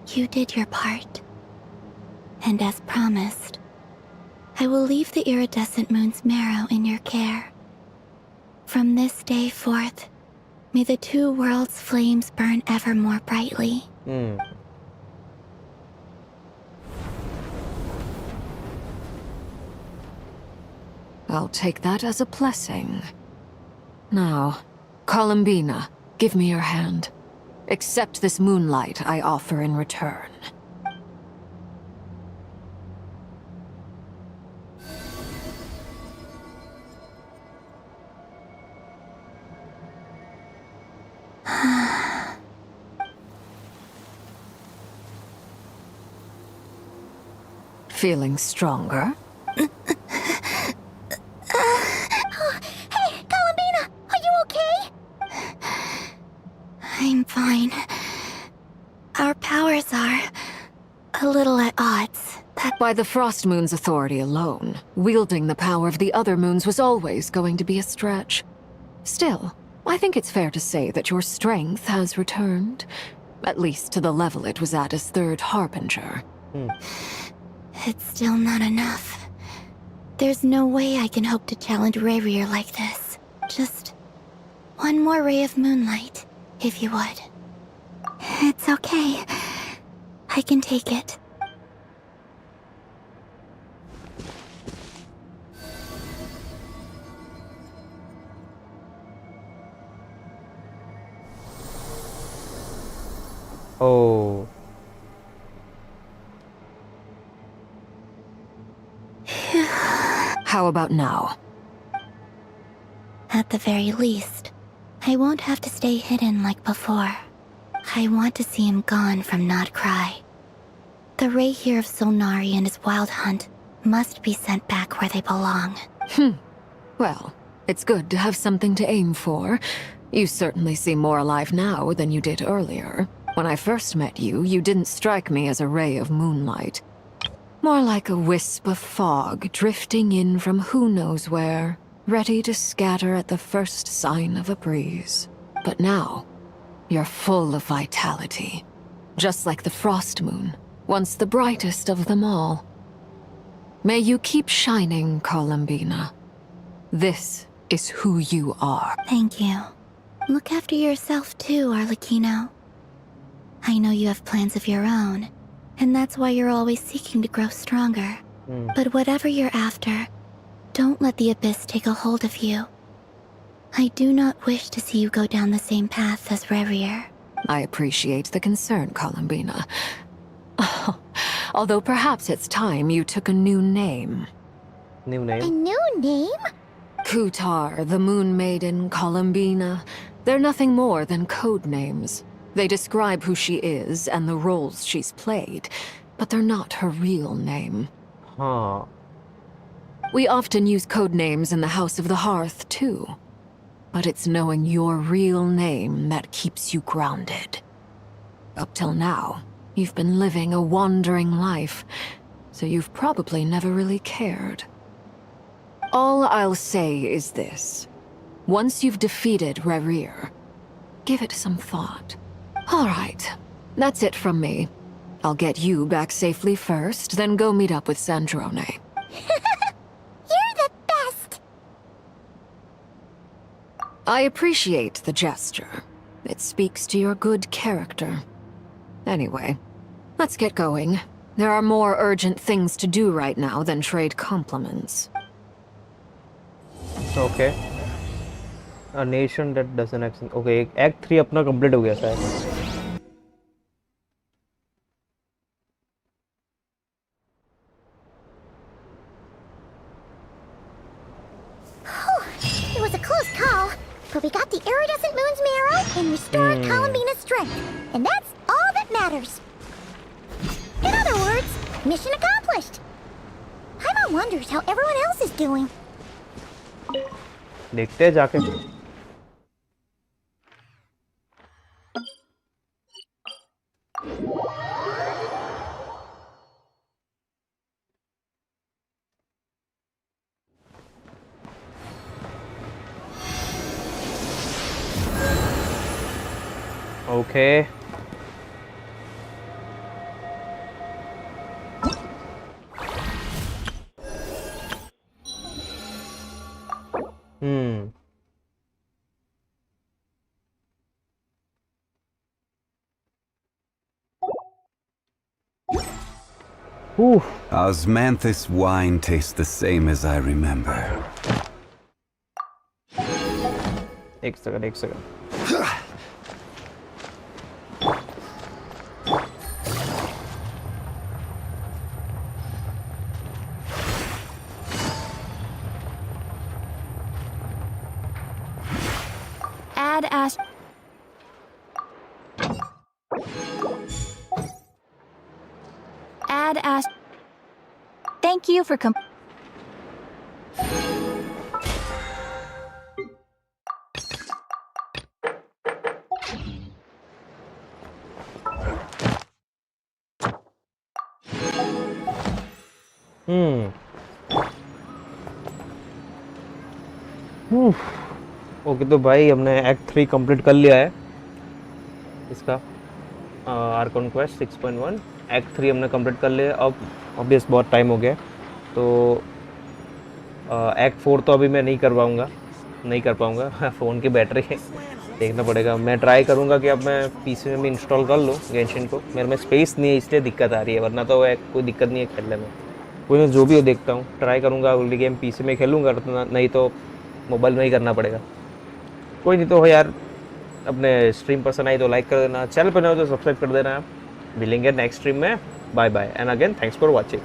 you did your part. And as promised, I will leave the iridescent moon's marrow in your care. From this day forth, may the two worlds' flames burn ever more brightly. I'll take that as a blessing. Now, Columbina, give me your hand. Accept this moonlight I offer in return. Feeling stronger? Hey, Columbina, are you okay? I'm fine. Our powers are a little at odds. By the Frost Moon's authority alone, wielding the power of the other moons was always going to be a stretch. Still, I think it's fair to say that your strength has returned, at least to the level it was at as Third Harbinger. It's still not enough. There's no way I can hope to challenge Rayrir like this. Just one more ray of moonlight, if you would. It's okay. I can take it. Oh. How about now? At the very least, I won't have to stay hidden like before. I want to see him gone from Nodcry. The Rayhir of Solnari and his wild hunt must be sent back where they belong. Well, it's good to have something to aim for. You certainly seem more alive now than you did earlier. When I first met you, you didn't strike me as a ray of moonlight. More like a wisp of fog drifting in from who knows where, ready to scatter at the first sign of a breeze. But now, you're full of vitality. Just like the Frost Moon, once the brightest of them all. May you keep shining, Columbina. This is who you are. Thank you. Look after yourself too, Arlecchino. I know you have plans of your own, and that's why you're always seeking to grow stronger. But whatever you're after, don't let the Abyss take a hold of you. I do not wish to see you go down the same path as Rayrir. I appreciate the concern, Columbina. Although perhaps it's time you took a new name. New name? A new name? Kutar, the Moon Maiden, Columbina. They're nothing more than code names. They describe who she is and the roles she's played, but they're not her real name. Huh. We often use code names in the House of the Hearth, too. But it's knowing your real name that keeps you grounded. Up till now, you've been living a wandering life, so you've probably never really cared. All I'll say is this. Once you've defeated Rayrir, give it some thought. All right, that's it from me. I'll get you back safely first, then go meet up with Sandrone. You're the best! I appreciate the gesture. It speaks to your good character. Anyway, let's get going. There are more urgent things to do right now than trade compliments. Okay. A nation that doesn't act. Okay, Act 3 अपना complete हो गया शायद. It was a close call, but we got the iridescent moon's marrow and restored Columbina's strength, and that's all that matters. In other words, mission accomplished. Paimon wonders how everyone else is doing. देखते हैं जाके. Okay Osmanthus wine tastes the same as I remember. एक second Add Ash. Add Ash. Thank you for okay तो भाई हमने act 3 complete कर लिया है इसका आर्कॉन क्वेस्ट 6.1 एक्ट 3 हमने कंप्लीट कर लिया। अब ऑब्वियस बहुत टाइम हो गया तो एक्ट 4 तो अभी मैं नहीं कर पाऊँगा फ़ोन की बैटरी देखना पड़ेगा। मैं ट्राई करूँगा कि अब मैं पीसी में भी इंस्टॉल कर लूँ गेंशिन को। मेरे में स्पेस नहीं है इसलिए दिक्कत आ रही है, वरना तो कोई दिक्कत नहीं है खेलने में। कोई नहीं, जो भी हो देखता हूँ, ट्राई करूँगा अगली गेम पीसी में खेलूँगा, नहीं तो मोबाइल में ही करना पड़ेगा। कोई नहीं तो यार, अपने स्ट्रीम पसंद आई तो लाइक कर देना, चैनल पर नए हो तो सब्सक्राइब कर देना। मिलेंगे नेक्स्ट स्ट्रीम में, bye bye and again thanks for watching.